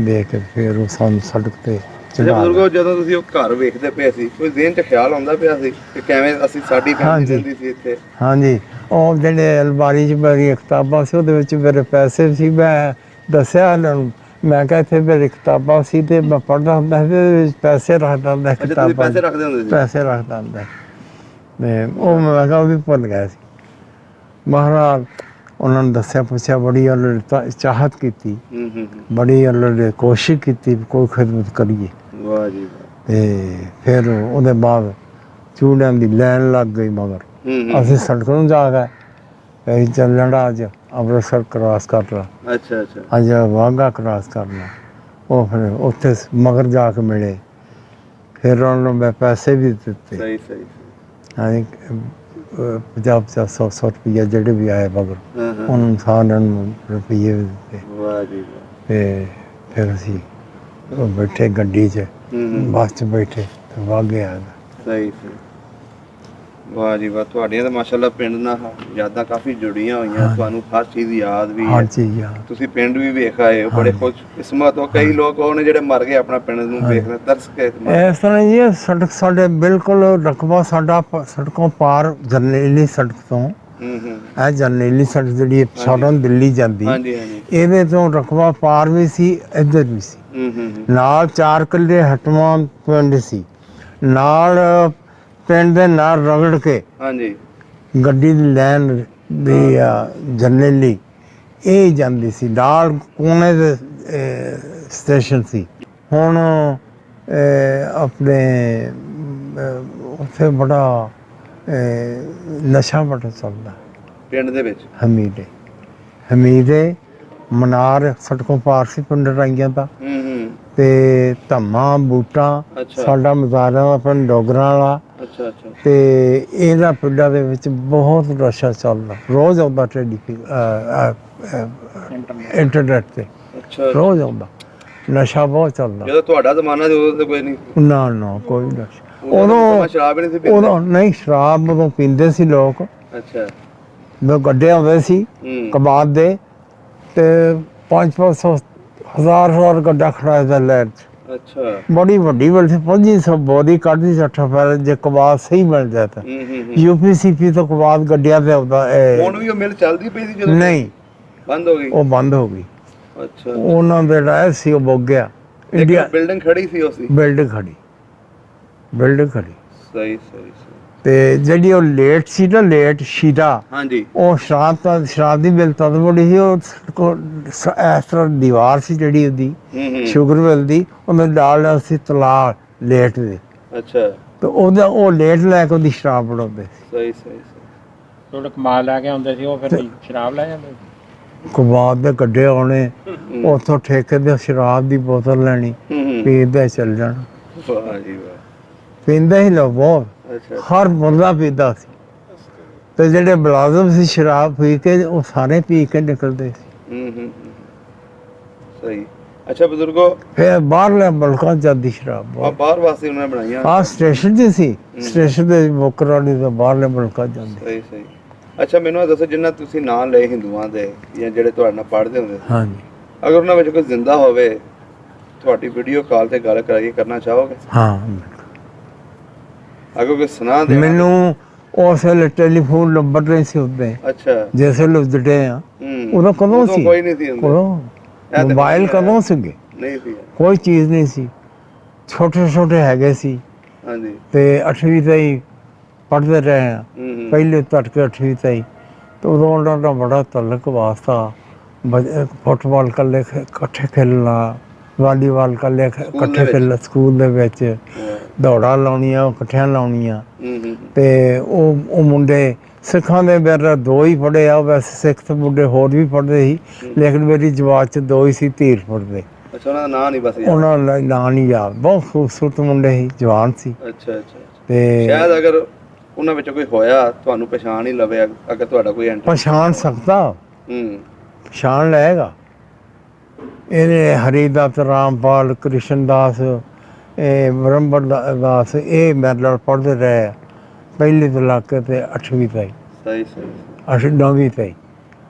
ਦੇਖ ਕੇ ਫਿਰ ਉਹ ਸਾਨੂੰ ਸੜਕ ਤੇ ਅੱਛਾ ਚੜ੍ਹਾ ਬਜ਼ੁਰਗੋ, ਜਦੋਂ ਤੁਸੀਂ ਉਹ ਘਰ ਵੇਖਦੇ ਪਏ ਸੀ ਕੋਈ ਜ਼ਿਹਨ 'ਚ ਖਿਆਲ ਆਉਂਦਾ ਪਿਆ ਸੀ ਕਿ ਕਿਵੇਂ ਅਸੀਂ ਸਾਡੀ ਫੈਮਿਲੀ ਹਾਂਜੀ। ਰਹਿੰਦੀ ਸੀ ਇੱਥੇ? ਹਾਂਜੀ, ਉਹ ਜਿਹੜੇ ਅਲਮਾਰੀ 'ਚ ਮੇਰੀਆਂ ਕਿਤਾਬਾਂ ਸੀ ਉਹਦੇ ਵਿੱਚ ਮੇਰੇ ਪੈਸੇ ਸੀ, ਮੈਂ ਦੱਸਿਆ ਇਹਨਾਂ ਨੂੰ, ਮੈਂ ਕਿਹਾ ਇੱਥੇ ਮੇਰੀ ਕਿਤਾਬਾਂ ਸੀ ਤੇ ਮੈਂ ਪੜ੍ਹਦਾ ਹੁੰਦਾ ਸੀ, ਇਹਦੇ ਵਿੱਚ ਪੈਸੇ ਰੱਖਦਾ ਹੁੰਦਾ ਸੀ, ਅੱਛਾ ਤੁਸੀਂ ਕਿਤਾਬਾਂ ਪੈਸੇ ਰੱਖਦੇ ਹੁੰਦੇ ਸੀ? ਪੈਸੇ ਰੱਖਦਾ ਹੁੰਦਾ ਸੀ। ਤੇ ਉਹ ਮੈਂ ਕਿਹਾ ਉਹ ਵੀ ਭੁੱਲ ਗਿਆ ਸੀ। ਮਹਾਰਾਜ ਉਹਨਾਂ ਨੂੰ ਦੱਸਿਆ ਪੁੱਛਿਆ, ਬੜੀ ਉਹਨਾਂ ਨੇ ਚਾਹਤ ਕੀਤੀ, ਬੜੀ ਉਹਨਾਂ ਨੇ ਕੋਸ਼ਿਸ਼ ਕੀਤੀ ਵੀ ਕੋਈ ਖਿਦਮਤ ਕਰੀਏ। ਵਾਹ ਜੀ ਵਾਹ। ਤੇ ਫਿਰ ਉਹਦੇ ਬਾਅਦ ਚੂੜਿਆਂ ਦੀ ਲਾਈਨ ਲੱਗ ਗਈ, ਮਗਰ ਅਸੀਂ ਸੜਕ ਨੂੰ ਜਾ ਗਏ, ਅਸੀਂ ਚੱਲਣਾ ਅੱਜ ਅੰਮ੍ਰਿਤਸਰ ਕ੍ਰਾਸ ਕਰਨਾ, ਅੱਛਾ ਅੱਛਾ ਅੱਜ ਵਾਹਗਾ ਕ੍ਰਾਸ ਕਰਨਾ। ਉਹ ਫਿਰ ਉੱਥੇ ਮਗਰ ਜਾ ਕੇ ਮਿਲੇ, ਫਿਰ ਉਹਨਾਂ ਨੂੰ ਮੈਂ ਪੈਸੇ ਵੀ ਦਿੱਤੇ, ਸਹੀ ਸਹੀ ਹਾਂਜੀ 50-50 100 ਰੁਪਈਆ ਜਿਹੜੇ ਵੀ ਆਏ ਮਗਰ ਉਹਨਾਂ ਨੂੰ ਸਾਰਿਆਂ ਨੂੰ ਰੁਪਈਏ ਵੀ ਦਿੱਤੇ। ਵਾਹ ਜੀ ਵਾਹ। ਤੇ ਫਿਰ ਅਸੀਂ ਉਹ ਬੈਠੇ ਗੱਡੀ 'ਚ, ਬੱਸ 'ਚ ਬੈਠੇ ਤੇ ਵਾਗੇ ਆ ਗਏ। ਸਹੀ ਸਹੀ। ਵਾਹ ਜੀ ਵਾਹ, ਤੁਹਾਡੀਆਂ ਤਾਂ ਮਾਸ਼ਾਅੱਲਾ ਪਿੰਡ ਨਾਲ ਯਾਦਾਂ ਕਾਫੀ ਜੁੜੀਆਂ ਹੋਈਆਂ, ਤੁਹਾਨੂੰ ਹਰ ਚੀਜ਼ ਯਾਦ ਵੀ ਹਰ ਹੈ, ਚੀਜ਼ ਆ। ਤੁਸੀਂ ਪਿੰਡ ਵੀ ਵੇਖ ਆਏ ਹੋ, ਬੜੇ ਖੁਸ਼ ਕਿਸਮਤ ਹੋ। ਕਈ ਲੋਕ ਉਹ ਨੇ ਜਿਹੜੇ ਮਰ ਗਏ ਆਪਣਾ ਪਿੰਡ ਨੂੰ ਵੇਖਣਾ ਤਰਸ ਕੇ ਇਸ ਤਰ੍ਹਾਂ ਜੀ ਇਹ ਸੜਕ ਸਾਡੇ ਬਿਲਕੁਲ ਰਕਬਾ ਸਾਡਾ ਸੜਕੋਂ ਪਾਰ ਜਰਨੈਲੀ ਸੜਕ ਤੋਂ, ਇਹ ਜਰਨੈਲੀ ਸੜਕ ਜਿਹੜੀ ਸਾਡਾ ਦਿੱਲੀ ਜਾਂਦੀ, ਹਾਂਜੀ ਹਾਂਜੀ ਇਹਦੇ ਤੋਂ ਰਕਬਾ ਪਾਰ ਵੀ ਸੀ, ਇੱਧਰ ਵੀ ਸੀ। ਨਾਲ 4 ਕਿੱਲੇ ਹਟਵਾਂ ਪਿੰਡ ਸੀ, ਨਾਲ ਪਿੰਡ ਦੇ ਨਾਲ ਰਗੜ ਕੇ ਹਾਂਜੀ ਗੱਡੀ ਦੀ ਲਾਈਨ ਦੀ ਜਰਨੈਲੀ ਇਹ ਜਾਂਦੀ ਸੀ, ਨਾਲ ਕੋਨੇ ਦੇ ਸਟੇਸ਼ਨ ਸੀ। ਹੁਣ ਆਪਣੇ ਉੱਥੇ ਬੜਾ ਨਸ਼ਾ ਬੜਾ ਚੱਲਦਾ ਪਿੰਡ ਦੇ ਵਿੱਚ। ਹਮੀਦੇ ਮਨਾਰ ਸੜਕੋਂ ਪਾਰ ਸੀ ਪਿੰਡ ਰਾਈਆਂ ਦਾ, ਤੇ ਧੰਮਾ ਬੂਟਾ ਅੱਛਾ ਸਾਡਾ ਮਜ਼ਾਰਾ ਦਾ ਪਿੰਡ ਡੋਗਰਾਂ ਵਾਲਾ, ਅੱਛਾ ਅੱਛਾ ਤੇ ਇਹਨਾਂ ਪਿੰਡਾਂ ਦੇ ਵਿੱਚ ਬਹੁਤ ਨਸ਼ਾ ਚੱਲਦਾ, ਰੋਜ਼ ਆਉਂਦਾ ਇੰਟਰਨੈਟ ਤੇ, ਅੱਛਾ। ਰੋਜ਼ ਆਉਂਦਾ, ਨਸ਼ਾ ਬਹੁਤ ਚੱਲਦਾ। ਜਦੋਂ ਤੁਹਾਡਾ ਜ਼ਮਾਨਾ ਸੀ ਉਦੋਂ ਤਾਂ ਕੋਈ ਨਹੀਂ, ਨਾ ਕੋਈ ਨਸ਼ਾ ਉਦੋਂ ਸ਼ਰਾਬ ਹੀ ਨਹੀਂ ਸੀ ਪੀਂਦੇ? ਉਦੋਂ ਨਹੀਂ, ਸ਼ਰਾਬ ਉਦੋਂ ਪੀਂਦੇ ਸੀ ਲੋਕ, ਅੱਛਾ ਮੈਂ ਗੱਡੇ ਆਉਂਦੇ ਸੀ ਕਬਾਬ ਦੇ, ਤੇ 500 1000 ਗੱਡਾ ਖੜਾ ਦਾ ਲੈਟ, ਅੱਛਾ ਬੜੀ ਵੱਡੀ ਵੱਡੀ 2500 ਬੋਰੀ ਕੱਢਦੀ ਸੀ 8 ਫੈਲ, ਜੇ ਕਬਾਬ ਸਹੀ ਮਿਲ ਜਾਏ ਤਾਂ। UPCP ਤੋਂ ਕਬਾਬ ਗੱਡੀਆਂ ਤੇ ਆਉਂਦਾ। ਹੁਣ ਵੀ ਉਹ ਮਿਲ ਚੱਲਦੀ ਪਈ ਸੀ ਜਦੋਂ? ਨਹੀਂ, ਬੰਦ ਹੋ ਗਈ। ਉਹ ਬੰਦ ਹੋ ਗਈ। ਅੱਛਾ ਉਹਨਾਂ ਦੇ ਰਾਹ ਸੀ ਉਹ ਬੁੱਕ ਗਿਆ। ਇੰਡੀਆ ਬਿਲਡਿੰਗ ਖੜੀ ਸੀ ਉਸਦੀ? ਬਿਲਡਿੰਗ ਖੜੀ ਸਹੀ ਸਹੀ। ਤੇ ਜਿਹੜੀ ਉਹ ਲੇਟ ਸੀ ਨਾ, ਲੇਟ ਸ਼ੀਰਾ, ਹਾਂਜੀ ਉਹ ਸ਼ਰਾਬ ਦੀ ਮਿਲ ਤਦ ਬੜੀ ਸੀ, ਉਹ ਇਸ ਤਰ੍ਹਾਂ ਦੀਵਾਰ ਸੀ ਜਿਹੜੀ ਉਹਦੀ ਸ਼ੂਗਰ ਮਿਲ ਦੀ, ਉਹਨੇ ਡਾਲ ਸੀ ਤਲਾ ਲੇਟ ਦੇ, ਅੱਛਾ, ਤੇ ਉਹਦਾ ਉਹ ਲੇਟ ਲੈ ਕੇ ਉਹਦੀ ਸ਼ਰਾਬ ਬਣਾਉਂਦੇ ਸੀ। ਸਹੀ ਸਹੀ। ਤੁਹਾਡੇ ਕਮਾਲ ਲੈ ਕੇ ਆਉਂਦੇ ਸੀ ਉਹ, ਫਿਰ ਸ਼ਰਾਬ ਲੈ ਜਾਂਦੇ ਸੀ? ਕਬਾਬ ਦੇ ਗੱਡੇ ਆਉਣੇ, ਉੱਥੋਂ ਠੇਕੇ ਦੇ ਸ਼ਰਾਬ ਦੀ ਬੋਤਲ ਲੈਣੀ, ਪੀਂਦੇ ਚੱਲ ਜਾਣਾ। ਵਾਹ ਜੀ ਵਾਹ। ਪੀਂਦੇ ਹੀ ਲੋਕ ਬਹੁਤ, ਅੱਛਾ ਹਰ ਬੰਦਾ ਪੀਂਦਾ ਸੀ, ਤੇ ਜਿਹੜੇ ਮੁਲਾਜ਼ਮ ਸੀ ਸ਼ਰਾਬ ਪੀ ਕੇ ਉਹ ਸਾਰੇ ਪੀ ਕੇ ਨਿਕਲਦੇ ਸੀ। ਸਹੀ। ਅੱਛਾ ਬਜ਼ੁਰਗੋ, ਫਿਰ ਬਾਹਰਲੇ ਮੁਲਕਾਂ 'ਚ ਜਾਂਦੀ ਸ਼ਰਾਬ ਆ ਬਾਹਰ ਵਾਸਤੇ ਉਹਨਾਂ ਨੇ ਬਣਾਈਆਂ? ਆਹ ਸਟੇਸ਼ਨ 'ਚ ਸੀ, ਸਟੇਸ਼ਨ ਦੇ ਮੁਕਰਾਲੀ ਤੋਂ ਬਾਹਰਲੇ ਮੁਲਕਾਂ 'ਚ ਜਾਂਦੀ। ਸਹੀ ਸਹੀ। ਅੱਛਾ ਮੈਨੂੰ ਇਹ ਦੱਸੋ, ਜਿੰਨਾ ਤੁਸੀਂ ਨਾਂ ਲਏ ਹਿੰਦੂਆਂ ਦੇ ਜਾਂ ਜਿਹੜੇ ਤੁਹਾਡੇ ਨਾਲ ਪੜ੍ਹਦੇ ਹੁੰਦੇ ਸੀ, ਹਾਂਜੀ ਅਗਰ ਉਹਨਾਂ ਵਿੱਚ ਕੋਈ ਜ਼ਿੰਦਾ ਹੋਵੇ, ਤੁਹਾਡੀ ਵੀਡੀਓ ਕਾਲ ਤੇ ਗੱਲ ਕਰਾਈਏ, ਕਰਨਾ ਚਾਹੋਗੇ? ਹਾਂ, ਅਗਰ ਕੋਈ ਸੁਣਾ ਦੇ ਮੈਨੂੰ ਉਸ ਵੇਲੇ ਟੈਲੀਫੋਨ ਨੰਬਰ ਨਹੀਂ ਸੀ ਹੁੰਦੇ, ਅੱਛਾ ਜਿਸ ਵੇਲੇ ਉੱਜੜੇ ਆ ਉਦੋਂ ਕਦੋਂ ਸੀ, ਕੋਈ ਨਹੀਂ ਸੀ ਹੁੰਦੇ, ਉਦੋਂ ਮੋਬਾਈਲ ਕਦੋਂ ਸੀਗੇ, ਨਹੀਂ ਸੀ। ਕੋਈ ਚੀਜ਼ ਨਹੀਂ ਸੀ, ਛੋਟੇ ਛੋਟੇ ਹੈਗੇ ਸੀ, ਹਾਂਜੀ ਤੇ 8ਵੀਂ ਤਾਈਂ ਪੜ੍ਹਦੇ ਰਹੇ ਹਾਂ। ਹੂੰ ਪਹਿਲੇ ਤੱਕ 8ਵੀਂ ਤਾਈਂ ਤੇ ਉਦੋਂ ਉਹਨਾਂ ਦਾ ਬੜਾ ਤਲਕ ਵਾਸਤਾ। ਫੁੱਟਬਾਲ ਇਕੱਲੇ ਇਕੱਠੇ ਖੇਲਣਾ, ਵਾਲੀਬਾਲ ਇਕੱਲੇ ਇਕੱਠੇ ਵਿੱਚ? ਖੇਲਣਾ ਸਕੂਲ ਦੇ ਵਿੱਚ, ਵਾਹ। ਦੌੜਾਂ ਲਾਉਣੀਆਂ ਉਹ ਇਕੱਠਿਆਂ ਲਾਉਣੀਆਂ। ਹੂੰ ਤੇ ਉਹ ਮੁੰਡੇ ਸਿੱਖਾਂ ਦੇ ਮੇਰੇ 2 ਹੀ ਪੜ੍ਹੇ ਆ। ਵੈਸੇ ਸਿੱਖ ਤੇ ਮੁੰਡੇ ਹੋਰ ਵੀ ਪੜ੍ਹਦੇ ਸੀ, ਲੇਕਿਨ ਮੇਰੀ ਜਮਾਤ 'ਚ 2 ਹੀ ਸੀ ਧੀਰ ਪੜ੍ਹਦੇ। ਅੱਛਾ, ਉਹਨਾਂ ਦਾ ਨਾਂ ਨਹੀਂ ਬਸ ਯਾਦ। ਉਹਨਾਂ ਦਾ ਨਾਂ ਨਹੀਂ ਯਾਦ। ਬਹੁਤ ਖੂਬਸੂਰਤ ਮੁੰਡੇ ਸੀ, ਜਵਾਨ ਸੀ। ਅੱਛਾ ਅੱਛਾ। ਤੇ ਸ਼ਾਇਦ ਅਗਰ ਉਹਨਾਂ ਵਿੱਚੋਂ ਕੋਈ ਹੋਇਆ ਤੁਹਾਨੂੰ ਪਛਾਣ ਹੀ ਲਵੇ, ਅਗਰ ਤੁਹਾਡਾ ਕੋਈ ਐਂਟਰ। ਪਛਾਣ ਸਕਦਾ, ਹੂੰ ਪਛਾਣ ਲਏਗਾ। ਇਹਨੇ ਹਰੀਦੱਤ, ਰਾਮਪਾਲ, ਕ੍ਰਿਸ਼ਨ ਦਾਸ, ਇਹ ਬ੍ਰਹਮਬਰ ਦਾਸ, ਇਹ ਮੇਰੇ ਨਾਲ ਪੜ੍ਹਦੇ ਰਹੇ ਪਹਿਲੀ ਤੋਂ ਲੱਗ ਕੇ ਤੇ 8ਵੀਂ ਤਾਈਂ। ਸਹੀ ਸਹੀ। 9ਵੀਂ ਤਾਈਂ,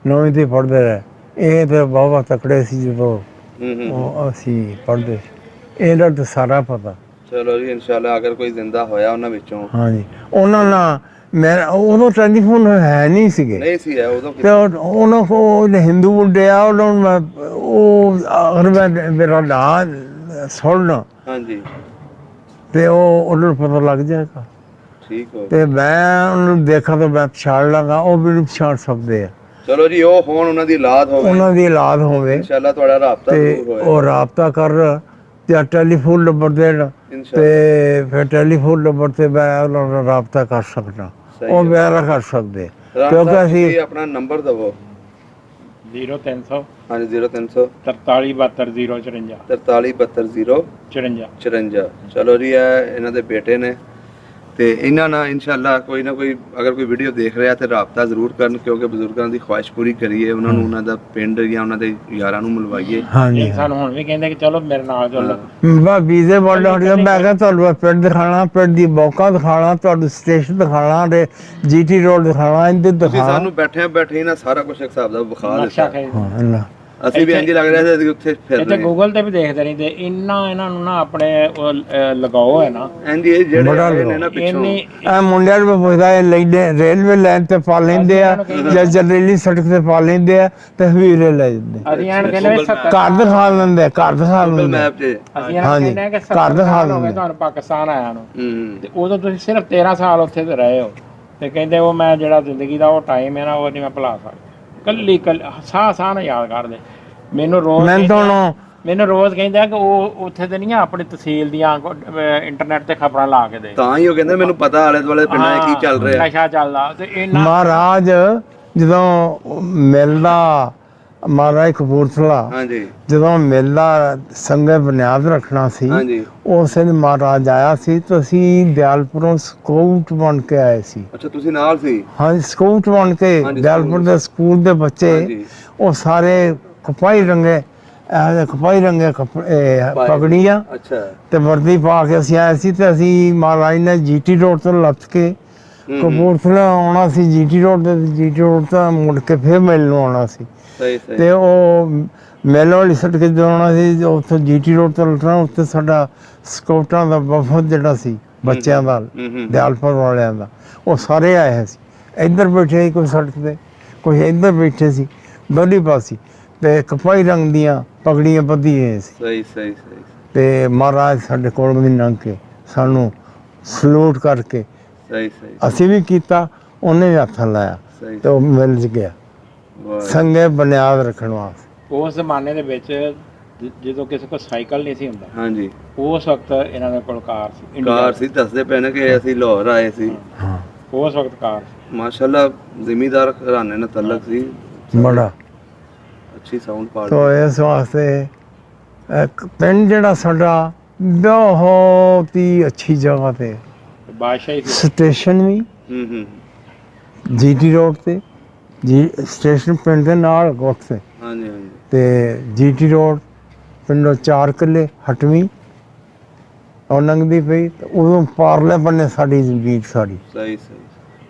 9ਵੀਂ ਤੇ ਪੜ੍ਹਦੇ ਰਹੇ। ਇਹ ਤੇ ਬਾਬਾ ਤਕੜੇ ਸੀ ਜਦੋਂ ਹੂੰ ਉਹ ਅਸੀਂ ਪੜ੍ਹਦੇ ਸੀ। ਇਹਦਾ ਤਾਂ ਸਾਰਾ ਪਤਾ। ਚਲੋ ਜੀ, ਇਨਸ਼ਾਅੱਲਾ ਅਗਰ ਕੋਈ ਜ਼ਿੰਦਾ ਹੋਇਆ ਉਹਨਾਂ ਵਿੱਚੋਂ। ਹਾਂਜੀ, ਉਹਨਾਂ ਨਾਲ ਮੈਂ ਉਦੋਂ ਟੈਲੀਫੋਨ ਹੈ ਨਹੀਂ ਸੀਗੇ ਨਹੀਂ ਸੀ ਹੈ ਉਦੋਂ। ਤੇ ਉਹਨਾਂ ਕੋਲ ਹਿੰਦੂ ਮੁੰਡੇ ਆ, ਉਹਨਾਂ ਨੂੰ ਮੈਂ ਉਹ ਅਗਰ ਮੈਂ ਮੇਰਾ ਨਾਂ ਸੁਣਨਾ ਹਾਂਜੀ ਤੇ ਉਹ ਉਹਨਾਂ ਨੂੰ ਪਤਾ ਲੱਗ ਜਾਏਗਾ। ਠੀਕ ਹੋ। ਤੇ ਮੈਂ ਉਹਨੂੰ ਦੇਖਾਂ ਤਾਂ ਮੈਂ ਪਛਾਣ ਲਾਂਗਾ, ਉਹ ਮੈਨੂੰ ਪਛਾਣ ਸਕਦੇ ਆ। ਚਲੋ ਜੀ, ਉਹ ਹੋਣ, ਉਹਨਾਂ ਦੀ ਔਲਾਦ ਹੋਵੇ, ਉਹਨਾਂ ਦੀ ਔਲਾਦ ਹੋਵੇ ਇਨਸ਼ਾਅੱਲਾ ਤੁਹਾਡਾ ਰਾਬਤਾ ਤੇ ਜ਼ਰੂਰ ਹੋਏ। ਉਹ ਰਾਬਤਾ ਕਰ ਜਾਂ ਟੈਲੀਫੋਨ ਨੰਬਰ ਦੇਣ ਇਨਸ਼ਾਅੱਲਾ ਤੇ ਫਿਰ ਟੈਲੀਫੋਨ ਨੰਬਰ ਤੇ ਮੈਂ ਉਹਨਾਂ ਨਾਲ ਰਾਬਤਾ ਕਰ ਸਕਦਾ। ਸਹੀ ਉਹ ਹੈ। ਮੇਰਾ ਕਰ ਸਕਦੇ ਰਾਮ ਕਿਉਂਕਿ ਸਾਹਿਬ, ਅਸੀਂ ਤੁਸੀਂ ਆਪਣਾ ਨੰਬਰ ਦਵੋ। 0300 ਹਾਂਜੀ 0300 43 72 054 43 72 54। 54। ਚਲੋ ਜੀ, ਇਹ ਇਹਨਾਂ ਦੇ ਬੇਟੇ ਨੇ ਤੇ ਇਹਨਾਂ ਨਾਲ ਇਨਸ਼ਾਅੱਲਾ ਕੋਈ ਨਾ ਕੋਈ ਅਗਰ ਕੋਈ ਵੀਡੀਓ ਦੇਖ ਰਿਹਾ ਤੇ ਰਾਬਤਾ ਜ਼ਰੂਰ ਕਰਨ, ਕਿਉਂਕਿ ਬਜ਼ੁਰਗਾਂ ਦੀ ਖੁਆਇਸ਼ ਪੂਰੀ ਕਰੀਏ, ਉਹਨਾਂ ਨੂੰ ਉਹਨਾਂ ਦਾ ਪਿੰਡ ਜਾਂ ਉਹਨਾਂ ਦੇ ਯਾਰਾਂ ਨੂੰ ਮਿਲਵਾਈਏ। ਹਾਂਜੀ ਇਹ ਸਾਨੂੰ ਹੁਣ ਵੀ ਕਹਿੰਦੇ ਕਿ ਚਲੋ ਮੇਰੇ ਨਾਲ ਚੱਲੋ। ਬਾ ਵੀਜ਼ੇ ਬੋਲ ਰਿਹਾ। ਮੈਂ ਕਿਹਾ ਤੁਹਾਨੂੰ ਪਿੰਡ ਦਿਖਾਣਾ, ਪਿੰਡ ਦੀ ਮੌਕਾ ਦਿਖਾਣਾ, ਤੁਹਾਨੂੰ ਸਟੇਸ਼ਨ ਦਿਖਾਣਾ ਤੇ ਜੀਟੀ ਰੋਡ ਦਿਖਾਣਾ, ਇੰਦੇ ਤੁਸੀਂ ਦਿਖਾਣਾ। ਸਾਨੂੰ ਬੈਠੇ ਬੈਠੇ ਨਾ ਸਾਰਾ ਕੁਝ ਇੱਕ ਹਿਸਾਬ ਦਾ ਵਿਖਾ ਨਕਸ਼ਾ ਦਿੱਤਾ। ਖੇਡ ਹਾਂ, ਇੰਨਾ। ਅਸੀਂ ਵੀ ਇੰਜ ਲੱਗ ਰਿਹਾ ਸੀ ਅਸੀਂ ਉੱਥੇ ਫਿਰ ਇੱਥੇ ਰਹੇ ਗੂਗਲ ਤੇ ਵੀ ਦੇਖਦੇ ਰਹਿੰਦੇ। ਇੰਨਾ ਇਹਨਾਂ ਨੂੰ ਨਾ ਆਪਣੇ ਉਹ ਲਗਾਓ ਹੈ ਨਾ ਇੰਜ ਇਹ ਜਿਹੜੇ ਬੜਾ ਆਏ ਨੇ ਨਾ ਪਿੱਛੋਂ। ਇੰਨੀ ਇਹ ਮੁੰਡਿਆਂ ਨੂੰ ਪੁੱਛਦਾ ਇਹ ਲੈਂਦੇ ਰੇਲਵੇ ਲਾਈਨ ਤੇ ਪਾ ਲੈਂਦੇ ਆ ਜਾਂ ਜਰਨੈਲੀ ਸੜਕ ਤੇ ਪਾ ਲੈਂਦੇ ਆ ਤੇ ਹਵੀਰੇ ਲੈ ਜਾਂਦੇ। ਅਸੀਂ ਇਹਨਾਂ ਨੂੰ ਕਹਿੰਦੇ ਵੀ 70 ਘਰ ਦਿਖਾ ਲੈਂਦੇ, ਘਰ ਦਿਖਾ ਗੂਗਲ ਲੈਂਦੇ। ਮੈਪ 'ਚ। ਅਸੀਂ ਇਹਨਾਂ ਨੂੰ ਹਾਂਜੀ, ਕਹਿੰਦੇ ਆ ਕਿ ਘਰ 70 ਦਿਖਾ ਸਾਲ ਹੋ ਗਏ ਦਿੰਦੇ। ਤੁਹਾਨੂੰ ਪਾਕਿਸਤਾਨ ਆਇਆ ਨੂੰ, ਹੂੰ ਤੇ ਉਦੋਂ ਤੁਸੀਂ ਸਿਰਫ 13 ਸਾਲ ਉੱਥੇ ਤੇ ਰਹੇ ਹੋ। ਤੇ ਕਹਿੰਦੇ ਉਹ ਮੈਂ ਜਿਹੜਾ ਜ਼ਿੰਦਗੀ ਦਾ ਉਹ ਟਾਈਮ ਹੈ ਨਾ, ਉਹ ਨਹੀਂ ਮੈਂ ਭੁਲਾ ਸਕਦਾ। ਕੱਲੀ ਸਾਹ ਨਾ ਯਾਦ ਕਰਦੇ। ਮੈਨੂੰ ਰੋਜ਼ ਕਹਿੰਦਾ ਕਿ ਉਹ ਉੱਥੇ ਤੇ ਨਹੀਂ ਆ ਆਪਣੀ ਤਹਿਸੀਲ ਦੀਆਂ ਇੰਟਰਨੈਟ ਤੇ ਖਬਰਾਂ ਲਾ ਕੇ ਦੇ। ਤਾਂ ਹੀ ਉਹ ਕਹਿੰਦੇ ਮੈਨੂੰ ਪਤਾ ਆਲੇ ਦੁਆਲੇ ਪਿੰਡਾਂ 'ਚ ਕੀ ਚੱਲ ਰਿਹਾ। ਨਸ਼ਾ ਚੱਲਦਾ ਤੇ ਇਹਨਾਂ ਮਹਾਰਾਜ ਜਦੋਂ ਮਿਲਦਾ, ਮਹਾਰਾਜ ਕਪੂਰਥਲਾ ਹਾਂਜੀ ਜਦੋਂ ਮਿਲਦਾ ਸੰਗੇ ਬੁਨਿਆਦ ਰੱਖਣਾ ਸੀ, ਹਾਂਜੀ। ਉਸ ਦਿਨ ਮਹਾਰਾਜ ਆਇਆ ਸੀ ਤੇ ਅਸੀਂ ਦਿਆਲਪੁਰੋਂ ਸਕਾਊਟ ਬਣ ਕੇ ਆਏ ਸੀ। ਅੱਛਾ, ਤੁਸੀਂ ਨਾਲ ਸੀ? ਹਾਂਜੀ, ਸਕਾਊਟ ਬਣ ਕੇ ਹਾਂਜੀ, ਦਿਆਲਪੁਰ ਦੇ ਸਕੂਲ ਦੇ ਬੱਚੇ ਹਾਂਜੀ। ਉਹ ਸਾਰੇ ਕਪਾਈ ਰੰਗੇ ਪਗੜੀਆਂ ਅੱਛਾ। ਤੇ ਵਰਦੀ ਪਾ ਕੇ ਅਸੀਂ ਆਏ ਸੀ। ਤੇ ਅਸੀਂ ਮਹਾਰਾਜ ਨੇ ਜੀਟੀ ਰੋਡ ਤੋਂ ਲੱਥ ਕੇ ਕਪੂਰਥਲਾ ਆਉਣਾ ਸੀ, ਜੀਟੀ ਰੋਡ ਤੇ ਜੀਟੀ ਰੋਡ ਤੋਂ ਮੁੜ ਕੇ ਫਿਰ ਮਿਲਣ ਨੂੰ ਆਉਣਾ ਸੀ। ਸਹੀ ਸਹੀ। ਤੇ ਉਹ ਮੇਲ ਵਾਲੀ ਸੜਕ ਤੇ ਆਉਣਾ ਸੀ, ਉੱਥੋਂ ਜੀਟੀ ਰੋਡ ਤੋਂ ਲੱਥਣਾ। ਉੱਥੇ ਸਾਡਾ ਸਕਾਊਟਾਂ ਦਾ ਵਫਦ ਜਿਹੜਾ ਸੀ ਬੱਚਿਆਂ ਦਾ, ਦਿਆਲਪੁਰ ਵਾਲਿਆਂ ਦਾ, ਉਹ ਸਾਰੇ ਆਏ ਸੀ। ਇੱਧਰ ਬੈਠੇ ਸੀ ਕੋਈ ਸੜਕ ਤੇ, ਕੋਈ ਇੱਧਰ ਬੈਠੇ ਸੀ, ਦੋਨੇ ਪਾਸੇ। ਤੇ ਕਪਾਈ ਰੰਗ ਦੀਆਂ ਪਗੜੀਆਂ ਬੱਧੀਆਂ ਸੀ। ਸਹੀ ਸਹੀ ਸਹੀ। ਤੇ ਮਹਾਰਾਜ ਸਾਡੇ ਕੋਲ ਵੀ ਲੰਘ ਕੇ ਸਾਨੂੰ ਸਲੂਟ ਕਰਕੇ ਸਹੀ ਸਹੀ ਅਸੀਂ ਵੀ ਕੀਤਾ, ਉਹਨੇ ਵੀ ਹੱਥ ਲਾਇਆ ਸਹੀ। ਤੇ ਉਹ ਮਿਲ ਗਿਆ ਵਾਹ। ਸੰਗੇ ਬੁਨਿਆਦ ਰੱਖਣ ਵਾਸਤੇ। ਉਸ ਜ਼ਮਾਨੇ ਦੇ ਵਿੱਚ ਜਦੋਂ ਕਿਸੇ ਕੋਲ ਸਾਈਕਲ ਨਹੀਂ ਸੀ ਹੁੰਦਾ, ਹਾਂਜੀ, ਉਸ ਵਕਤ ਇਹਨਾਂ ਦੇ ਕੋਲ ਕਾਰ ਸੀ। ਕਾਰ ਸੀ। ਦੱਸਦੇ ਪਏ ਨੇ ਕਿ ਅਸੀਂ ਲਾਹੌਰ ਆਏ ਸੀ। ਹਾਂ, ਉਸ ਵਕਤ ਕਾਰ ਸੀ। ਮਾਸ਼ਾਅੱਲਾ ਜ਼ਿਮੀਦਾਰ ਘਰਾਣੇ ਨਾਲ ਤਲਕ ਸੀ। ਬੜਾ। ਅੱਛੀ ਸਾਊਂਡ ਪਾ ਤੋ ਇਸ ਵਾਸਤੇ ਇੱਕ ਪਿੰਡ ਜਿਹੜਾ ਸਾਡਾ ਬਹੁਤ ਹੀ ਅੱਛੀ ਜਗ੍ਹਾ ਤੇ, ਬਾਦਸ਼ਾਹੀ ਸੀ। ਸਟੇਸ਼ਨ ਵੀ ਜੀਟੀ ਰੋਡ ਤੇ, ਸਟੇਸ਼ਨ ਪਿੰਡ ਦੇ ਨਾਲ ਉੱਥੇ ਹਾਂਜੀ ਹਾਂਜੀ। ਤੇ ਜੀਟੀ ਰੋਡ ਪਿੰਡੋਂ 4 ਕਿੱਲੇ ਹਟਵੀਂ ਉਹ ਲੰਘਦੀ ਪਈ। ਤੇ ਉਦੋਂ ਪਾਰਲੇ ਬੰਨੇ ਸਾਡੀ ਜ਼ਮੀਨ, ਸਾਡੀ ਸਹੀ ਸਹੀ।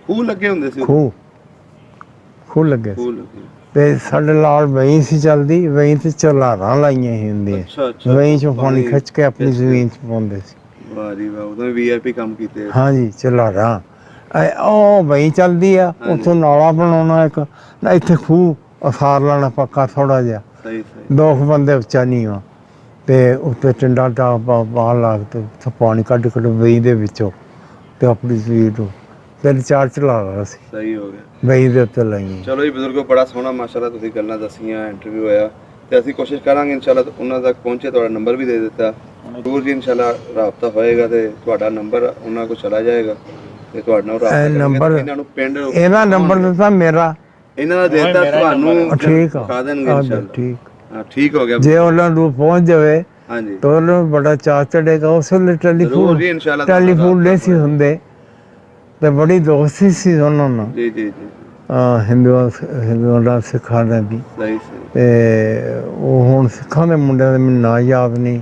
ਖੂਹ ਲੱਗੇ ਹੁੰਦੇ ਸੀ? ਖੂਹ ਲੱਗੇ ਸੀ। ਖੂਹ ਲੱਗੇ। ਤੇ ਸਾਡੇ ਨਾਲ ਵਹੀਂ ਸੀ ਚੱਲਦੀ, ਵਹੀਂ ਤੇ ਚਲਾਰਾਂ ਲਾਈਆਂ ਸੀ ਹੁੰਦੀਆਂ। ਅੱਛਾ ਅੱਛਾ। ਵਹੀਂ ਚੋਂ ਪਾਣੀ ਖਿੱਚ ਕੇ ਆਪਣੀ ਜ਼ਮੀਨ 'ਚ ਪਾਉਂਦੇ ਸੀ। ਵਾਹ ਜੀ ਵਾਹ, ਉਦੋਂ ਵੀਆਈਪੀ ਕੰਮ ਕੀਤੇ। ਹਾਂਜੀ, ਚਲਾਰਾਂ। ਉਹ ਵਹੀਂ ਚੱਲਦੀ ਆ, ਉੱਥੋਂ ਨਾਲਾ ਬਣਾਉਣਾ ਇੱਕ, ਇੱਥੇ ਖੂਹ ਅਸਾਰ ਲੈਣਾ ਪੱਕਾ ਥੋੜਾ ਜਿਹਾ, ਸਹੀ ਸਹੀ 2 ਬੰਦੇ ਉੱਚਾ ਨੀਵਾਂ। ਤੇ ਉੱਤੇ ਟਿੰਡਾ ਟਾਪਾ ਪਾ ਲਾ ਕੇ ਤੇ ਪਾਣੀ ਕੱਢ ਵਈ ਦੇ ਵਿੱਚੋਂ ਤੇ ਆਪਣੀ ਸਰੀਰ ਨੂੰ 3-4 ਚਲਾ ਲਿਆ ਸੀ ਸਹੀ ਹੋ ਗਿਆ। ਵਈ ਦੇ ਉੱਤੇ ਲਾਈ। ਚਲੋ ਜੀ ਬਜ਼ੁਰਗੋ, ਬੜਾ ਸੋਹਣਾ ਮਾਸ਼ਾਅੱਲਾ ਤੁਸੀਂ ਗੱਲਾਂ ਦੱਸੀਆਂ, ਇੰਟਰਵਿਊ ਹੋਇਆ ਤੇ ਅਸੀਂ ਕੋਸ਼ਿਸ਼ ਕਰਾਂਗੇ ਇਨਸ਼ਾਅੱਲਾ ਉਹਨਾਂ ਤੱਕ ਪਹੁੰਚੇ। ਤੁਹਾਡਾ ਨੰਬਰ ਵੀ ਦੇ ਦਿੱਤਾ, ਜ਼ਰੂਰ ਜੀ ਇਨਸ਼ਾਅੱਲਾ ਰਾਬਤਾ ਹੋਏਗਾ ਤੇ ਤੁਹਾਡਾ ਨੰਬਰ ਉਹਨਾਂ ਕੋਲ ਚਲਾ ਜਾਏਗਾ ਤੇ ਤੁਹਾਡੇ ਨਾਲ ਰਾਬਤਾ ਕਰਾਂਗੇ। ਇਹਨਾਂ ਨੂੰ ਪਿੰਡ ਇਹਦਾ ਨੰਬਰ ਦਿੱਤਾ ਮੇਰਾ, ਇਹਨਾਂ ਦਾ ਦੇਤਾ ਤੁਹਾਨੂੰ, ਠੀਕ ਆ ਖਾ ਦੇਣਗੇ ਇਨਸ਼ਾਅੱਲਾ। ਠੀਕ ਹਾਂ ਠੀਕ ਹੋ ਗਿਆ। ਜੇ ਉਹਨਾਂ ਨੂੰ ਪਹੁੰਚ ਜਾਵੇ ਹਾਂਜੀ ਤਾਂ ਉਹਨਾਂ ਨੂੰ ਬੜਾ ਚਾਅ ਚੜੇਗਾ। ਉਸ ਵੇਲੇ ਜ਼ਰੂਰ ਜੀ ਇਨਸ਼ਾਅੱਲਾ। ਟੈਲੀਫੋਨ ਨਹੀਂ ਸੀ ਹੁੰਦੇ ਤੇ ਬੜੀ ਦੋਸਤੀ ਸੀ ਉਹਨਾਂ ਨਾਲ, ਜੀ ਜੀ ਜੀ ਹਿੰਦੂਆਂ ਦਾ ਸਿੱਖਾਂ ਦਾ ਵੀ। ਸਹੀ ਸਹੀ। ਤੇ ਉਹ ਹੁਣ ਸਿੱਖਾਂ ਦੇ ਮੁੰਡਿਆਂ ਦਾ ਮੈਨੂੰ ਨਾਂ ਯਾਦ ਨਹੀਂ,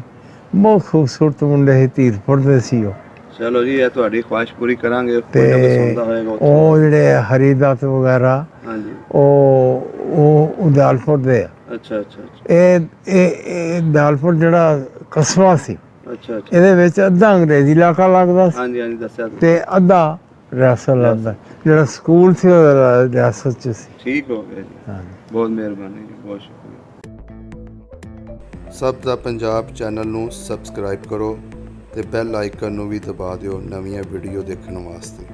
ਬਹੁਤ ਖੂਬਸੂਰਤ ਮੁੰਡੇ ਸੀ, ਧੀਰਪੁਰ ਦੇ ਸੀ ਉਹ। ਚਲੋ ਜੀ ਇਹ ਤੁਹਾਡੀ ਖੁਆਇਸ਼ ਪੂਰੀ ਕਰਾਂਗੇ। ਤੇ ਕੋਈ ਨਾ ਕੋਈ ਸੁਣਦਾ ਹੋਏਗਾ ਉੱਥੇ। ਉਹ ਜਿਹੜੇ ਹਰੀਦਾਸ ਵਗੈਰਾ ਹਾਂਜੀ ਉਹ ਉਦਿਆਲਪੁਰ ਦੇ ਆ। ਅੱਛਾ ਅੱਛਾ ਅੱਛਾ ਇਹ ਉਦਿਆਲਪੁਰ ਜਿਹੜਾ ਕਸਬਾ ਸੀ, ਅੱਛਾ ਅੱਛਾ। ਇਹਦੇ ਵਿੱਚ ਅੱਧਾ ਅੰਗਰੇਜ਼ੀ ਇਲਾਕਾ ਲੱਗਦਾ ਸੀ ਹਾਂਜੀ ਹਾਂਜੀ ਦੱਸਿਆ ਤੁਸੀਂ। ਤੇ ਅੱਧਾ ਰਿਆਸਤ ਲੱਗਦਾ। ਜਿਹੜਾ ਸਕੂਲ ਸੀ ਉਹ ਰਿਆਸਤ ਚ ਸੀ। ਠੀਕ ਹੋ ਗਿਆ ਜੀ, ਹਾਂ। ਬਹੁਤ ਮਿਹਰਬਾਨੀ ਜੀ, ਬਹੁਤ ਸ਼ੁਕਰੀਆ। ਸਭ ਦਾ ਪੰਜਾਬ ਚੈਨਲ ਨੂੰ ਸਬਸਕ੍ਰਾਈਬ ਕਰੋ ਤੇ ਬੈਲ ਆਈਕਨ ਨੂੰ ਵੀ ਦਬਾ ਦਿਓ ਨਵੀਆਂ ਵੀਡੀਓ ਦੇਖਣ ਵਾਸਤੇ।